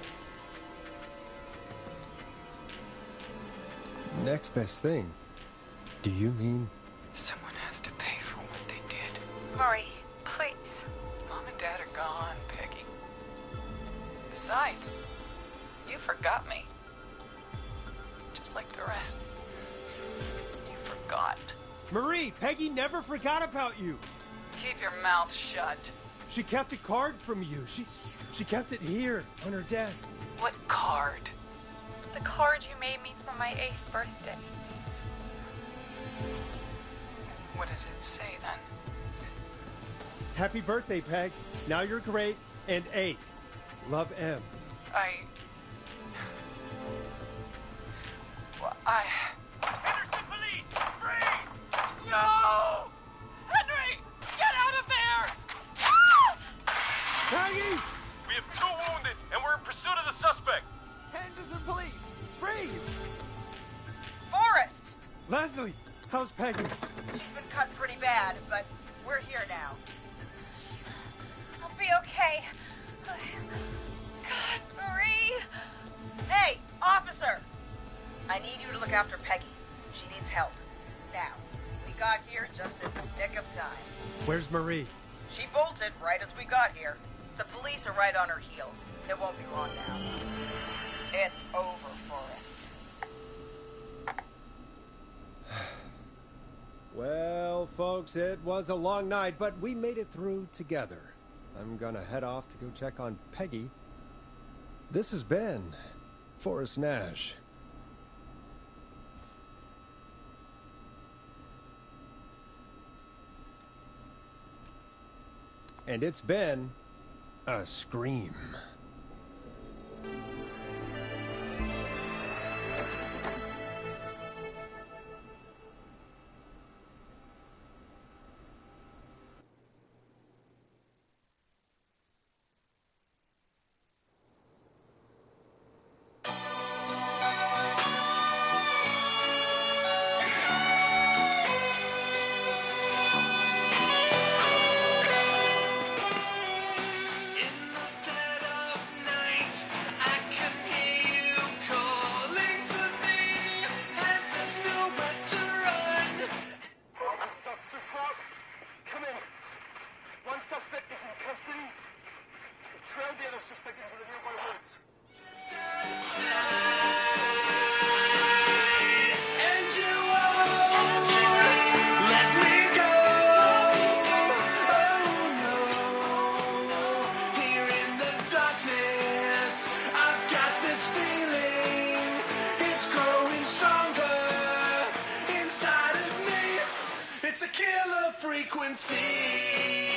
S2: Next best thing? Do you mean?
S6: Someone has to pay for what they did.
S3: Marie, please.
S6: Mom and Dad are gone, Peggy. Besides, you forgot me. Just like the rest. You forgot.
S2: Marie, Peggy never forgot about you.
S6: Keep your mouth shut.
S2: She kept a card from you. She kept it here on her desk.
S6: What card?
S3: The card you made me for my 8th birthday.
S6: What does it say then?
S2: Happy birthday, Peg. Now you're great and 8. Love, M.
S12: Henderson police! Freeze! No! Henry! Get out of there!
S2: Peggy!
S5: We have 2 wounded, and we're in pursuit of the suspect.
S16: Henderson police! Freeze!
S14: Forrest!
S2: Leslie, how's Peggy?
S14: She's been cut pretty bad, but we're here now.
S3: I'll be okay. God, Marie!
S14: Hey, officer! I need you to look after Peggy. She needs help. Now, we got here just in the nick of time.
S2: Where's Marie?
S14: She bolted right as we got here. The police are right on her heels. It won't be long now. It's over, Forrest.
S2: Well, folks, it was a long night, but we made it through together. I'm gonna head off to go check on Peggy. This has been Forrest Nash. And it's been a scream.
S17: It's a killer frequency.